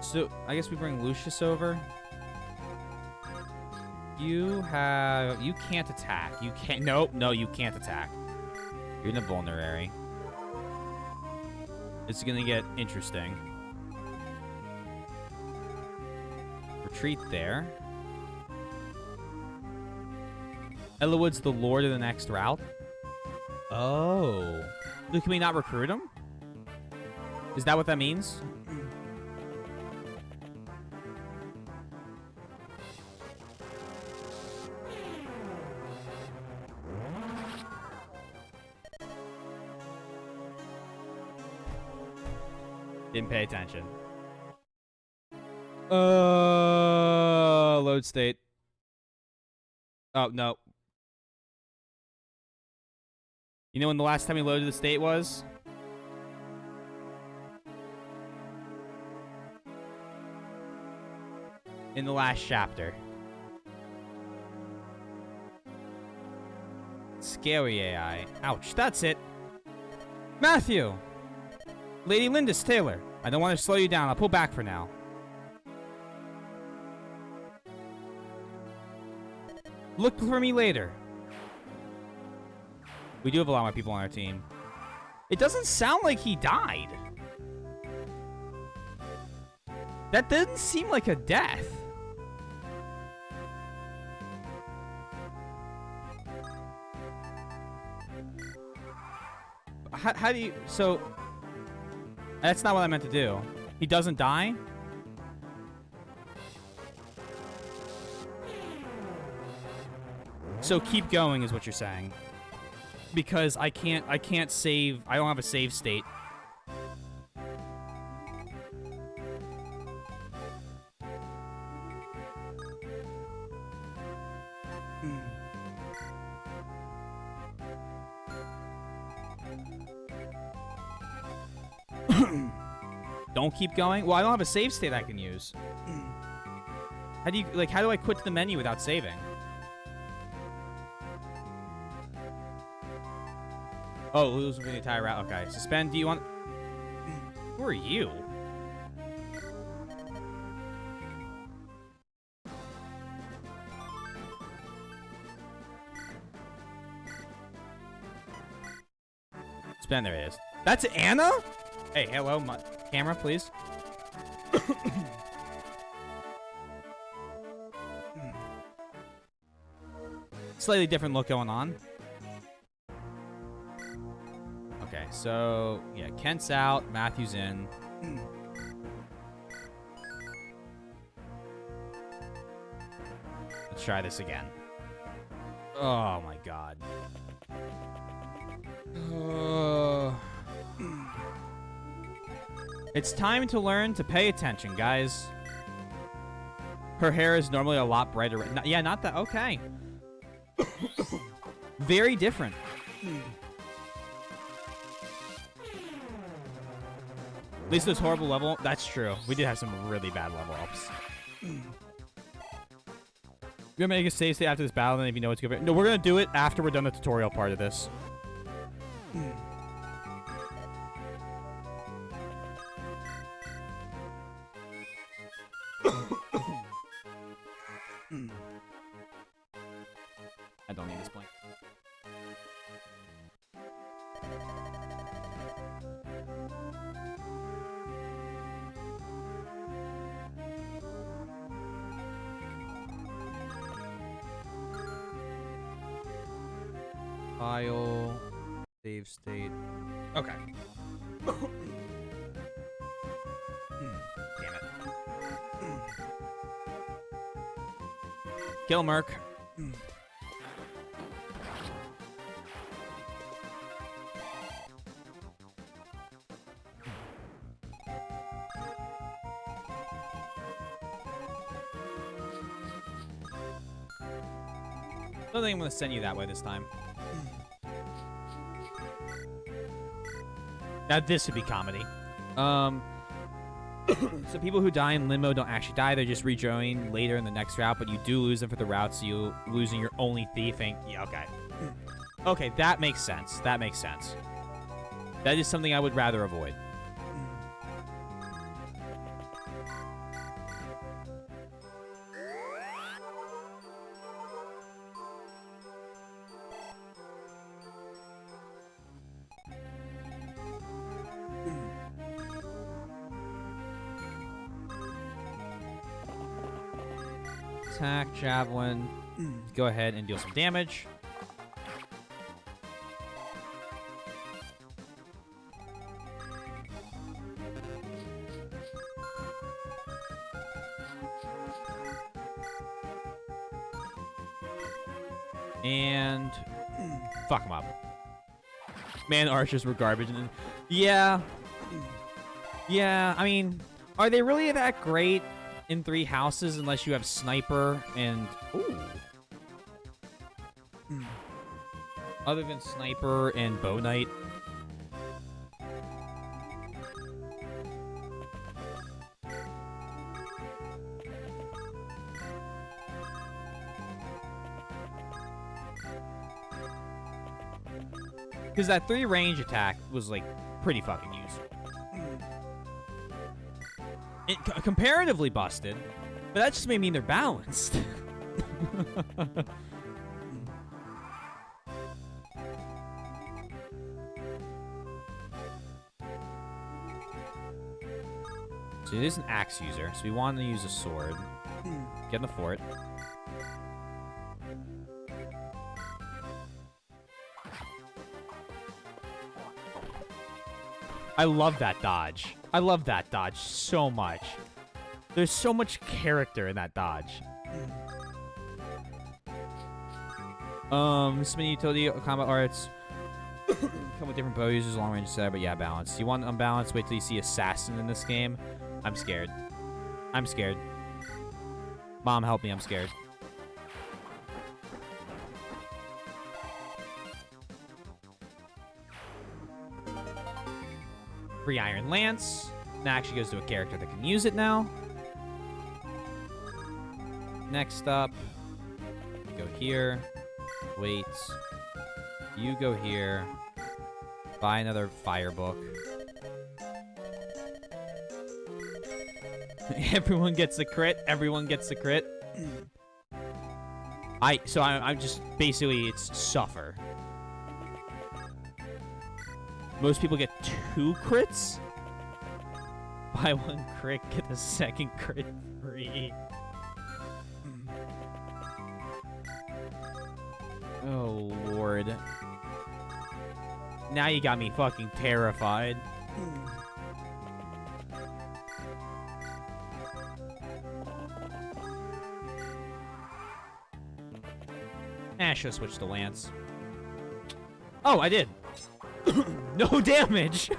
So I guess we bring Lucius over. You can't attack. You can't. Nope. No, you can't attack. You're in a vulnerary. It's gonna get interesting. Retreat there. Ellawood's the lord of the next route. Oh. Can we not recruit him? Is that what that means? Didn't pay attention. Load state. Oh, no. You know when the last time we loaded the state was? In the last chapter. Scary AI. Ouch, that's it. Matthew! Lady Lindis Taylor. I don't want to slow you down. I'll pull back for now. Look for me later. We do have a lot more people on our team. It doesn't sound like he died. That doesn't seem like a death. How do you... So... That's not what I meant to do. He doesn't die? So keep going is what you're saying. Because I can't save. I don't have a save state. Don't keep going? Well, I don't have a save state I can use. How do I quit the menu without saving? Oh, losing the entire route. Okay. Suspend. Do you want... Who are you? Suspend. There it is. That's Anna? Hey, hello. My camera, please. Slightly different look going on. Okay, so, yeah, Kent's out, Matthew's in. Let's try this again. Oh, my God. It's time to learn to pay attention, guys. Her hair is normally a lot brighter. Yeah, not that. Okay. Very different. At least those horrible level... That's true. We did have some really bad level ups. We're gonna make a save state after this battle, then if you know what's good. No, we're gonna do it after we're done the tutorial part of this. I don't need this point. File, save state. Okay. Damn it. Kill Merc. I don't think I'm going to send you that way this time. Now this would be comedy. So people who die in Limbo don't actually die. They just rejoin later in the next route, but you do lose them for the route, so you losing your only thief. Yeah, okay. Okay, that makes sense. That makes sense. That is something I would rather avoid. Attack, javelin. Go ahead and deal some damage. And fuck him up. Man, archers were garbage. And yeah. Yeah, I mean, are they really that great in Three Houses unless you have Sniper and... Ooh. Other than Sniper and Bow Knight. Because that 3 range attack was, like, pretty fucking useful. It comparatively busted, but that just may mean they're balanced. So it is an axe user, so we want to use a sword. Get in the fort. I love that dodge. I love that dodge so much. There's so much character in that dodge. This many utility combat arts come with different bow users, long range set, but yeah, balance. You want unbalanced? Wait till you see assassin in this game. I'm scared. I'm scared. Mom, help me! I'm scared. Free Iron Lance. That actually goes to a character that can use it now. Next up, go here. Wait. You go here. Buy another fire book. Everyone gets a crit. Everyone gets a crit. I'm just basically it's suffer. Most people get 2 crits. Buy 1 crit, get the second crit free. Oh, Lord. Now you got me fucking terrified. I should have switched to Lance. Oh, I did. No damage.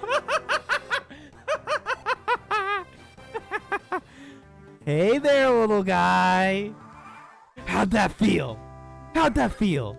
Hey there, little guy. How'd that feel? How'd that feel?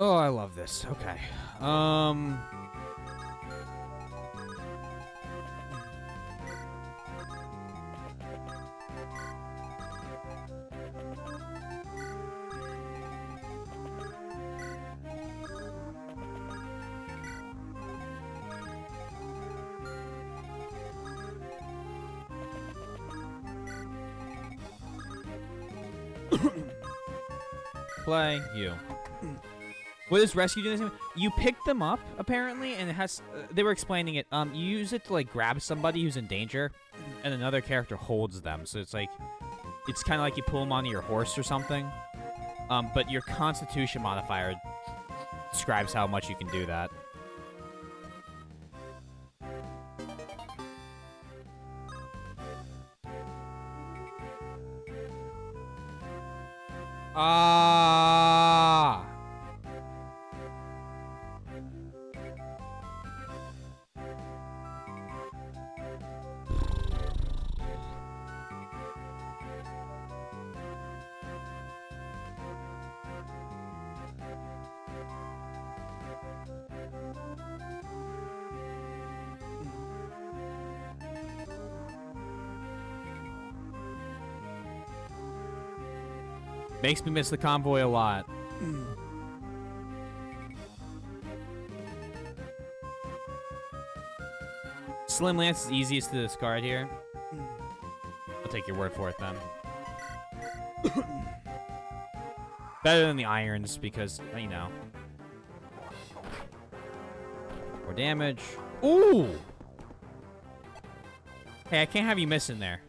Oh, I love this. Okay. Play you. What does rescue do? This? You pick them up apparently, and it has. They were explaining it. You use it to like grab somebody who's in danger, and another character holds them. So it's like, it's kind of like you pull them onto your horse or something. But your Constitution modifier describes how much you can do that. Ah. Makes me miss the convoy a lot. Slim Lance is easiest to discard here. I'll take your word for it then. Better than the irons because, you know. More damage. Ooh! Hey, I can't have you miss in there.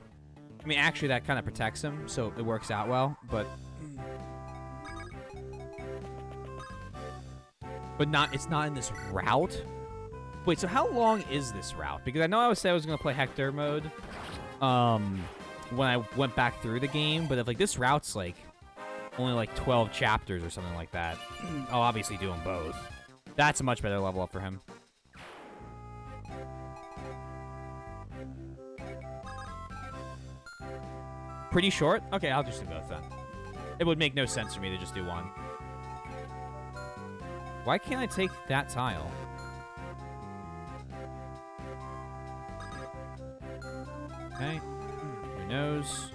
I mean, actually, that kind of protects him, so it works out well, but... But it's not in this route? Wait, so how long is this route? Because I know I said I was going to play Hector mode when I went back through the game, but if like this route's like only like 12 chapters or something like that, I'll obviously do them both. That's a much better level up for him. Pretty short? Okay, I'll just do both then. It would make no sense for me to just do one. Why can't I take that tile? Okay. Your nose.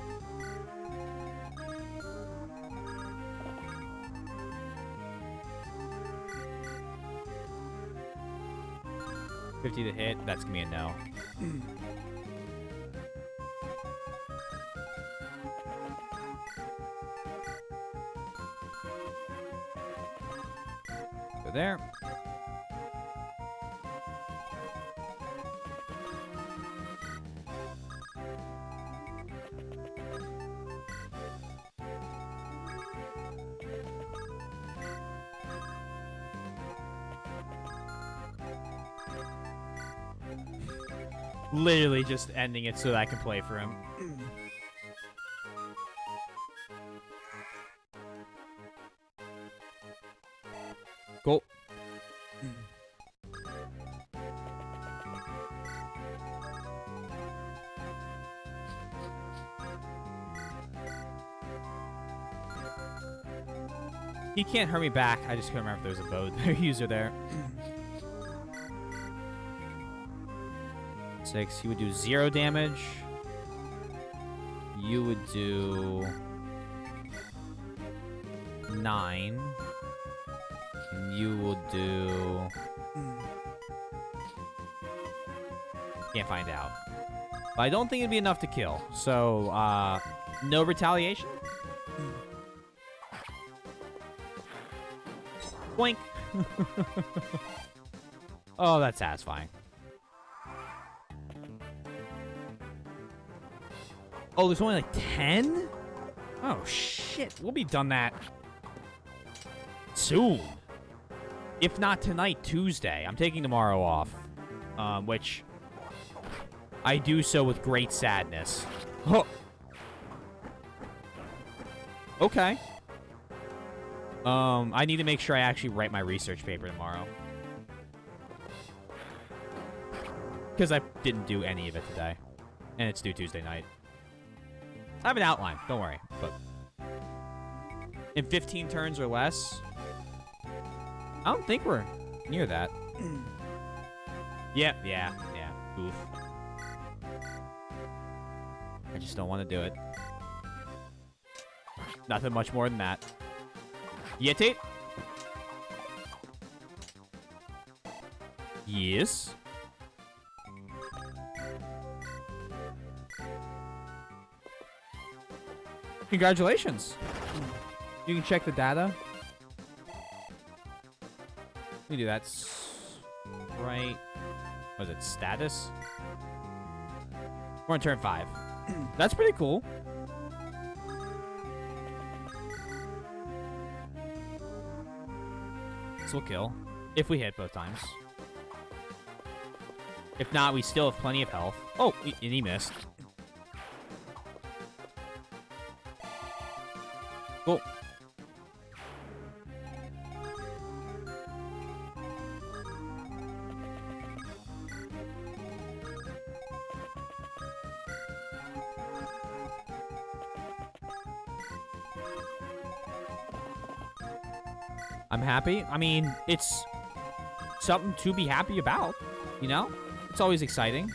$50 to hit. That's gonna be a no. Go there. Literally just ending it so that I can play for him. Cool. He can't hurt me back. I just couldn't remember if there was a bow user there. 6. He would do 0 damage. You would do 9. And you will do... Can't find out. But I don't think it'd be enough to kill. So, no retaliation? Boink. Oh, that's satisfying. Oh, there's only like 10? Oh, shit. We'll be done that soon. If not tonight, Tuesday. I'm taking tomorrow off. Which I do so with great sadness. Oh. Okay. I need to make sure I actually write my research paper tomorrow. Because I didn't do any of it today. And it's due Tuesday night. I have an outline, don't worry. But in 15 turns or less, I don't think we're near that. Yep, yeah. Oof. I just don't want to do it. Nothing much more than that. Yeti? Yes. Congratulations. You can check the data. Let me do that. Right. Was it status? We're on turn 5. That's pretty cool. This will kill. If we hit both times. If not, we still have plenty of health. Oh, and he missed. Cool. I'm happy. I mean, it's something to be happy about, you know? It's always exciting.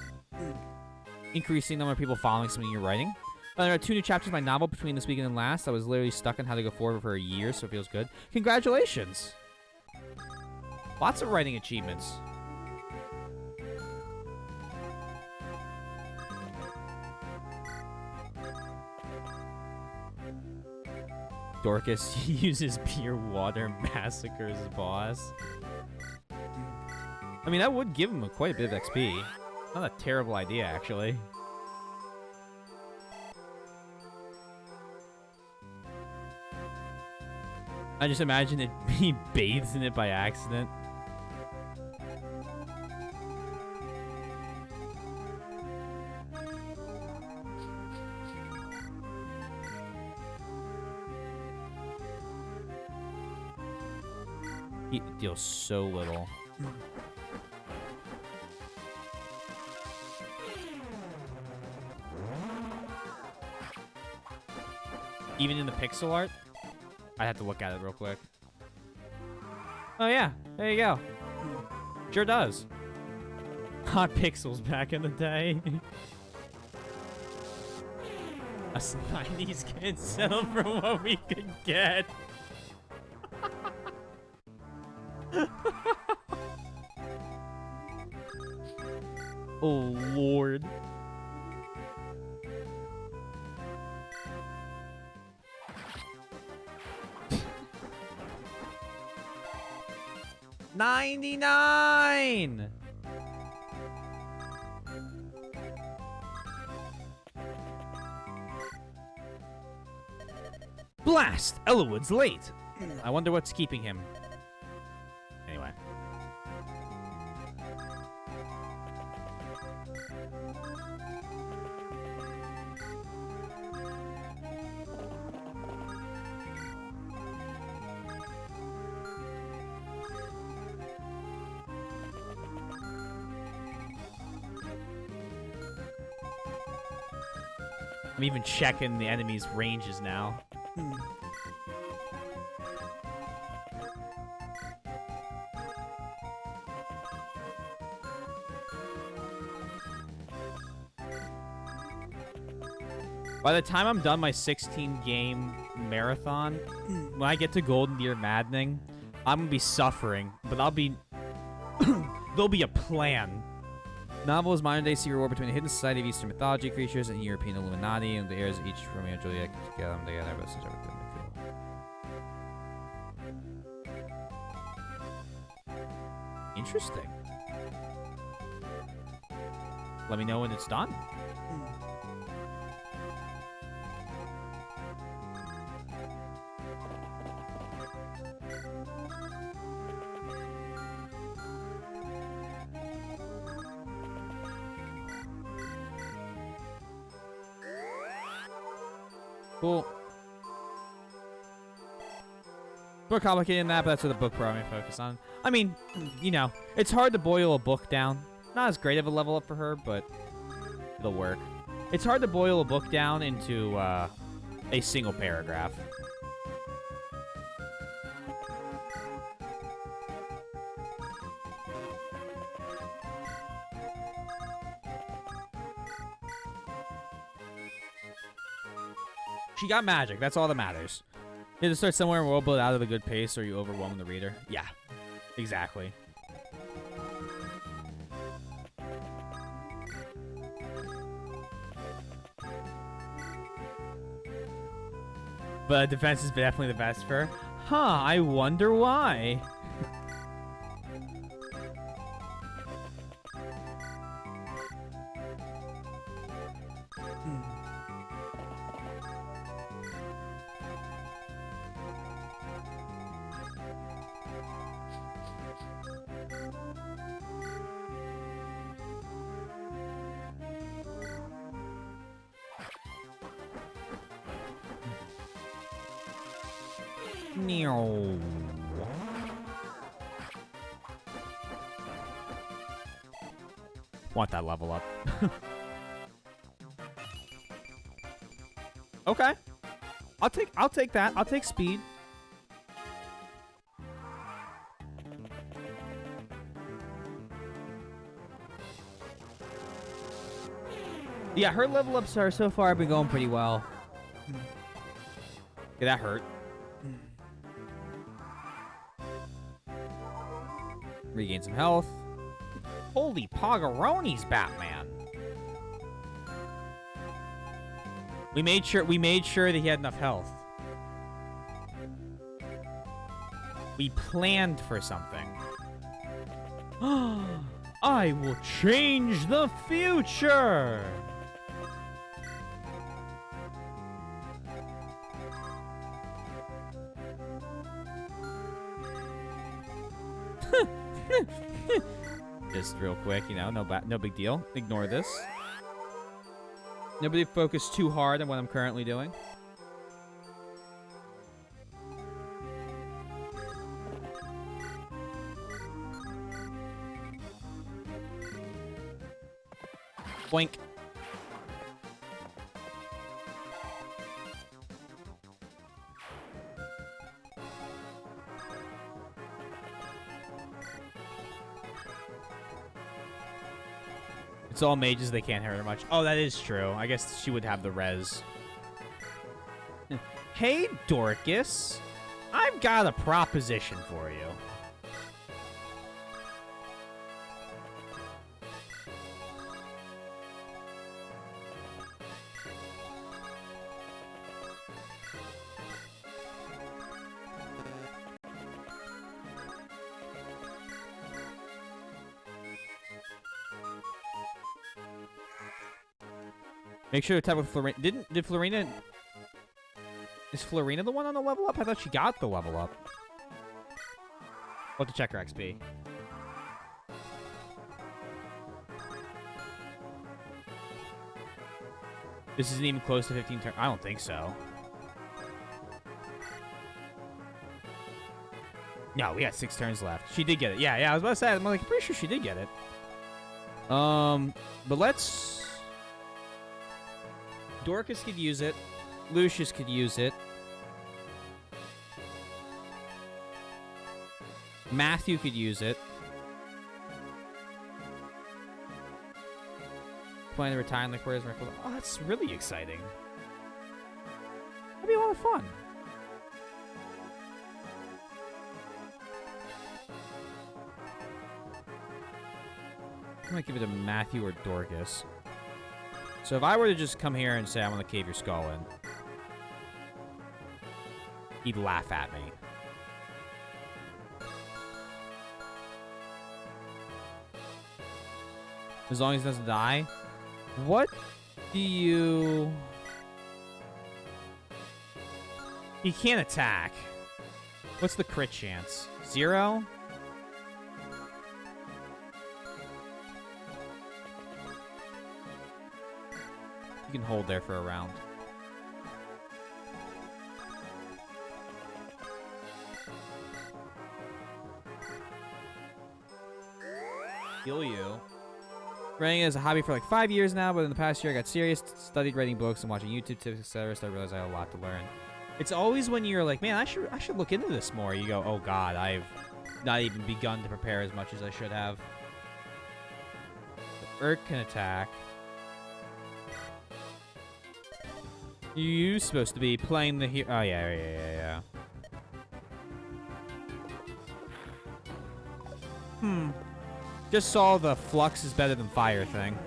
Increasing number of people following something you're writing. There are 2 new chapters of my novel between this weekend and last. I was literally stuck on how to go forward for a year, so it feels good. Congratulations! Lots of writing achievements. Dorcas uses pure water massacres boss. I mean, that would give him quite a bit of XP. Not a terrible idea, actually. I just imagine it he bathes in it by accident. He deals so little. Even in the pixel art? I'd have to look at it real quick. Oh yeah, there you go. Sure does. Hot pixels back in the day. Us 90s kids settled for what we could get. Oh Lord. $99. Blast! Ellawood's late. I wonder what's keeping him. Anyway. I'm even checking the enemy's ranges now. By the time I'm done my 16-game marathon, when I get to Golden Deer Maddening, I'm gonna be suffering, but I'll be... there'll be a plan. Novel is modern-day secret war between a hidden society of Eastern mythology creatures and European Illuminati, and the heirs of each Romeo and Juliet get them together, but since everything cool. Interesting. Let me know when it's done. Cool. More complicated than that, but that's what the book brought me to focus on. I mean, you know, it's hard to boil a book down. Not as great of a level up for her, but it'll work. It's hard to boil a book down into a single paragraph. She got magic. That's all that matters. You have to start somewhere and world build out of a good pace or you overwhelm the reader. Yeah, exactly. But defense is definitely the best for her. Huh, I wonder why. Meow. Want that level up. Okay. I'll take that. I'll take speed. Yeah, her level ups are so far been going pretty well. Yeah, that hurt. Regain some health. Holy poggeronies, Batman. We made sure that he had enough health. We planned for something. I will change the future. Just real quick, you know, no big deal. Ignore this. Nobody focus too hard on what I'm currently doing. Boink. It's all mages, they can't hurt her much. Oh, that is true. I guess she would have the res. Hey, Dorcas. I've got a proposition for you. Make sure to tap with Florina. Did Florina... Is Florina the one on the level up? I thought she got the level up. We'll have to check her XP. This isn't even close to 15 turns. I don't think so. No, we got 6 turns left. She did get it. Yeah, I was about to say, I'm like, pretty sure she did get it. But let's... Dorcas could use it. Lucius could use it. Matthew could use it. Plan to retire in the quarters. Oh, that's really exciting. That'd be a lot of fun. I'm gonna give it to Matthew or Dorcas. So if I were to just come here and say, I want to cave your skull in, he'd laugh at me. As long as he doesn't die. What do you... He can't attack. What's the crit chance? 0? You can hold there for a round. Heal you. Writing is a hobby for like 5 years now, but in the past year I got serious, studied writing books and watching YouTube tips, etc. So I realized I had a lot to learn. It's always when you're like, man, I should look into this more. You go, oh god, I've not even begun to prepare as much as I should have. Urk can attack. You supposed to be playing the hero. Oh, yeah. Just saw the flux is better than fire thing.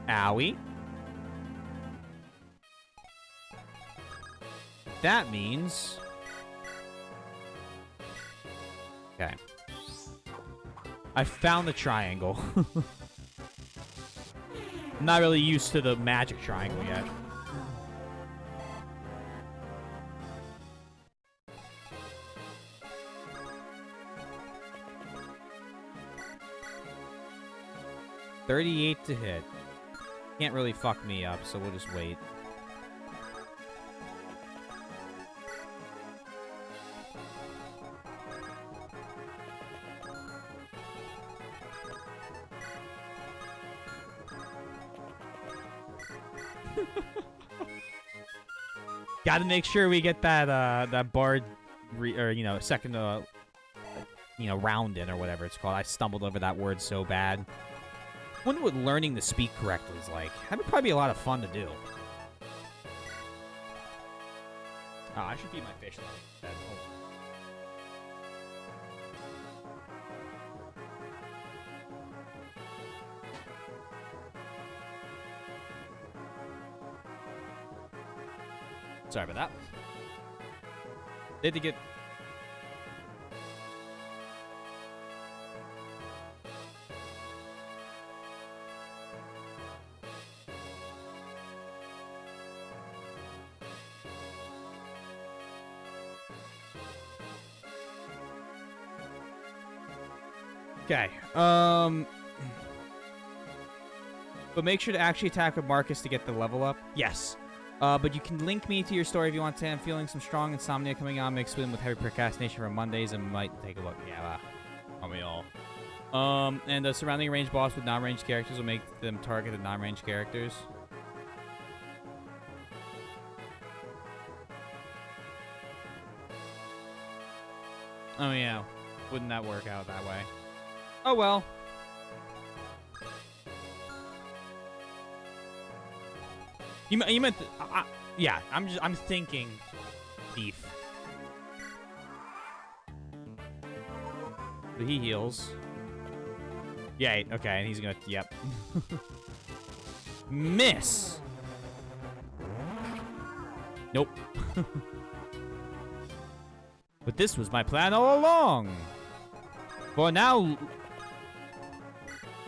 Owie. That means... Okay. I found the triangle. I'm not really used to the magic triangle yet. $38 to hit. Can't really fuck me up, so we'll just wait. Gotta make sure we get that that bard, second round in or whatever it's called. I stumbled over that word so bad. Wonder what learning to speak correctly is like. That'd probably be a lot of fun to do. Oh, I should feed my fish though. Sorry about that. They had to get... Okay. But make sure to actually attack with Marcus to get the level up. Yes. But you can link me to your story if you want to. I'm feeling some strong insomnia coming on, mixed with heavy procrastination from Mondays, and might take a look. Yeah, aren't we all? And the surrounding range boss with non-ranged characters will make them target the non-ranged characters. Oh yeah, wouldn't that work out that way? Oh well. You meant yeah, I'm thinking thief. But he heals. Yeah, okay, and he's gonna yep. Miss. Nope. But this was my plan all along. For now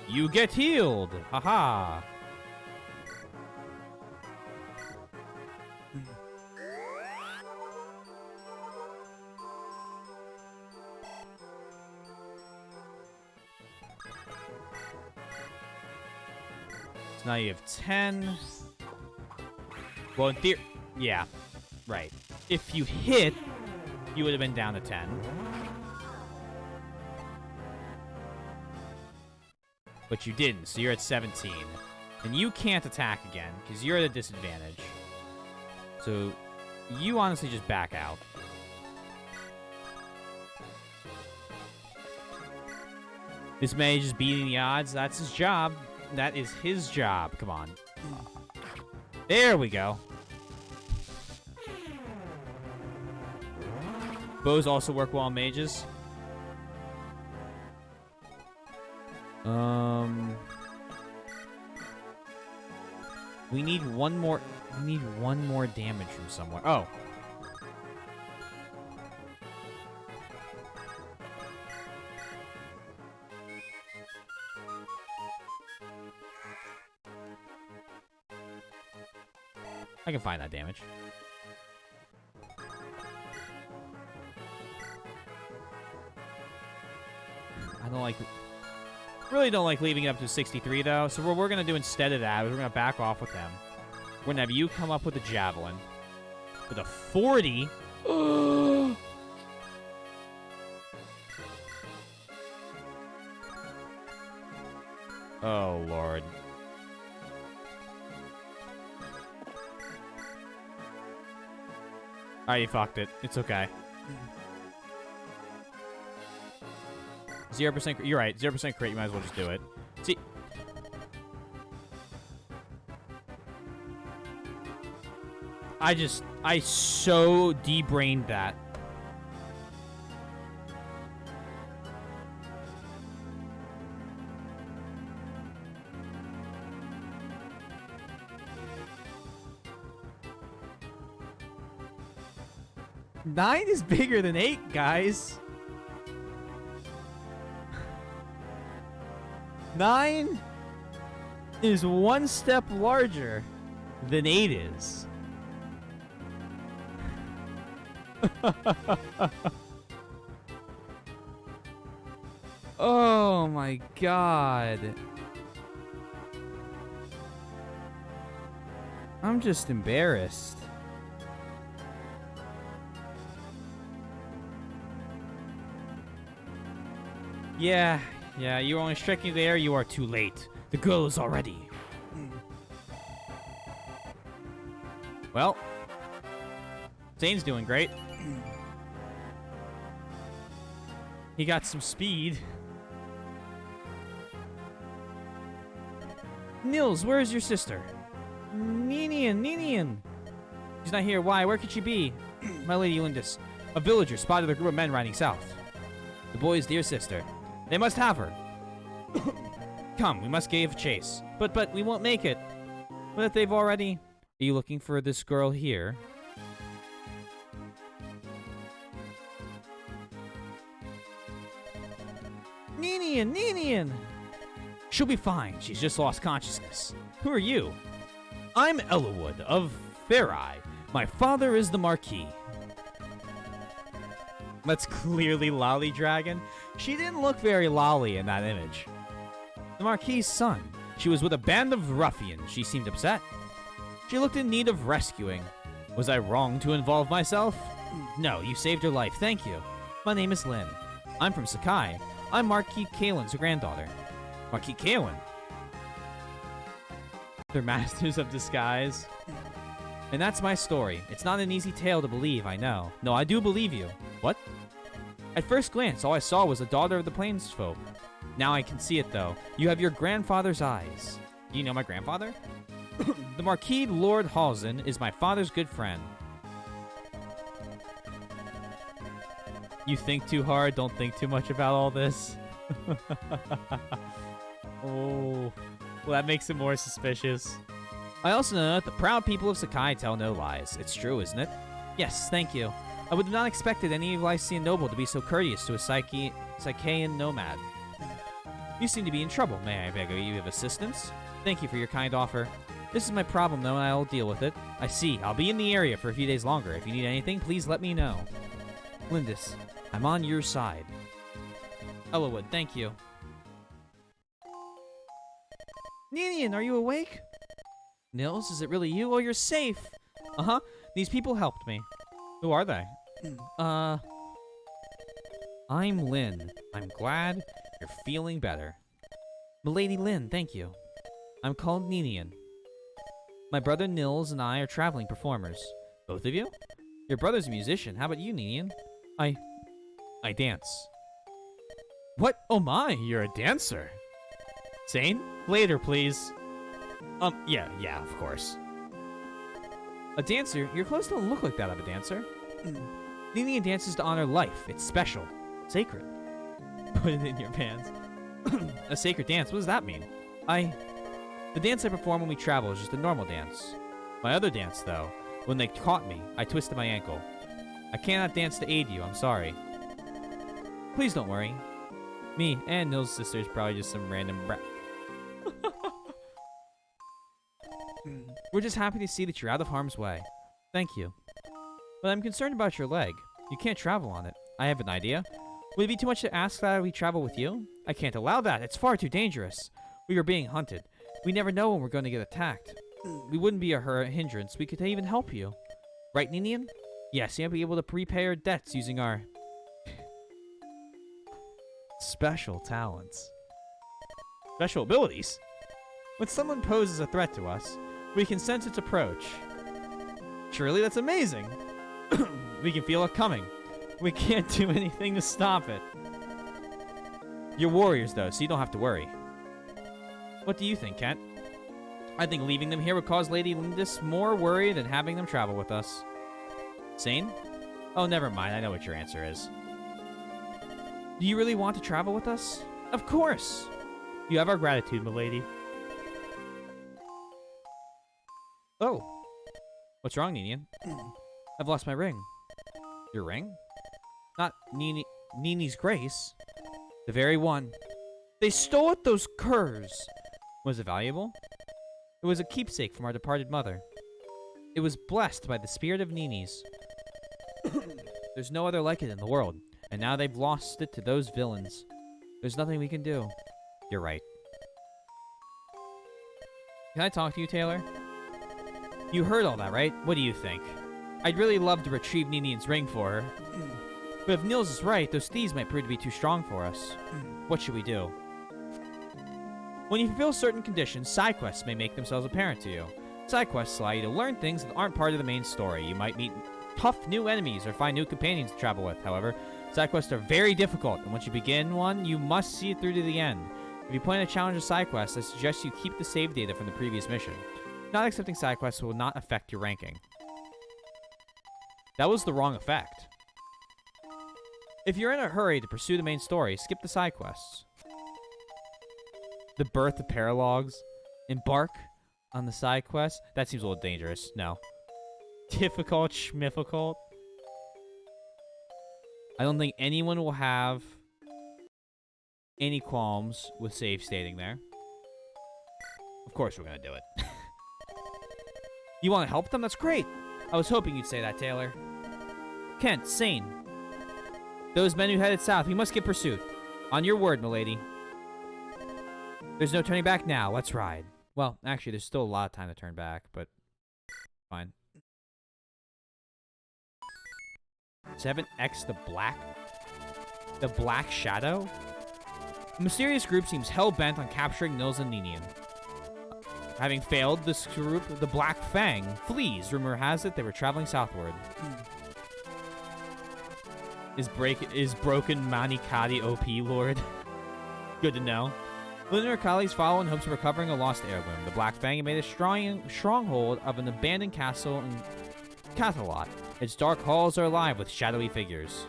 you get healed. Haha. Now you have 10. Well, in theory, yeah, right. If you hit, you would have been down to 10. But you didn't, so you're at 17. And you can't attack again, because you're at a disadvantage. So, you honestly just back out. This mage is beating the odds. That's his job. That is his job. Come on. There we go. Bows also work well on mages. We need one more. We need one more damage from somewhere. Oh. I can find that damage. I don't like... Really don't like leaving it up to 63, though. So what we're going to do instead of that is we're going to back off with them. We're going to have you come up with a javelin. With a 40... Oh, Lord. Alright, you fucked it. It's okay. 0%. You're right. 0% crit. You might as well just do it. See. I so de-brained that. Nine is bigger than 8, guys. 9 is one step larger than 8 is. Oh my god. I'm just embarrassed. Yeah, you only striking there, you are too late. The girl is already. Well, Zane's doing great. He got some speed. Nils, where is your sister? Ninian. She's not here. Why? Where could she be? My lady Lindis. A villager spotted a group of men riding south. The boy's dear sister. They must have her. Come, we must give chase. But we won't make it. What if they've already... Are you looking for this girl here? Ninian! She'll be fine. She's just lost consciousness. Who are you? I'm Ellawood of Faireye. My father is the Marquis. That's clearly Lolly Dragon. She didn't look very lolly in that image. The Marquis's son. She was with a band of ruffians. She seemed upset. She looked in need of rescuing. Was I wrong to involve myself? No, you saved her life. Thank you. My name is Lynn. I'm from Sakai. I'm Marquis Kalen's granddaughter. Marquis Kalen? They're masters of disguise. And that's my story. It's not an easy tale to believe, I know. No, I do believe you. What? At first glance, all I saw was a daughter of the Plainsfolk. Now I can see it, though. You have your grandfather's eyes. Do you know my grandfather? The Marquis Lord Halzen is my father's good friend. You think too hard, don't think too much about all this. Oh, well, that makes it more suspicious. I also know that the proud people of Sakai tell no lies. It's true, isn't it? Yes, thank you. I would have not expected any Lycian noble to be so courteous to a Psychean nomad. You seem to be in trouble. May I beg of you of assistance? Thank you for your kind offer. This is my problem, though, and I'll deal with it. I see. I'll be in the area for a few days longer. If you need anything, please let me know. Lindis, I'm on your side. Ellawood, thank you. Ninian, are you awake? Nils, is it really you? Oh, you're safe. Uh-huh. These people helped me. Who are they? I'm Lynn. I'm glad you're feeling better. Milady Lynn, thank you. I'm called Ninian. My brother Nils and I are traveling performers. Both of you? Your brother's a musician. How about you, Ninian? I dance. What? Oh my, you're a dancer. Sane? Later, please. Yeah, of course. A dancer? Your clothes don't look like that of a dancer. Ninian dances to honor life. It's special. Sacred. Put it in your pants. A sacred dance? What does that mean? The dance I perform when we travel is just a normal dance. My other dance, though, when they caught me, I twisted my ankle. I cannot dance to aid you. I'm sorry. Please don't worry. Me and Nils' sister is probably just some random brat. We're just happy to see that you're out of harm's way. Thank you. But I'm concerned about your leg. You can't travel on it. I have an idea. Would it be too much to ask that we travel with you? I can't allow that. It's far too dangerous. We are being hunted. We never know when we're going to get attacked. We wouldn't be a hindrance. We could even help you. Right, Ninian? Yes, you'll be able to prepay our debts using our special talents. Special abilities? When someone poses a threat to us, we can sense its approach. Surely that's amazing. We can feel it coming. We can't do anything to stop it. You're warriors, though, so you don't have to worry. What do you think, Kent? I think leaving them here would cause Lady Lindis more worry than having them travel with us. Sane? Oh, never mind. I know what your answer is. Do you really want to travel with us? Of course! You have our gratitude, milady. Oh. What's wrong, Ninian? I've lost my ring. Your ring? Not Nini's Grace. The very one. They stole it, those curs! Was it valuable? It was a keepsake from our departed mother. It was blessed by the spirit of Nini's. There's no other like it in the world, and now they've lost it to those villains. There's nothing we can do. You're right. Can I talk to you, Taylor? You heard all that, right? What do you think? I'd really love to retrieve Ninian's ring for her. But if Nils is right, those thieves might prove to be too strong for us. What should we do? When you fulfill certain conditions, side quests may make themselves apparent to you. Side quests allow you to learn things that aren't part of the main story. You might meet tough new enemies or find new companions to travel with. However, side quests are very difficult, and once you begin one, you must see it through to the end. If you plan to challenge a side quest, I suggest you keep the save data from the previous mission. Not accepting side quests will not affect your ranking. That was the wrong effect. If you're in a hurry to pursue the main story, skip the side quests. The birth of Paralogs. Embark on the side quest. That seems a little dangerous. No. Difficult, schmifficult. I don't think anyone will have any qualms with save stating there. Of course we're going to do it. You want to help them? That's great. I was hoping you'd say that, Taylor. Kent, Sane. Those men who headed south, we must get pursuit. On your word, milady. There's no turning back now. Let's ride. Well, actually, there's still a lot of time to turn back, but fine. 7X the Black Shadow? A mysterious group seems hell-bent on capturing Nils and Ninian. Having failed, this group, the Black Fang, flees. Rumor has it they were traveling southward. Is broken Manikadi OP Lord? Good to know. Linda and her colleagues follow in hopes of recovering a lost heirloom. The Black Fang made a stronghold of an abandoned castle in Catalot. Its dark halls are alive with shadowy figures.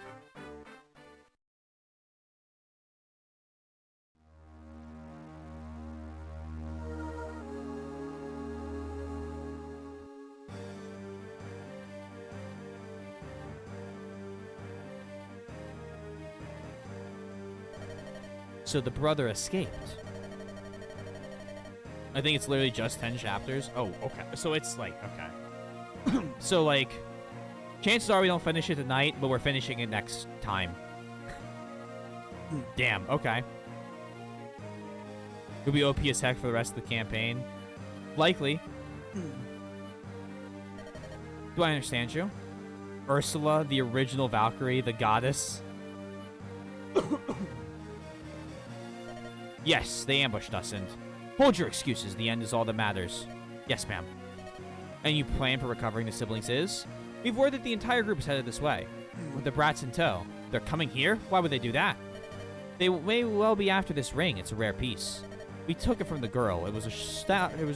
So the brother escaped. I think it's literally just 10 chapters. Oh, okay. So it's like, okay. So like, chances are we don't finish it tonight, but we're finishing it next time. Damn, okay. It'll be OP as heck for the rest of the campaign. Likely. Do I understand you? Ursula, the original Valkyrie, the goddess. Yes, they ambushed us and... Hold your excuses. The end is all that matters. Yes, ma'am. And you plan for recovering the siblings is? We've word that the entire group is headed this way. With the brats in tow. They're coming here? Why would they do that? They may well be after this ring. It's a rare piece. We took it from the girl. It was a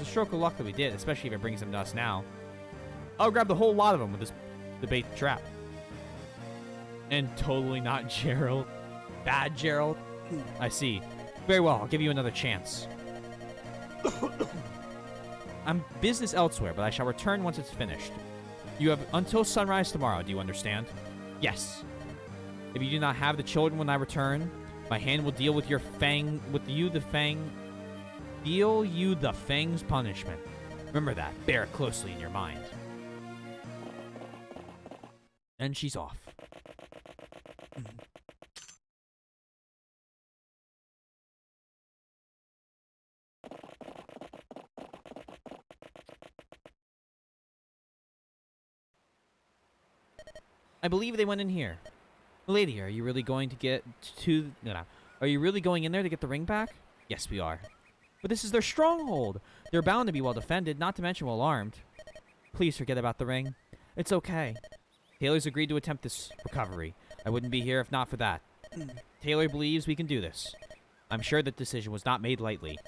stroke of luck that we did, especially if it brings them to us now. I'll grab the whole lot of them with this debate trap. And totally not Gerald. Bad Gerald. I see. Very well, I'll give you another chance. I'm business elsewhere, but I shall return once it's finished. You have until sunrise tomorrow, do you understand? Yes. If you do not have the children when I return, my hand will deal with your deal you the Fang's punishment. Remember that. Bear it closely in your mind. And she's off. I believe they went in here. Lady, are you really going to get to... No. Are you really going in there to get the ring back? Yes, we are. But this is their stronghold. They're bound to be well defended, not to mention well armed. Please forget about the ring. It's okay. Taylor's agreed to attempt this recovery. I wouldn't be here if not for that. Taylor believes we can do this. I'm sure that decision was not made lightly.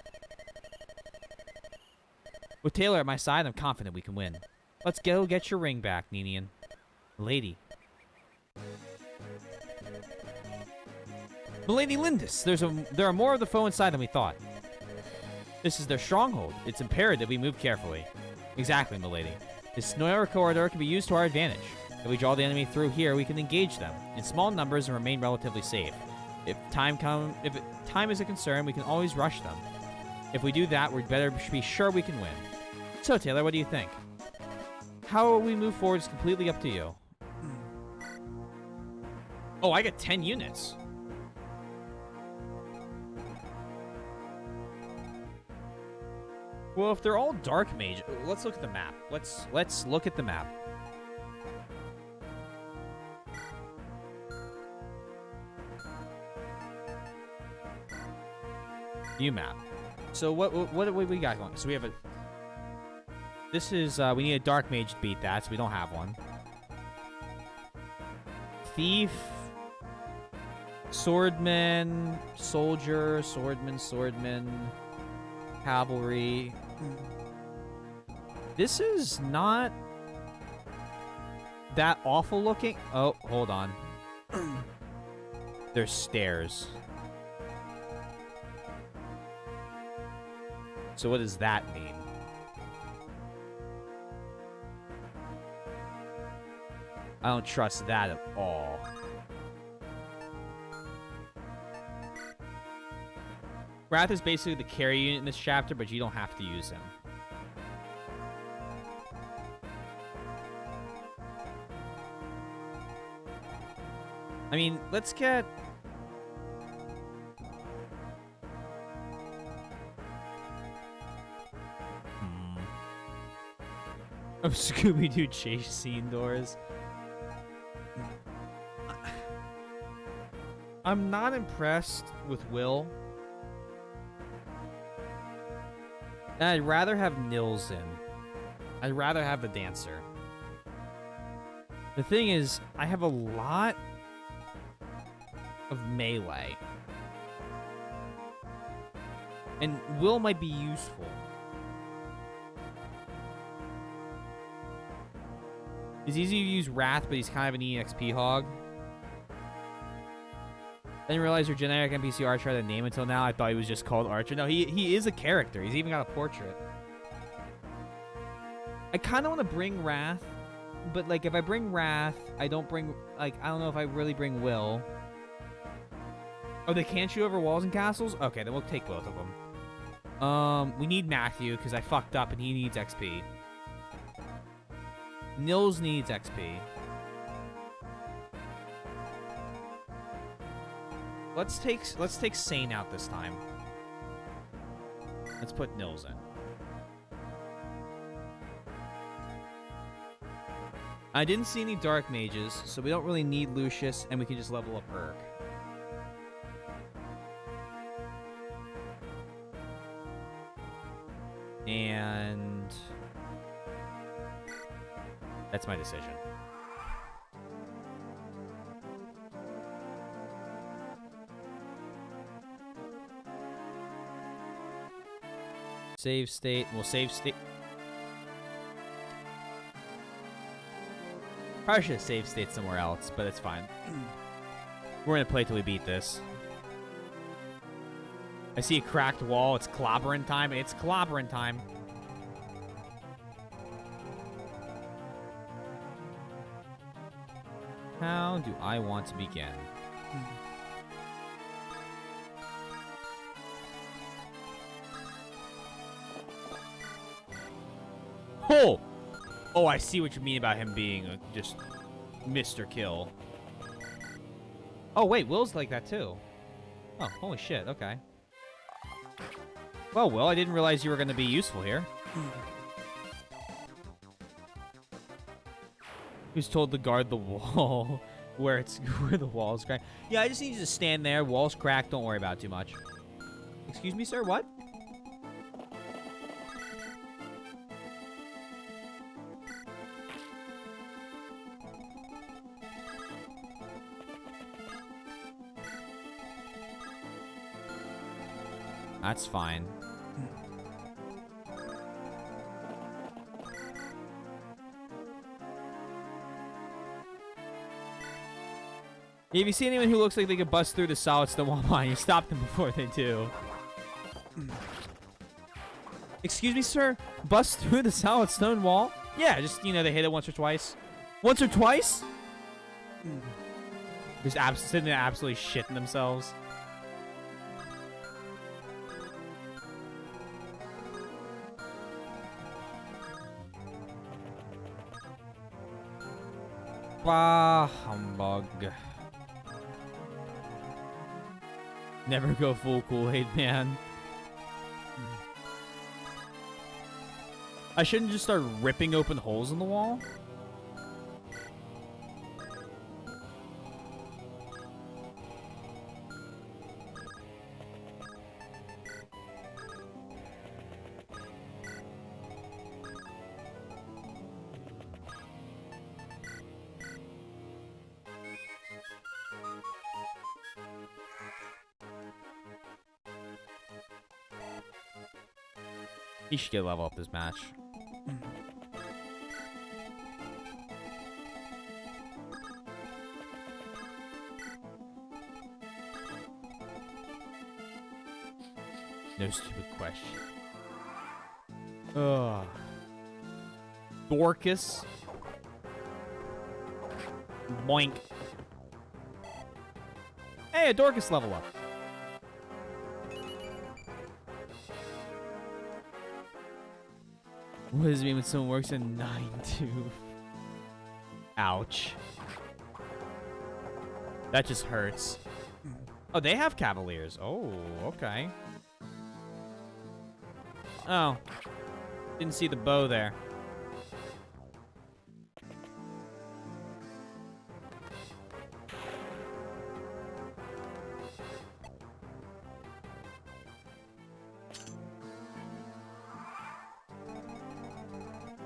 With Taylor at my side, I'm confident we can win. Let's go get your ring back, Ninian. Lady. Milady Lindis, there are more of the foe inside than we thought. This is their stronghold. It's imperative we move carefully. Exactly, milady. This narrow corridor can be used to our advantage. If we draw the enemy through here, we can engage them in small numbers and remain relatively safe. If time is a concern, we can always rush them. If we do that, we'd better be sure we can win. So, Taylor, what do you think? How we move forward is completely up to you. Oh, I get 10 units. Well, if they're all dark mage, let's look at the map. Let's look at the map. View map. So what do we got going? So we have a... This is, we need a dark mage to beat that, so we don't have one. Thief. Swordman, soldier, swordman, cavalry. This is not that awful looking. Oh, hold on. There's stairs. So what does that mean? I don't trust that at all. Wrath is basically the carry unit in this chapter, but you don't have to use him. I mean, let's get... Of Scooby-Doo chase scene doors. I'm not impressed with Will. And I'd rather have Nils in. I'd rather have the dancer. The thing is, I have a lot of melee. And Will might be useful. It's easy to use Wrath, but he's kind of an EXP hog. I didn't realize your generic NPC Archer had a name until now. I thought he was just called Archer. No, he is a character. He's even got a portrait. I kind of want to bring Wrath, but like if I bring Wrath, I don't bring like I don't know if I really bring Will. Oh, they can't shoot over walls and castles? Okay, then we'll take both of them. We need Matthew because I fucked up and he needs XP. Nils needs XP. Let's take Sane out this time. Let's put Nils in. I didn't see any Dark Mages, so we don't really need Lucius, and we can just level up Urg. And that's my decision. Save state. We'll save state. Probably should have saved state somewhere else, but it's fine. We're gonna play till we beat this. I see a cracked wall. It's clobbering time. It's clobbering time. How do I want to begin? Oh! Oh, I see what you mean about him being just Mr. Kill. Oh, wait, Will's like that too. Oh, holy shit, okay. Well, Will, I didn't realize you were going to be useful here. Who's told to guard the wall where the wall's cracked? Yeah, I just need you to stand there. Wall's cracked. Don't worry about it too much. Excuse me, sir? What? That's fine. If you see anyone who looks like they could bust through the solid stone wall behind you, stop them before they do. Excuse me, sir? Bust through the solid stone wall? Yeah, just, you know, they hit it once or twice. Once or twice? Just sitting there absolutely shitting themselves. Bah, humbug. Never go full Kool-Aid, man. I shouldn't just start ripping open holes in the wall. He should get a level up this match. No stupid question. Ugh. Dorcas. Boink. Hey, a Dorcas level up. What does it mean when someone works in 9-2? Ouch. That just hurts. Oh, they have Cavaliers. Oh, okay. Oh. Didn't see the bow there.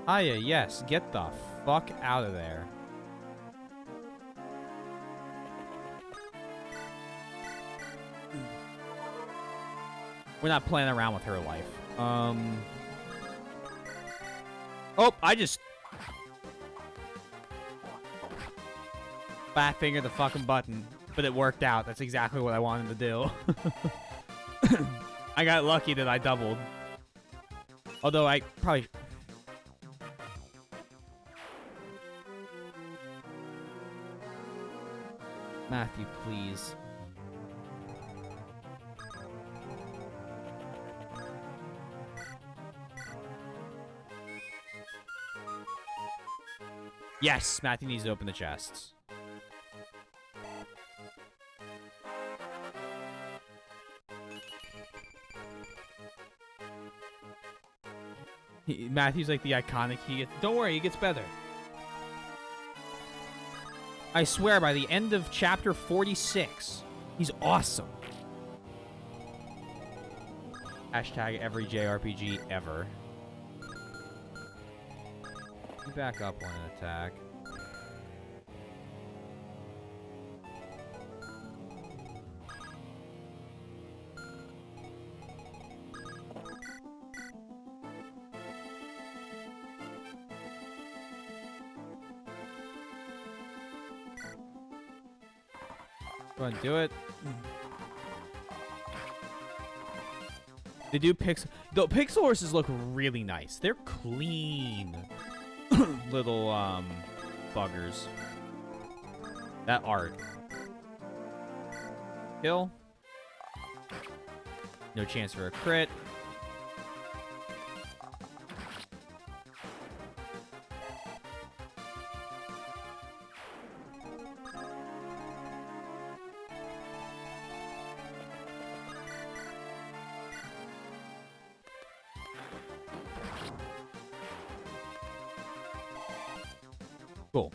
Aya, yes. Get the fuck out of there. We're not playing around with her life. Oh, I just fat fingered the fucking button, but it worked out. That's exactly what I wanted to do. I got lucky that I doubled. Although I probably... Matthew, please. Yes, Matthew needs to open the chests. Matthew's like the iconic. Don't worry, he gets better. I swear, by the end of chapter 46, he's awesome. Hashtag every JRPG ever. You back up on an attack. Go ahead and do it. They do pixel. The pixel horses look really nice. They're clean. Little buggers. That art. Kill. No chance for a crit. Cool.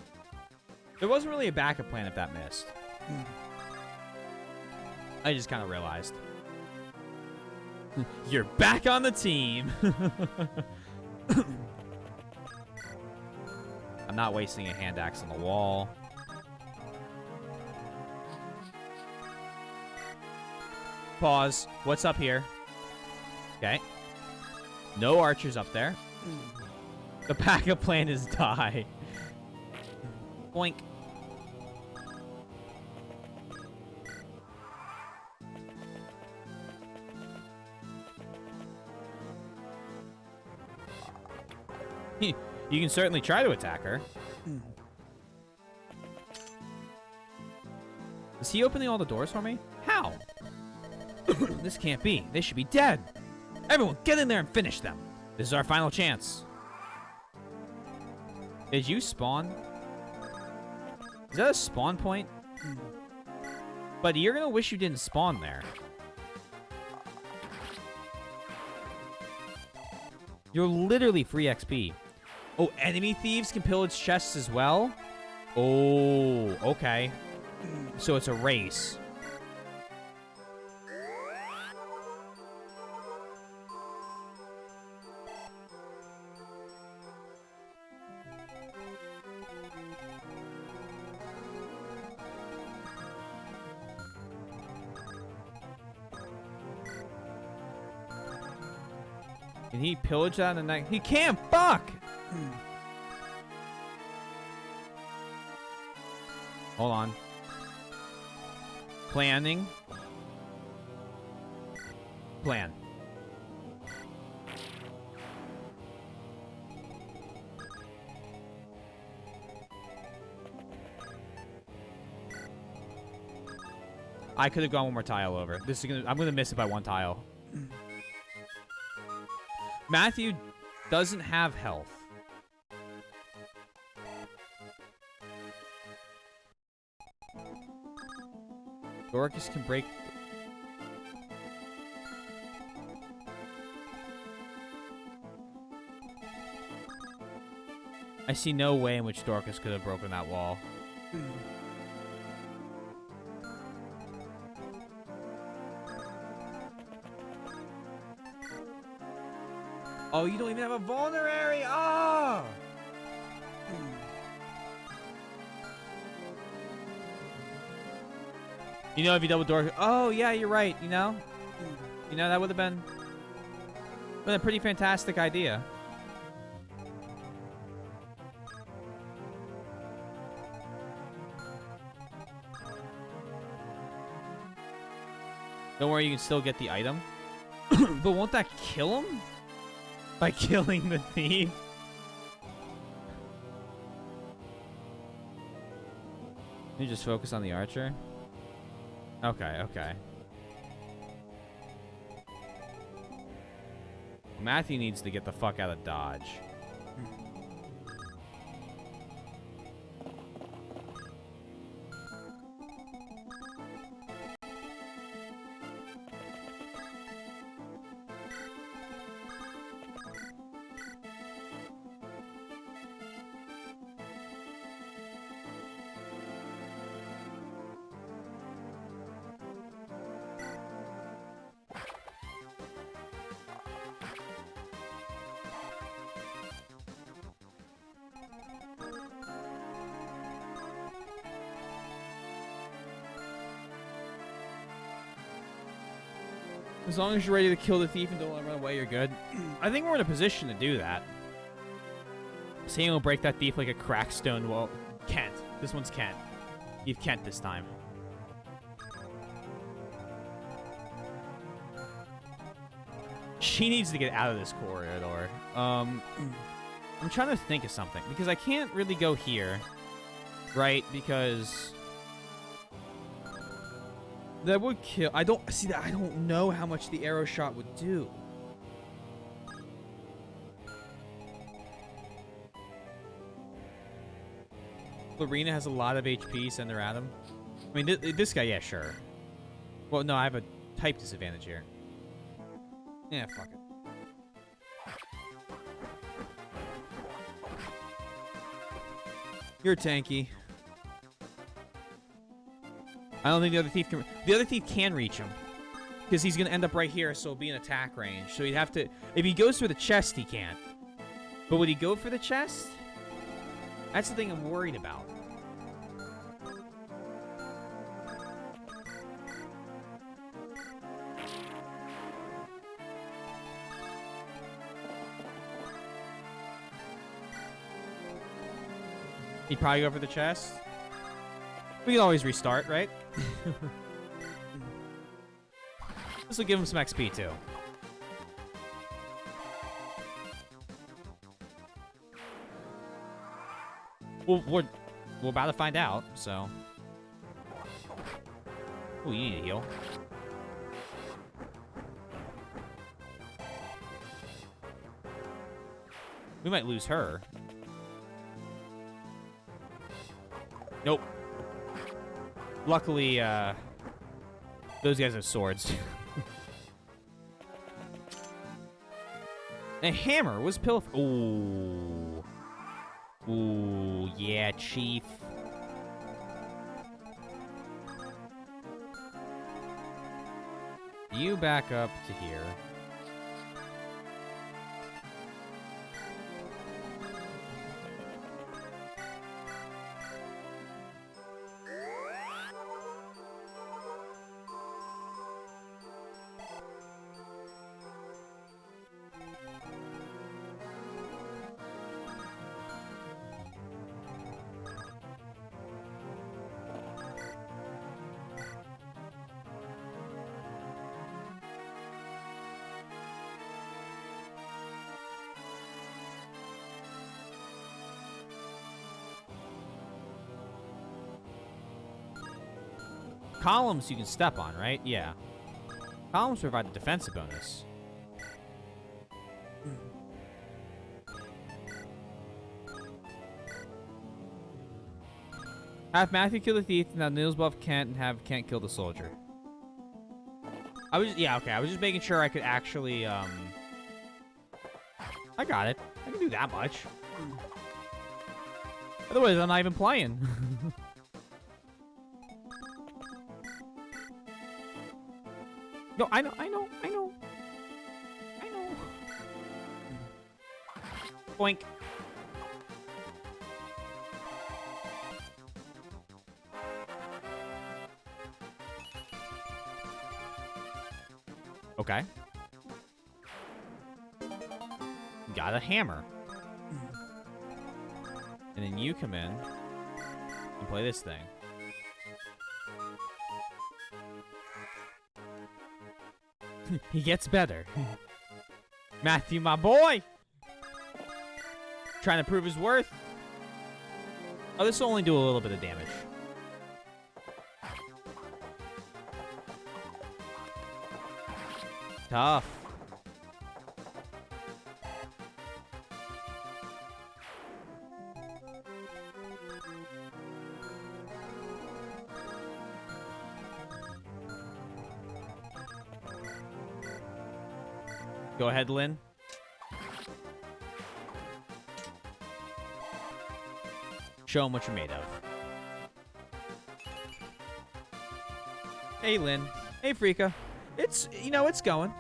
There wasn't really a backup plan if that missed. I just kind of realized. You're back on the team. I'm not wasting a hand axe on the wall. Pause. What's up here? Okay. No archers up there. The backup plan is die. Boink. You can certainly try to attack her. Is he opening all the doors for me? How? This can't be. They should be dead. Everyone, get in there and finish them. This is our final chance. Did you spawn? Is that a spawn point? But you're gonna wish you didn't spawn there. You're literally free XP. Oh, enemy thieves can pillage chests as well? Oh, okay. So it's a race. Can he pillage that in the night? He can't! Fuck! Hold on. Planning. Plan. I could have gone one more tile over. This is gonna. I'm gonna miss it by one tile. Matthew doesn't have health. Dorcas can break. I see no way in which Dorcas could have broken that wall. Oh, you don't even have a vulnerary. Oh! You know, if you double door. Oh, yeah, you're right. You know, that would have been a pretty fantastic idea. Don't worry, you can still get the item. But won't that kill him? By killing the thief? You just focus on the archer? Okay, okay. Matthew needs to get the fuck out of Dodge. As long as you're ready to kill the thief and don't let him run away, you're good. I think we're in a position to do that. Saying we'll break that thief like a crackstone. Well, Kent. This one's Kent. You've Kent this time. She needs to get out of this corridor. I'm trying to think of something. Because I can't really go here. Right? Because that would kill. I don't see that. I don't know how much the arrow shot would do. Lorena has a lot of HP. Send her at him. I mean, this guy, yeah, sure. Well, no, I have a type disadvantage here. Yeah, fuck it. You're tanky. I don't think the other thief can. The other thief can reach him, because he's gonna end up right here, so it'll be in attack range. So he'd have to. If he goes for the chest, he can't. But would he go for the chest? That's the thing I'm worried about. He'd probably go for the chest. We can always restart, right? This will give him some XP too. Well, we're about to find out, so. Oh, you need to heal. We might lose her. Nope. Luckily, those guys have swords. A hammer was pilf. Ooh. Ooh, yeah, chief. You back up to here. columns you can step on, right? Yeah. Columns provide the defensive bonus. Have Matthew kill the thief, now Nils buff can't kill the soldier. Yeah, okay. I was just making sure I could actually, I got it. I can do that much. Otherwise, I'm not even playing. No, I know. Boink. Okay. Got a hammer. And then you come in and play this thing. He gets better. Matthew, my boy! Trying to prove his worth. Oh, this will only do a little bit of damage. Tough. Go ahead, Lynn. Show him what you're made of. Hey, Lynn. Hey, Freaka. It's going.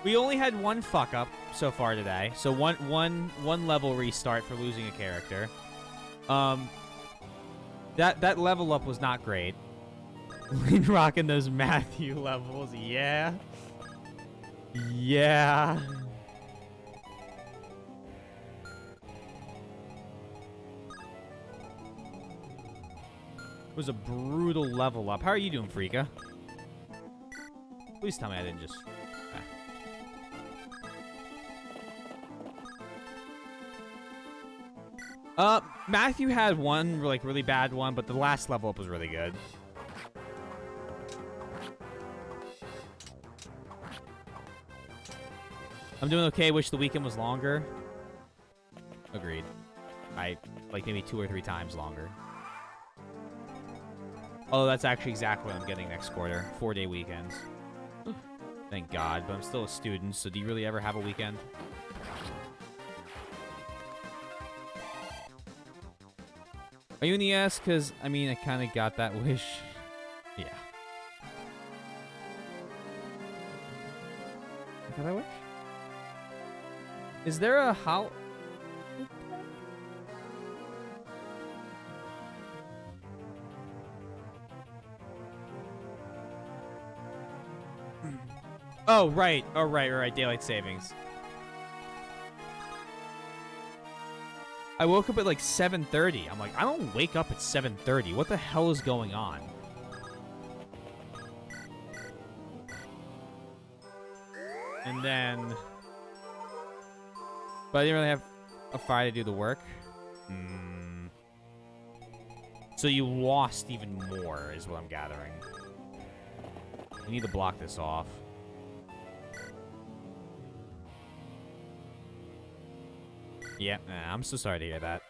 We only had one fuck up so far today, so one level restart for losing a character. That level up was not great. Lynn rocking those Matthew levels, yeah. Yeah. It was a brutal level up. How are you doing, Freaka? Please tell me I didn't just... Matthew had one, like, really bad one, but the last level up was really good. I'm doing okay. Wish the weekend was longer. Agreed. Like, maybe 2 or 3 times longer. Oh, that's actually exactly what I'm getting next quarter. 4-day weekends. Thank God, but I'm still a student, so do you really ever have a weekend? Are you in the ass? Because, I mean, I kind of got that wish. Yeah. I got that wish? Is there a how? Oh, right. Oh, right. Daylight savings. I woke up at like 7:30. I'm like, I don't wake up at 7:30. What the hell is going on? And then... But I didn't really have a fire to do the work. So you lost even more, is what I'm gathering. You need to block this off. Yeah, nah, I'm so sorry to hear that.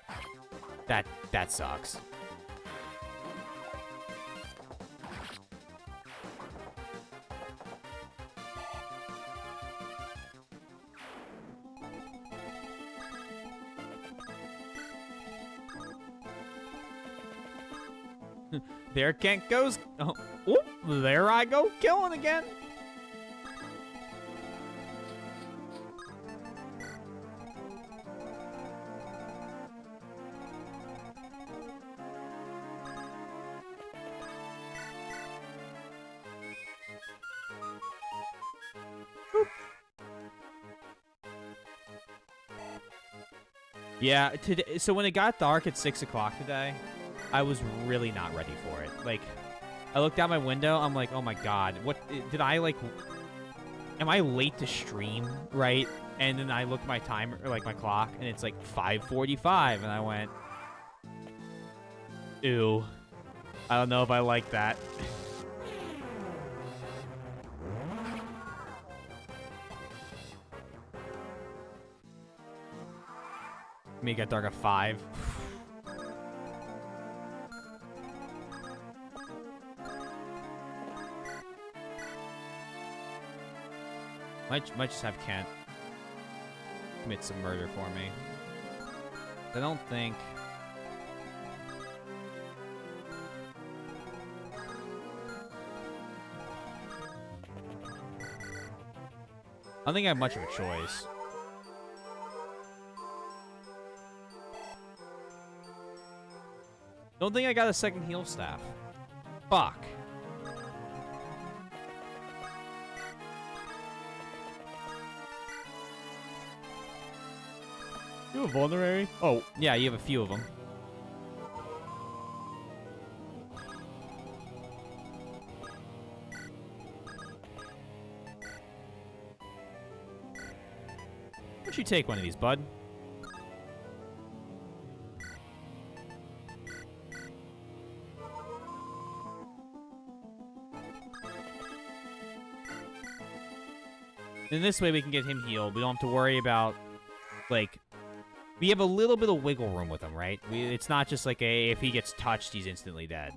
That sucks. There Kent goes. Oh, there I go, killing again. Yeah, today. So when it got dark at 6 o'clock today, I was really not ready for it. Like, I looked out my window. I'm like, oh my God, what did I like? Am I late to stream? Right? And then I look at my timer, or like my clock, and it's like 5:45, and I went, ew. I don't know if I like that. Make it dark at 5. Might just have Kent commit some murder for me. I don't think. I don't think I have much of a choice. Don't think I got a second heal staff. Fuck. You have a vulnerary? Oh, yeah, you have a few of them. Why don't you take one of these, bud? And this way we can get him healed. We don't have to worry about, like, we have a little bit of wiggle room with him, right? It's not just like if he gets touched, he's instantly dead.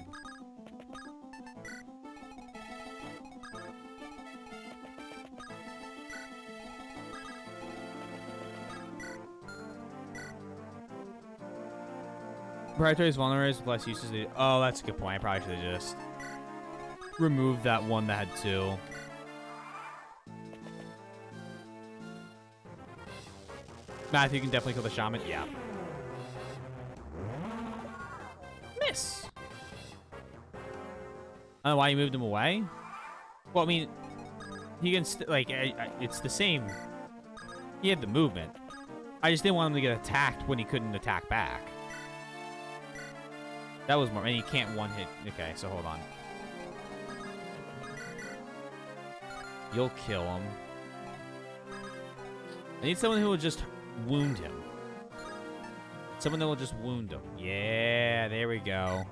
Proprietary's vulneraries with less uses. Oh, that's a good point. I probably should have just removed that one that had 2. Matthew can definitely kill the shaman. Yeah. Miss. I don't know why you moved him away. Well, I mean, he can it's the same. He had the movement. I just didn't want him to get attacked when he couldn't attack back. That was more. And you can't one hit. Okay, so hold on. You'll kill him. I need someone who will just wound him. Someone that will just wound him. Yeah, there we go.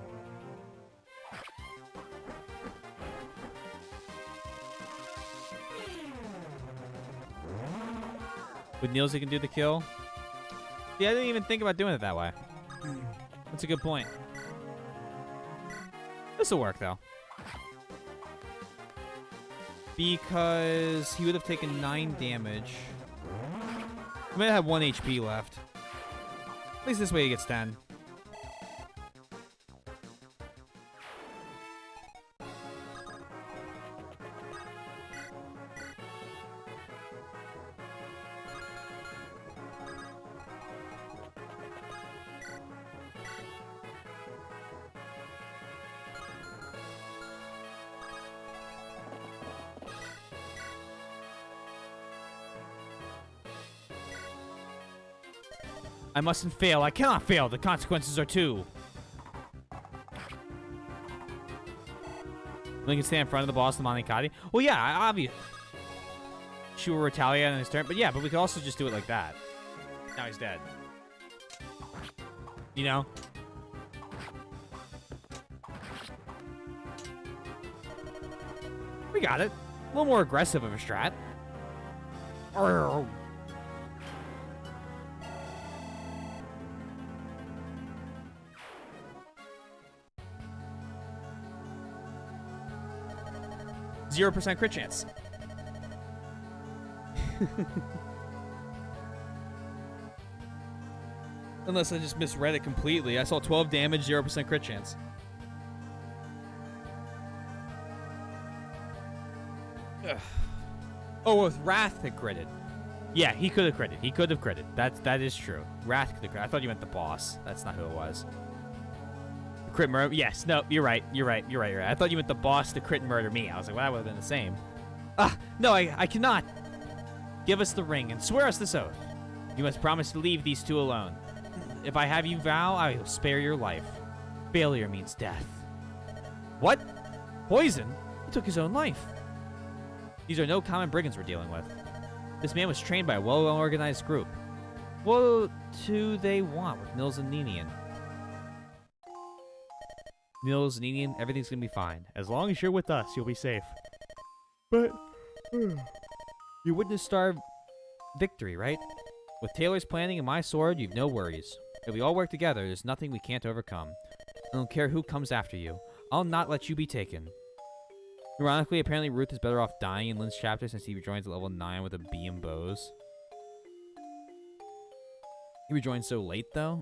With Niels, he can do the kill. Yeah, I didn't even think about doing it that way. That's a good point. This will work, though. Because he would have taken 9 damage. I might have 1 HP left. At least this way he gets 10. I mustn't fail. I cannot fail. The consequences are 2. We can stand in front of the boss, the Monikati. Well, yeah, obvious. She will retaliate on his turn. But yeah, but we could also just do it like that. Now he's dead. You know? We got it. A little more aggressive of a strat. 0% crit chance. Unless I just misread it completely. I saw 12 damage, 0% crit chance. Ugh. Oh, with Wrath it critted. Yeah, he could have critted. He could have critted. That is true. Wrath could have critted. I thought you meant the boss. That's not who it was. Crit murder. Yes, no, you're right. You're right. I thought you meant the boss to crit and murder me. I was like, well, that would have been the same. No, I cannot. Give us the ring and swear us this oath. You must promise to leave these 2 alone. If I have you vow, I will spare your life. Failure means death. What? Poison? He took his own life. These are no common brigands we're dealing with. This man was trained by a well-organized group. What do they want with Nils and Ninian? Nils and Ninian, everything's gonna be fine. As long as you're with us, you'll be safe. But you witnessed our victory, right? With Taylor's planning and my sword, you've no worries. If we all work together, there's nothing we can't overcome. I don't care who comes after you. I'll not let you be taken. Ironically, apparently Ruth is better off dying in Lynn's chapter since he rejoins at level 9 with a bee and bows. He rejoins so late, though.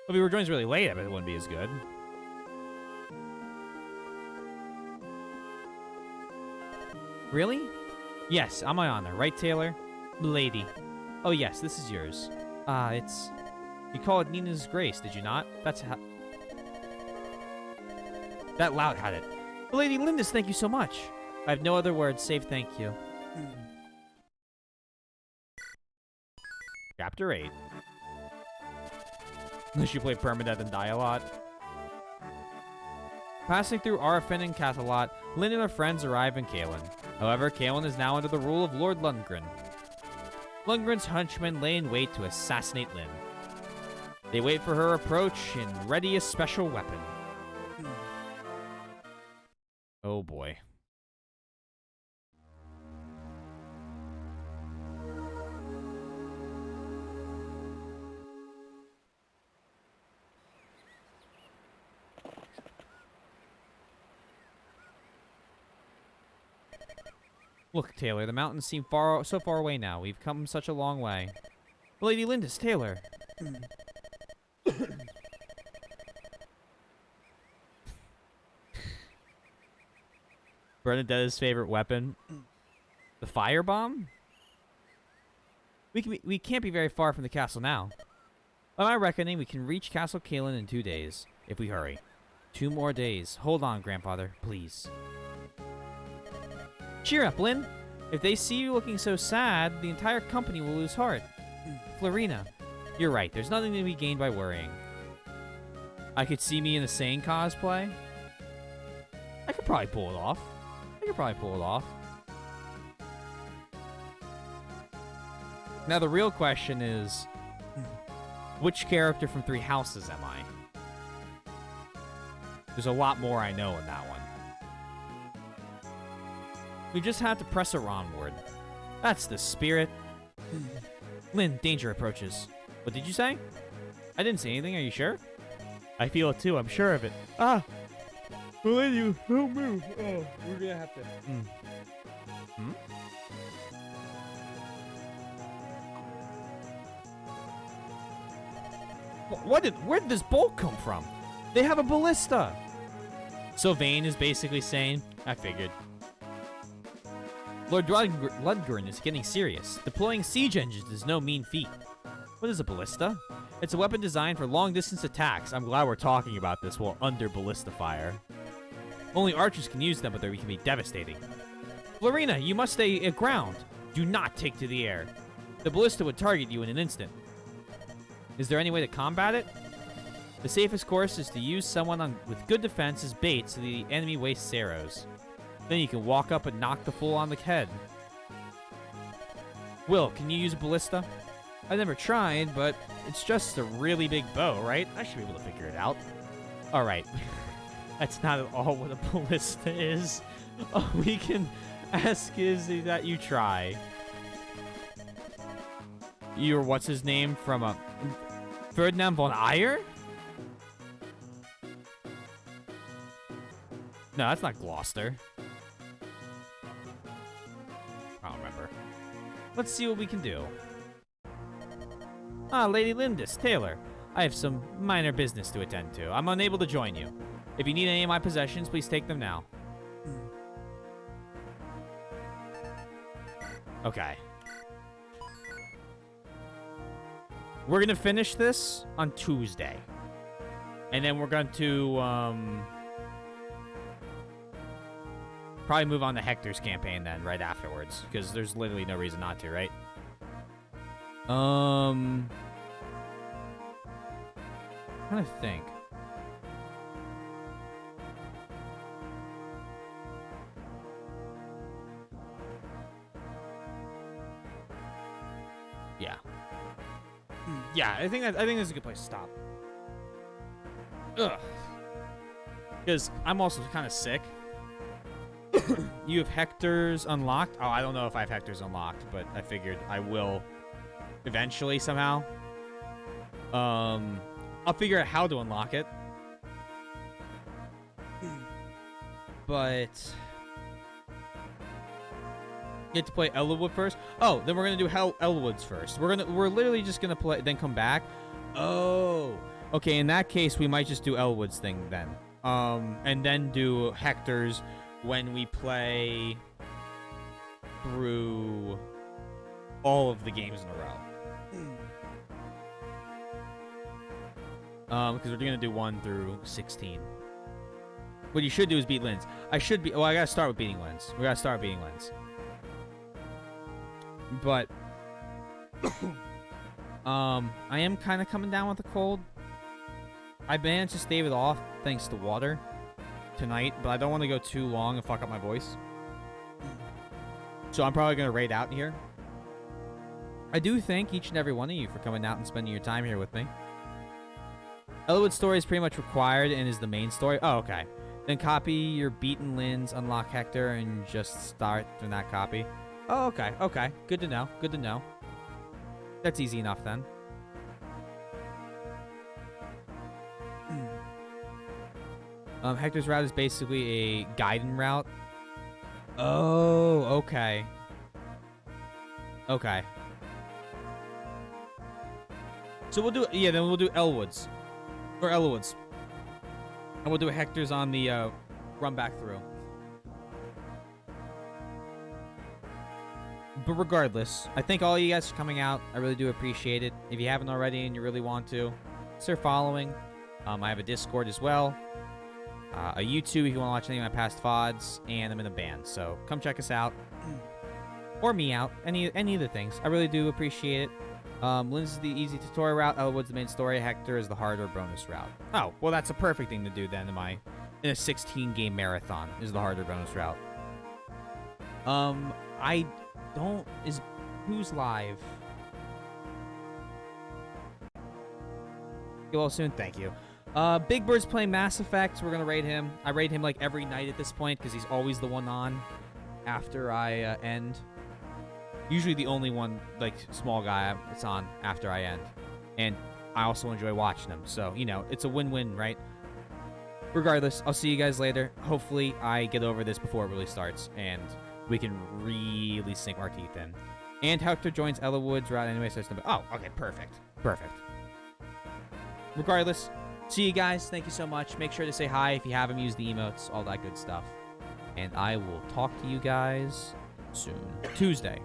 If he rejoins really late, I bet it wouldn't be as good. Really? Yes, on my honor. Right, Taylor? Lady. Oh, yes, this is yours. It's... You call it Nina's Grace, did you not? That's how... That loud had it. Lady Lindis, thank you so much. I have no other words save thank you. Chapter 8. Unless you play permadeath and die a lot. Passing through Arafin and Cathalot, Lynn and her friends arrive in Caelin. However, Caelin is now under the rule of Lord Lundgren. Lundgren's henchmen lay in wait to assassinate Lynn. They wait for her approach and ready a special weapon. Oh boy. Look, Taylor, the mountains seem so far away now. We've come such a long way. Lady Lindis, Taylor. Bernadetta's favorite weapon. The firebomb? We can't be very far from the castle now. By my reckoning, we can reach Castle Caelin in 2 days, if we hurry. 2 more days. Hold on, grandfather, please. Cheer up, Lynn. If they see you looking so sad, the entire company will lose heart. Florina, you're right. There's nothing to be gained by worrying. I could see me in a Sane cosplay. I could probably pull it off. Now the real question is, which character from Three Houses am I? There's a lot more I know in that one. We just have to press her onward. That's the spirit. Lynn, danger approaches. What did you say? I didn't say anything. Are you sure? I feel it too. I'm sure of it. Ah! Well, you don't move. Oh, we're gonna have to. Hmm? Where did this bolt come from? They have a ballista. So Vane is basically saying, I figured. Lord Lundgren is getting serious. Deploying siege engines is no mean feat. What is a ballista? It's a weapon designed for long-distance attacks. I'm glad we're talking about this while under ballista fire. Only archers can use them, but they can be devastating. Florina, you must stay at ground. Do not take to the air. The ballista would target you in an instant. Is there any way to combat it? The safest course is to use someone with good defense as bait so the enemy wastes arrows. Then you can walk up and knock the fool on the head. Will, can you use a ballista? I've never tried, but it's just a really big bow, right? I should be able to figure it out. All right. That's not at all what a ballista is. All we can ask is that you try. You're what's his name from Ferdinand von Ayer? No, that's not Gloucester. I don't remember. Let's see what we can do. Ah, Lady Lindis, Taylor. I have some minor business to attend to. I'm unable to join you. If you need any of my possessions, please take them now. Okay. We're going to finish this on Tuesday. And then we're going to, probably move on to Hector's campaign then, right afterwards. Because there's literally no reason not to, right? I'm trying to think. Yeah. Yeah, I think that's a good place to stop. Ugh. Because I'm also kind of sick. You have Hector's unlocked? Oh, I don't know if I have Hector's unlocked, but I figured I will eventually somehow. I'll figure out how to unlock it. But you have to play Elwood first. Oh, then we're gonna do Elwoods first. We're literally just gonna play, then come back. Oh, okay. In that case, we might just do Elwood's thing then. And then do Hector's when we play through all of the games in a row. Because we're gonna do 1 through 16. What you should do is beat Linz. I gotta start with beating Linz. We gotta start beating Linz. But I am kind of coming down with a cold. I managed to stave it off thanks to water tonight, but I don't want to go too long and fuck up my voice. So I'm probably gonna raid out here. I do thank each and every one of you for coming out and spending your time here with me. Elwood's story is pretty much required and is the main story. Oh, okay. Then copy your beaten Linz, unlock Hector, and just start from that copy. Oh, okay. Okay. Good to know. Good to know. That's easy enough then. Hector's route is basically a Gaiden route. Oh, okay. Okay. So we'll do, yeah, then we'll do Elwoods. Or Elwoods. And we'll do Hector's on the run back through. But regardless, I thank all you guys for coming out. I really do appreciate it. If you haven't already and you really want to, start following. I have a Discord as well. A YouTube if you want to watch any of my past VODs. And I'm in a band, so come check us out. Or me out. Any of the things. I really do appreciate it. Linz is the easy tutorial route. Elwood's the main story. Hector is the harder bonus route. Oh, well, that's a perfect thing to do then in a 16-game marathon is the harder bonus route. Who's live? Get well soon. Thank you. Big Bird's playing Mass Effect. We're gonna raid him. I raid him like every night at this point because he's always the one on after I end. Usually the only one, like, small guy that's on after I end. And I also enjoy watching them. So, you know, it's a win-win, right? Regardless, I'll see you guys later. Hopefully I get over this before it really starts. And we can really sink our teeth in. And Hector joins Elwood's route anyway. So it's oh, okay, perfect. Perfect. Regardless, see you guys. Thank you so much. Make sure to say hi if you haven't used the emotes. All that good stuff. And I will talk to you guys soon. Tuesday.